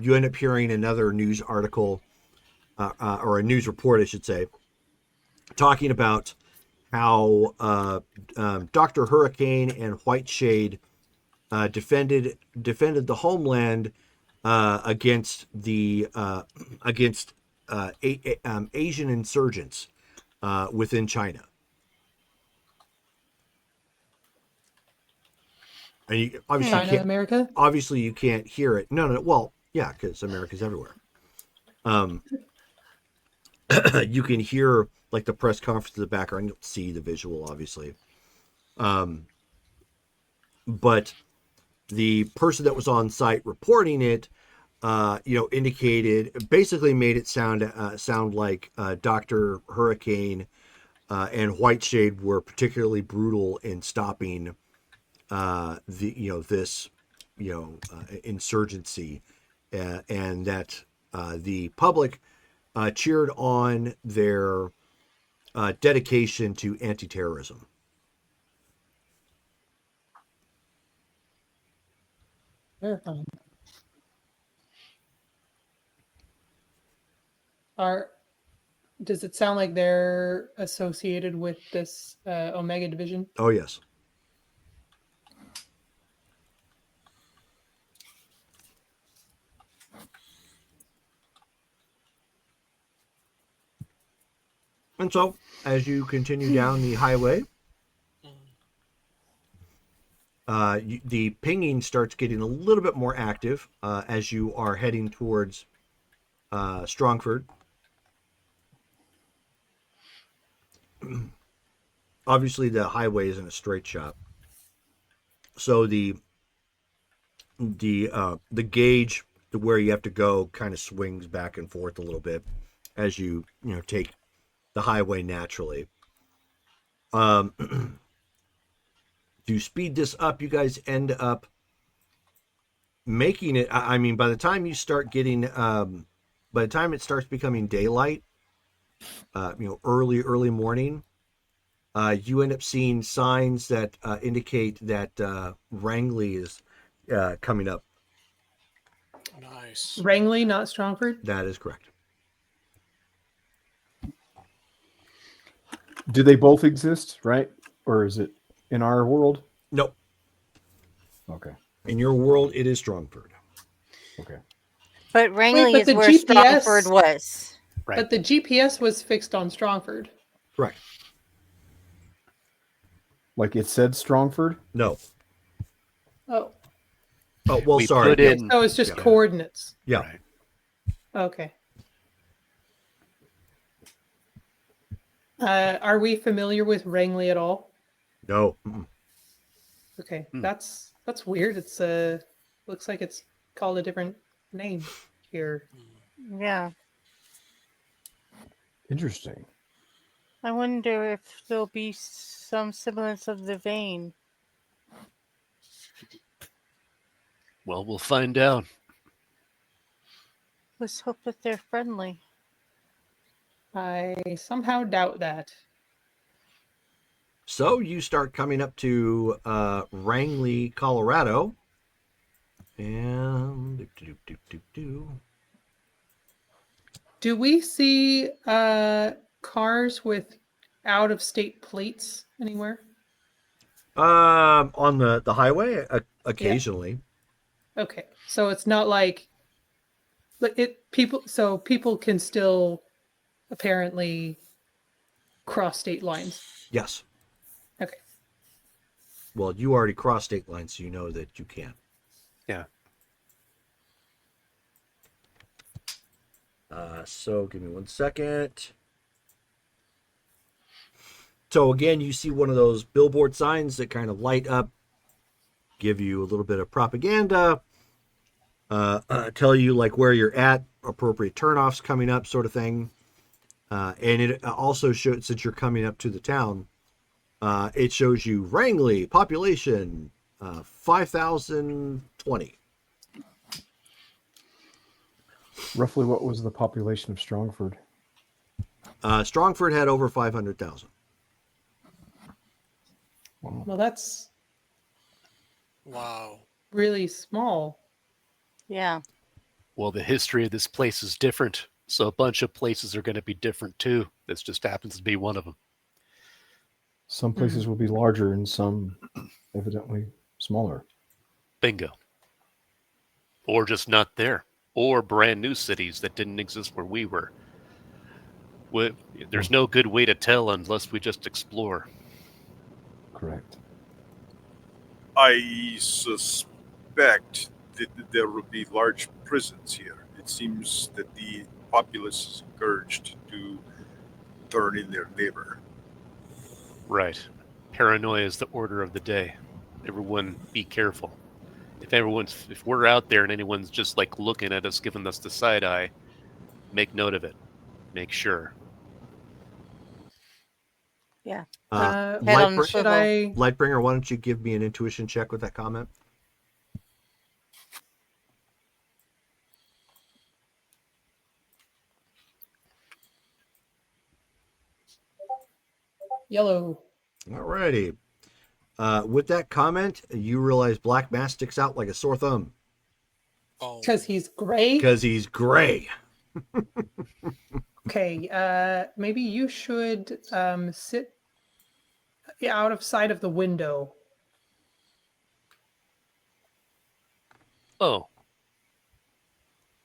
You end up hearing another news article, or a news report, I should say, talking about how Dr. Hurricane and White Shade defended the homeland against Asian insurgents within China. And you, obviously, China, America? Obviously, you can't hear it. No. Well, yeah, because America's everywhere. You can hear like the press conference in the background. You don't see the visual, obviously. But the person that was on site reporting it, basically made it sound like Dr. Hurricane and White Shade were particularly brutal in stopping this insurgency, and that the public cheered on their dedication to anti-terrorism. Verifying. Does it sound like they're associated with this Omega division? Oh, yes. And so, as you continue down the highway, the pinging starts getting a little bit more active as you are heading towards Strongford. Obviously, the highway isn't a straight shot, so the gauge to where you have to go kind of swings back and forth a little bit as you take the highway naturally. To speed this up, you guys end up making it. I mean, by the time you start getting, by the time it starts becoming daylight, early morning, you end up seeing signs that indicate that Wrangley is coming up. Nice. Wrangley, not Strongford? That is correct. Do they both exist, right? Or is it in our world? Nope. Okay. In your world, it is Strongford. Okay. But Wrangley but is the where GPS Strongford was. Right. But the GPS was fixed on Strongford. Correct. Like it said Strongford? No. Oh. Oh, well, We sorry. put Yeah. in. So it's just Yeah. coordinates. Yeah. Right. Okay. Are we familiar with Wrangley at all? No. Mm-mm. Okay, Hmm. that's weird. It's looks like it's called a different name here. Yeah. Interesting. I wonder if there'll be some semblance of the vein. Well, we'll find out. Let's hope that they're friendly. I somehow doubt that. So you start coming up to Wrangley, Colorado. And Do we see cars with out of state plates anywhere? on the highway occasionally. Okay, so it's not like people can still apparently cross state lines. Yes. Okay. Well, you already crossed state lines, so you know that you can. Yeah. So give me 1 second. So again, you see one of those billboard signs that kind of light up, give you a little bit of propaganda, tell you like where you're at, appropriate turnoffs coming up, sort of thing. And it also shows, since you're coming up to the town, it shows you Wrangley, population 5,020. Roughly what was the population of Strongford? Strongford had over 500,000. Wow. Well, that's Wow. really small. Yeah. Well, the history of this place is different, so a bunch of places are going to be different too. This just happens to be one of them. Some places will be larger and some evidently smaller. Bingo. Or just not there. Or brand new cities that didn't exist where we were. There's no good way to tell unless we just explore. Correct. I suspect that there will be large prisons here. It seems that the populace is encouraged to turn in their labor. Right. Paranoia is the order of the day. Everyone be careful. If we're out there and anyone's just like looking at us, giving us the side eye, make note of it. Make sure. Yeah. Head on the should swivel. I? Lightbringer, why don't you give me an intuition check with that comment? Yellow. Alrighty. With that comment, you realize Black Mass sticks out like a sore thumb. Oh, Because he's gray? because he's gray. Okay, maybe you should sit out of sight of the window. Oh.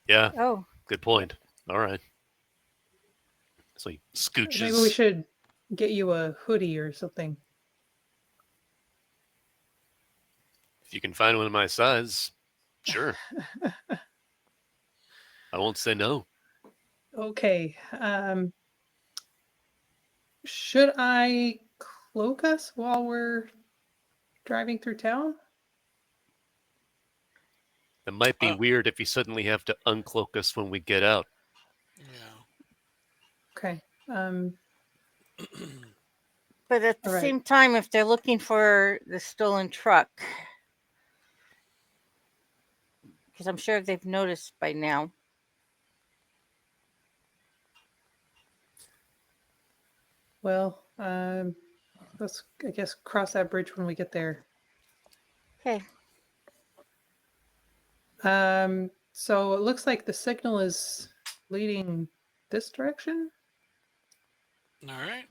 Yeah, Oh, good point. All right. So he scooches. Maybe we should get you a hoodie or something. If you can find one of my size, sure. I won't say no. Okay. Should I cloak us while we're driving through town? It might be Uh, weird if you suddenly have to uncloak us when we get out. yeah. Okay. but at the All right. same time, if they're looking for the stolen truck, because I'm sure they've noticed by now. Well, let's, I guess, cross that bridge when we get there. Okay. So it looks like the signal is leading this direction. All right.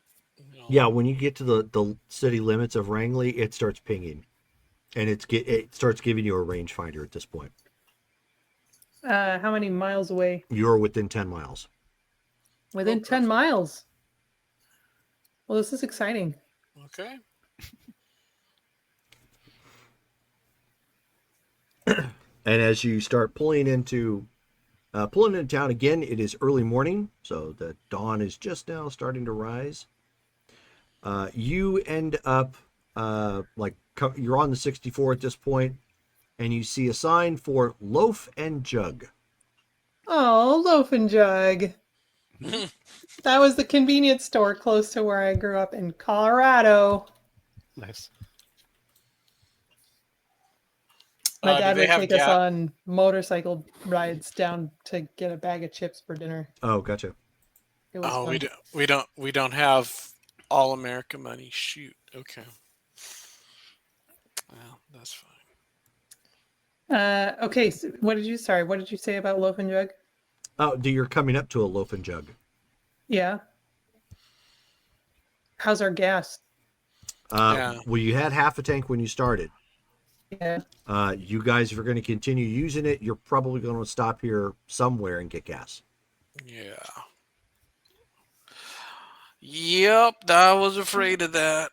Yeah, when you get to the city limits of Rangley, it starts pinging, and it starts giving you a rangefinder at this point. How many miles away? You're within 10 miles. Within 10 perfect. miles. Well, this is exciting. Okay. And as you start pulling into town again, it is early morning, so the dawn is just now starting to rise. You end up you're on the 64 at this point, and you see a sign for Loaf and Jug. Oh, Loaf and Jug. That was the convenience store close to where I grew up in Colorado. Nice. My Do dad they would have take us on motorcycle rides down to get a bag of chips for dinner. Oh, gotcha. It was Oh, fun. we don't have all America money. Shoot. Okay. Well, that's fine. Okay, so what did you say about Loaf and Jug? Oh, you're coming up to a Loaf and Jug. Yeah. How's our gas? Yeah. Well, you had half a tank when you started. Yeah. You guys, if you're going to continue using it, you're probably going to stop here somewhere and get gas. Yeah. Yep, I was afraid of that.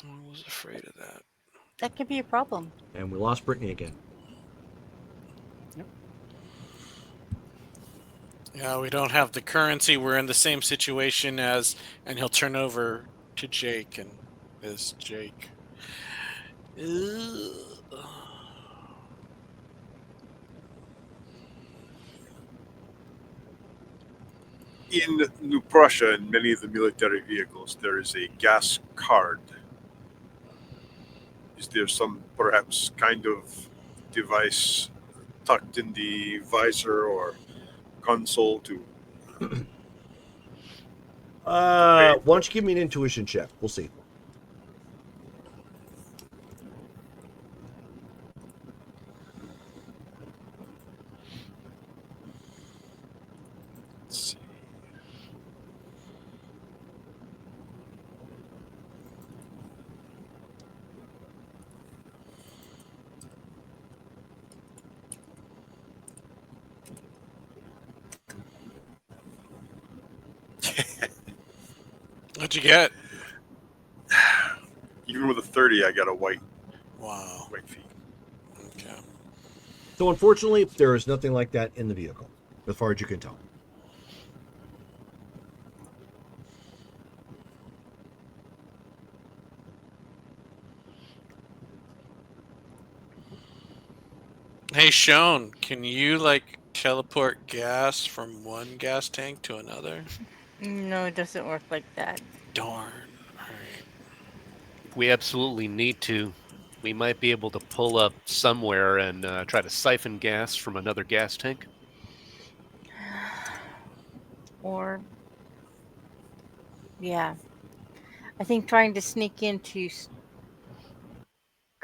I was afraid of that. That could be a problem. And we lost Brittany again. Yeah, we don't have the currency. We're in the same situation as, and he'll turn over to Jake, and is Jake. Ugh. In New Prussia, in many of the military vehicles, there is a gas card. Is there some perhaps kind of device tucked in the visor or console to Why don't you give me an intuition check? We'll see. let's see. What'd you get? Even with a 30, I got a white Wow. feet. Okay. So unfortunately, there is nothing like that in the vehicle, as far as you can tell. Hey, Sean, can you like teleport gas from one gas tank to another? No, it doesn't work like that. Darn. All right. If we absolutely need to, we might be able to pull up somewhere and try to siphon gas from another gas tank. Or, yeah. I think trying to sneak into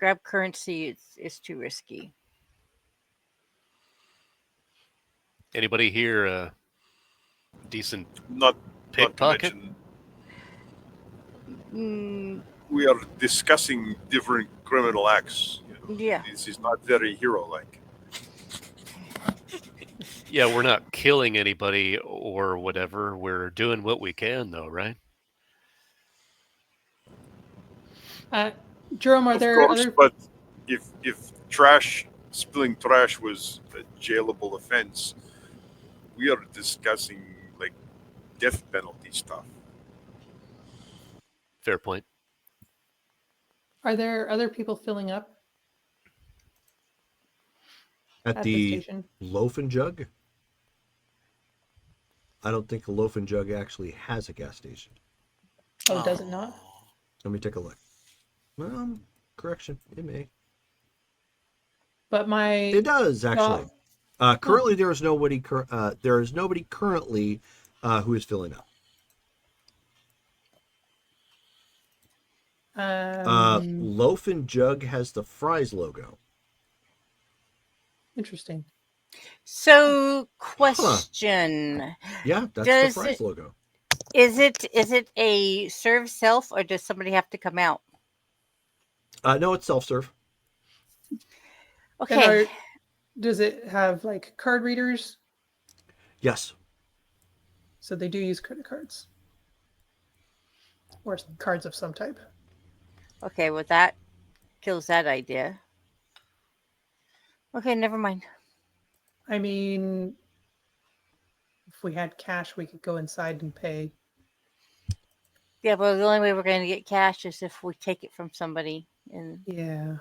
grab currency is too risky. Anybody here a decent Not to pickpocket? mention, Mm, we are discussing different criminal acts. yeah. This is not very hero-like. Yeah, we're not killing anybody or whatever. We're doing what we can, though, right? Jerome, are Of there course, other? but if spilling trash was a jailable offense, we are discussing like death penalty stuff. Fair point. Are there other people filling up At at the the station? loaf and jug, I don't think a loaf and jug actually has a gas station. Oh, does it not? Let me take a look. Correction, it may. But my It does actually. Currently, there is nobody. There is nobody currently who is filling up. Loaf and Jug has the Fries logo. Interesting. So, question: Yeah, that's Does the Fries logo. is it a serve self, or does somebody have to come out? No, it's self-serve. And Okay. does it have like card readers? Yes. So they do use credit cards or cards of some type. Okay, well that kills that idea. Okay, never mind. I mean, if we had cash, we could go inside and pay. Yeah, but the only way we're going to get cash is if we take it from somebody, and Yeah.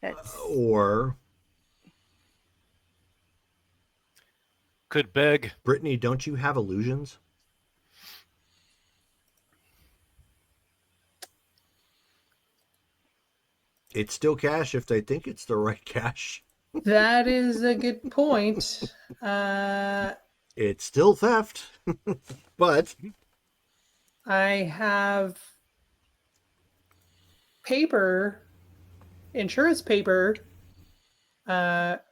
that's Or Could beg. Brittany, don't you have illusions? It's still cash if they think it's the right cash. That is a good point. It's still theft, but I have paper, insurance paper. Okay.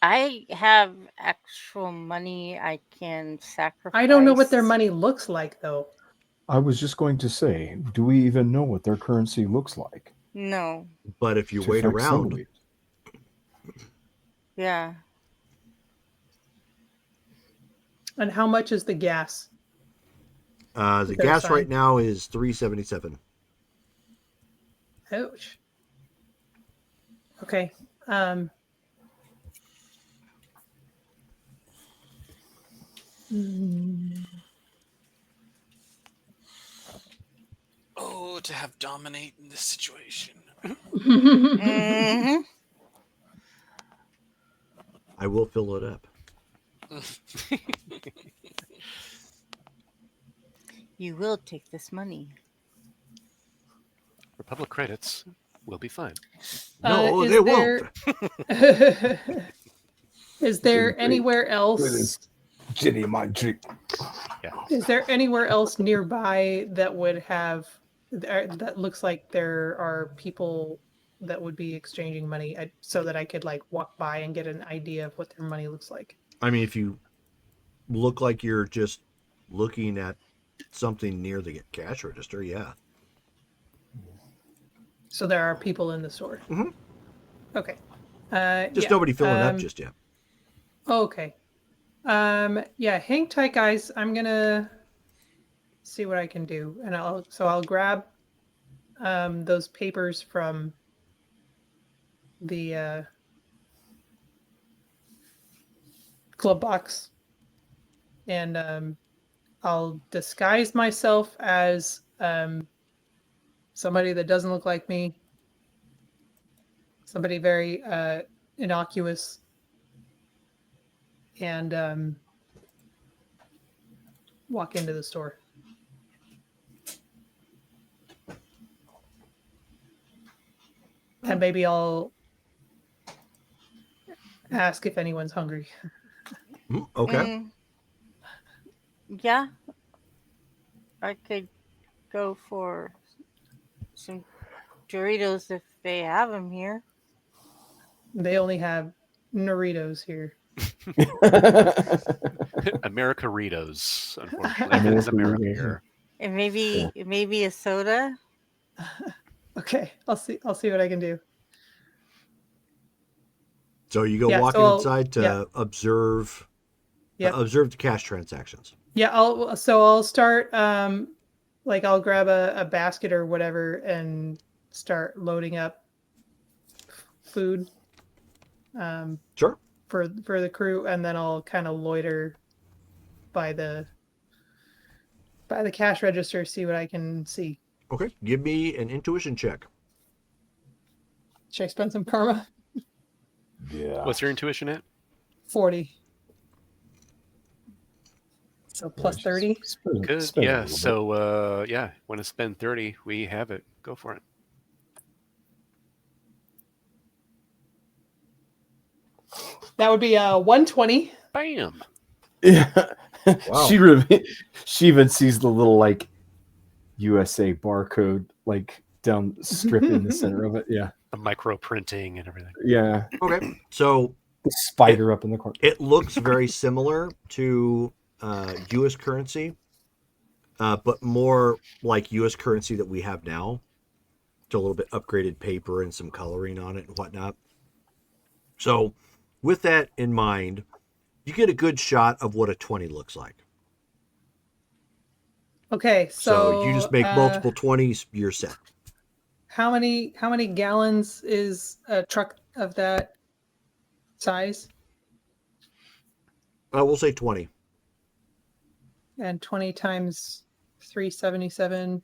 I have actual money I can sacrifice. I don't know what their money looks like though. I was just going to say, do we even know what their currency looks like? No. but if you To wait around, facsimile it. Yeah. And how much is the gas? the They're gas right assigned. now is $3.77. Ouch. Okay. Oh, to have dominate in this situation. Hmm. I will fill it up. You will take this money. Republic credits will be fine. No, is they there- won't. Is there Great. anywhere else? Jenny Magic. Is there anywhere else nearby that would have that looks like there are people that would be exchanging money, so that I could like walk by and get an idea of what their money looks like? I mean, if you look like you're just looking at something near the cash register, yeah. So there are people in the store. Mhm. Okay. Just Yeah. nobody filling up just yet. Okay. Yeah, hang tight, guys. I'm gonna see what I can do, and I'll grab those papers from the glove box, and I'll disguise myself as somebody that doesn't look like me, somebody very innocuous, and walk into the store. And maybe I'll ask if anyone's hungry. Okay. Yeah. I could go for some Doritos if they have them here. They only have Doritos here. Americaritos, unfortunately. It is America Americaritos. here. And maybe a soda. Okay, I'll see what I can do. So you go Yeah, walking so I'll- inside to yeah. observe Yep. observe the cash transactions. Yeah, I'll start like I'll grab a basket or whatever and start loading up food Sure. for the crew, and then I'll kind of loiter by the cash register, see what I can see. Okay. Give me an intuition check. Should I spend some karma? Yeah. What's your intuition at? 40. So plus 30. Good. Yeah. So, want to spend 30? We have it. Go for it. That would be 120. Bam. Yeah. Wow. She even sees the little like USA barcode like down strip in the center of it. Yeah. The micro printing and everything. Yeah. Okay. So The spider up in the corner. it looks very similar to U.S. currency, but more like U.S. currency that we have now. It's a little bit upgraded paper and some coloring on it and whatnot. So with that in mind, you get a good shot of what a 20 looks like. Okay, So you just make multiple 20s, you're set. How many gallons is a truck of that size? We'll say 20. And 20 times 377,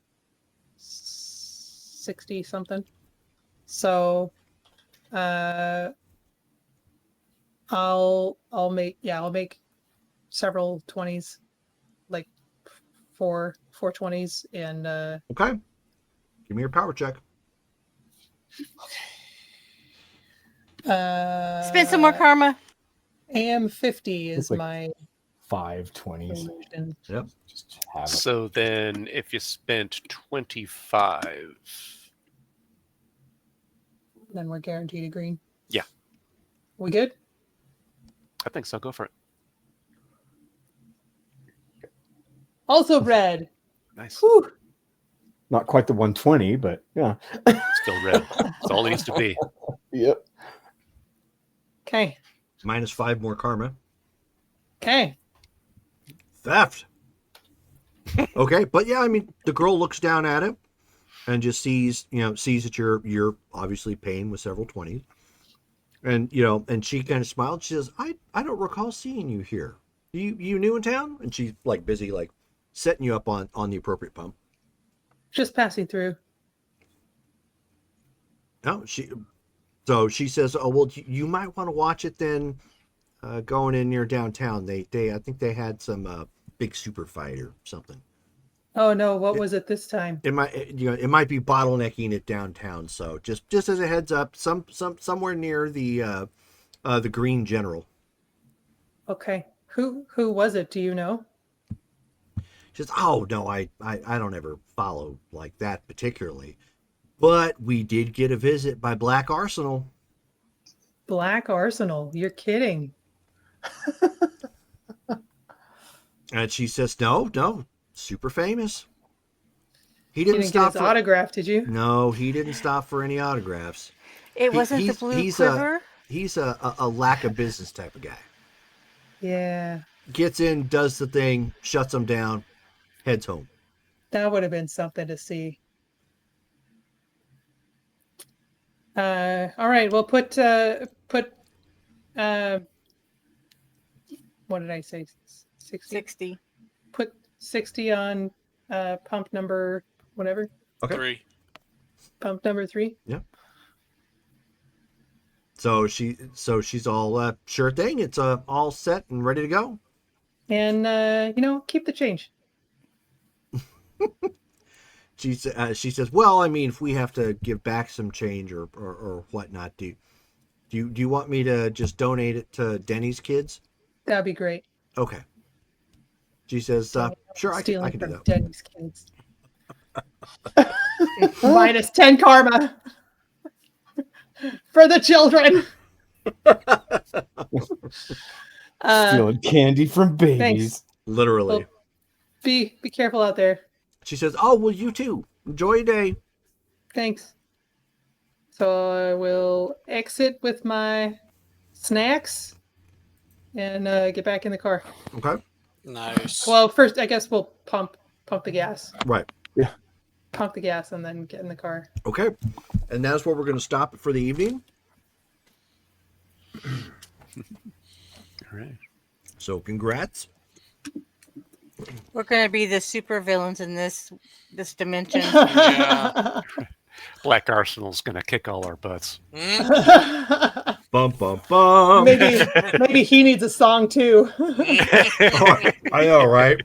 60 something. So I'll make several 20s, like four 20s, and Okay. Give me your power check. Spend some more karma. AM 50 is It's like my 520s. illusion. Yep. Just have it. So then, if you spent 25, Then we're guaranteed a green. Yeah. We good? I think so. Go for it. Also red. Nice. Whew. Not quite the 120, but yeah. Still red. That's all it needs to be. Yep. Okay. Minus 5 more karma. Okay. Theft. Okay, but yeah, I mean, the girl looks down at it and just sees that you're obviously paying with several 20s. And and she kind of smiled. She says, I don't recall seeing you here. You new in town? And she's like busy like setting you up on the appropriate pump. Just passing through. No, she says, oh well, you might want to watch it then. Going in near downtown, they I think they had some big super fight or something. Oh no, what was it this time? It might be bottlenecking it downtown. So just as a heads up, somewhere near the Green General. Okay. Who was it? Do you know? She says, oh no, I don't ever follow like that particularly, but we did get a visit by Black Arsenal. Black Arsenal. You're kidding. And she says, no, super famous. He You didn't didn't get stop his for autograph, did you? No, he didn't stop for any autographs. It wasn't the blue quiver. He's a lack of business type of guy. Yeah. Gets in, does the thing, shuts them down, heads home. That would have been something to see. All right, well put what did I say? 60? 60. Put 60 on pump number whatever. Okay. 3. Pump number 3. Yeah. So she's all sure thing. It's all set and ready to go. And keep the change. She says, well, I mean, if we have to give back some change or whatnot, do you want me to just donate it to Denny's kids? That'd be great. Okay. She says, sure, I can do from that. Denny's kids. Minus 10 karma for the children. Stealing candy from babies. Literally. Well, be careful out there. She says, "Oh, well, you too. Enjoy your day." Thanks. So I will exit with my snacks and get back in the car. Okay. Nice. Well, first I guess we'll pump the gas. Right. Pump the gas and then get in the car. Okay. And that's where we're going to stop for the evening. All right. So, congrats. We're gonna be the super villains in this dimension. Yeah. Black Arsenal's gonna kick all our butts. Mm. Bum, bum, bum. maybe he needs a song too. Oh, I know, right?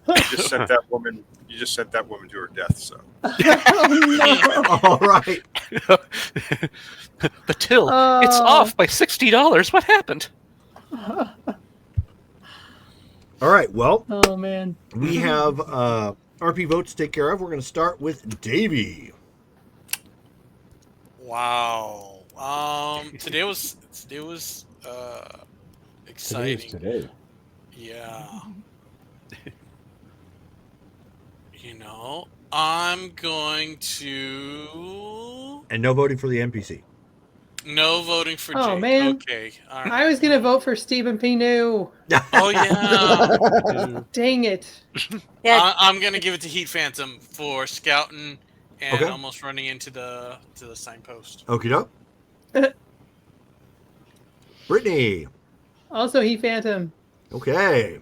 You just sent that woman to her death. So Oh, All right. The till, it's off by $60. What happened? All right. Well, no. Oh man. we have RP votes to take care of. We're going to start with Davey. Wow. Today was exciting. Today. Yeah. I'm going to And no voting for the NPC. no voting for Oh, Jake. man. Okay. All right. I was gonna vote for Stephen P. New. Oh yeah. Dang it. Yeah, I'm gonna give it to Heat Phantom for scouting and Okay. almost running into the signpost. Okie doke. Brittany. Also, he Phantom Okay.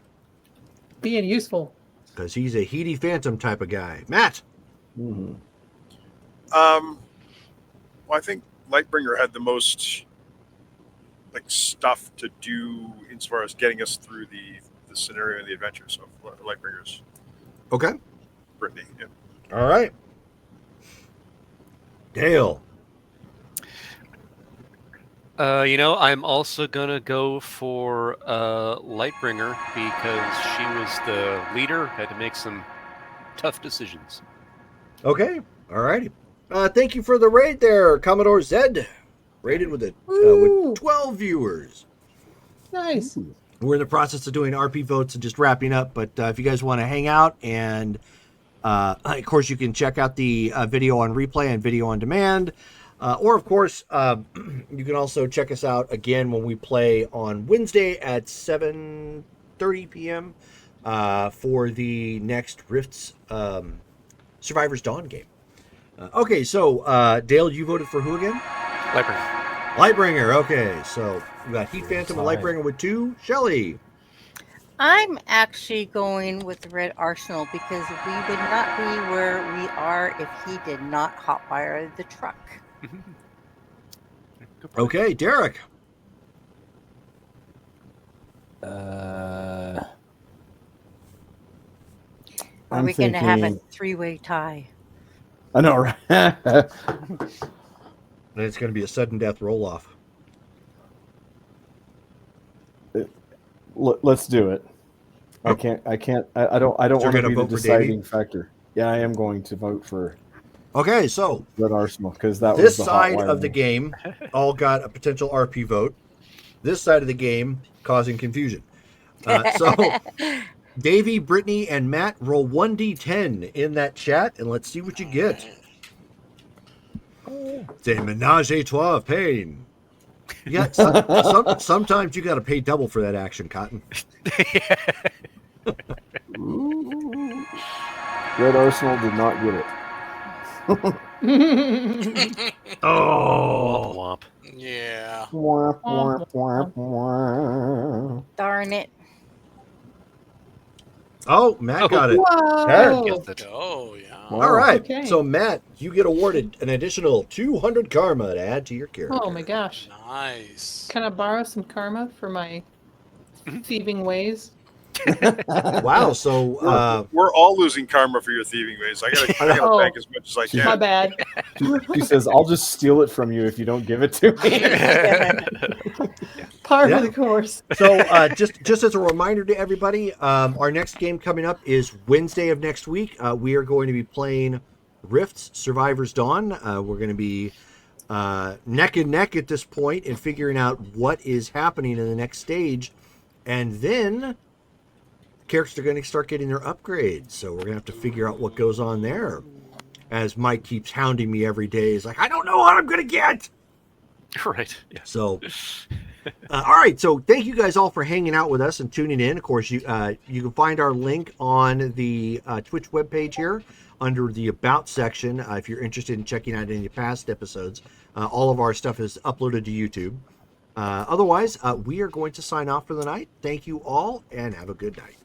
being useful. Because he's a heady phantom type of guy. Matt. Mhm. well, I think Lightbringer had the most stuff to do as far as getting us through the scenario and the adventure. So Lightbringer's Okay. Brittany. Yeah. All right. Dale. I'm also gonna go for Lightbringer because she was the leader, had to make some tough decisions. Okay. All righty. Thank you for the raid there, Commodore Zed. Rated with with 12 viewers. Nice. We're in the process of doing RP votes and just wrapping up. But if you guys want to hang out, and of course, you can check out the video on replay and video on demand. Or, of course, you can also check us out again when we play on Wednesday at 7:30 p.m. For the next Rifts Survivor's Dawn game. Okay, so Dale, you voted for who again? Lightbringer. Lightbringer. Okay, so we got Heat Phantom and Lightbringer with 2. Shelly. I'm actually going with the Red Arsenal because we would not be where we are if he did not hotwire the truck. Good point. Okay, Derek. Are I'm we going to have a thinking- three-way tie? I know, right? And it's going to be a sudden death roll off. Let's do it. I don't So want you're to gonna be the vote for Davey? deciding factor. Yeah, I am going to vote for Okay, so Red Arsenal because that this was the side hot of the wire. game all got a potential RP vote. This side of the game causing confusion. So Davey, Brittany, and Matt roll 1d10 in that chat, and let's see what you get. It's a menage a trois of pain. Yeah, sometimes you got to pay double for that action, Cotton. Ooh. Red Arsenal did not get it. Oh, Womp womp. Yeah. Wah, wah, wah, wah. Darn it. oh, Matt got it. Whoa. Gets it. Oh yeah. Wow. All right, Okay. so Matt, you get awarded an additional 200 karma to add to your character. Oh my gosh. Nice. Can I borrow some karma for my thieving ways? Wow. So We're all losing karma for your thieving ways. I gotta Oh. bank as much as I She- My can. bad. She says, "I'll just steal it from you if you don't give it to me." Par Yeah. for the course. So just as a reminder to everybody, our next game coming up is Wednesday of next week. We are going to be playing Rifts Survivor's Dawn. We're going to be neck and neck at this point and figuring out what is happening in the next stage. And then characters are going to start getting their upgrades. So we're going to have to figure out what goes on there. As Mike keeps hounding me every day. He's like, I don't know what I'm going to get. Right. Yeah. So, all right. So, thank you guys all for hanging out with us and tuning in. Of course, you can find our link on the Twitch webpage here under the About section if you're interested in checking out any past episodes. All of our stuff is uploaded to YouTube. Otherwise, we are going to sign off for the night. Thank you all, and have a good night.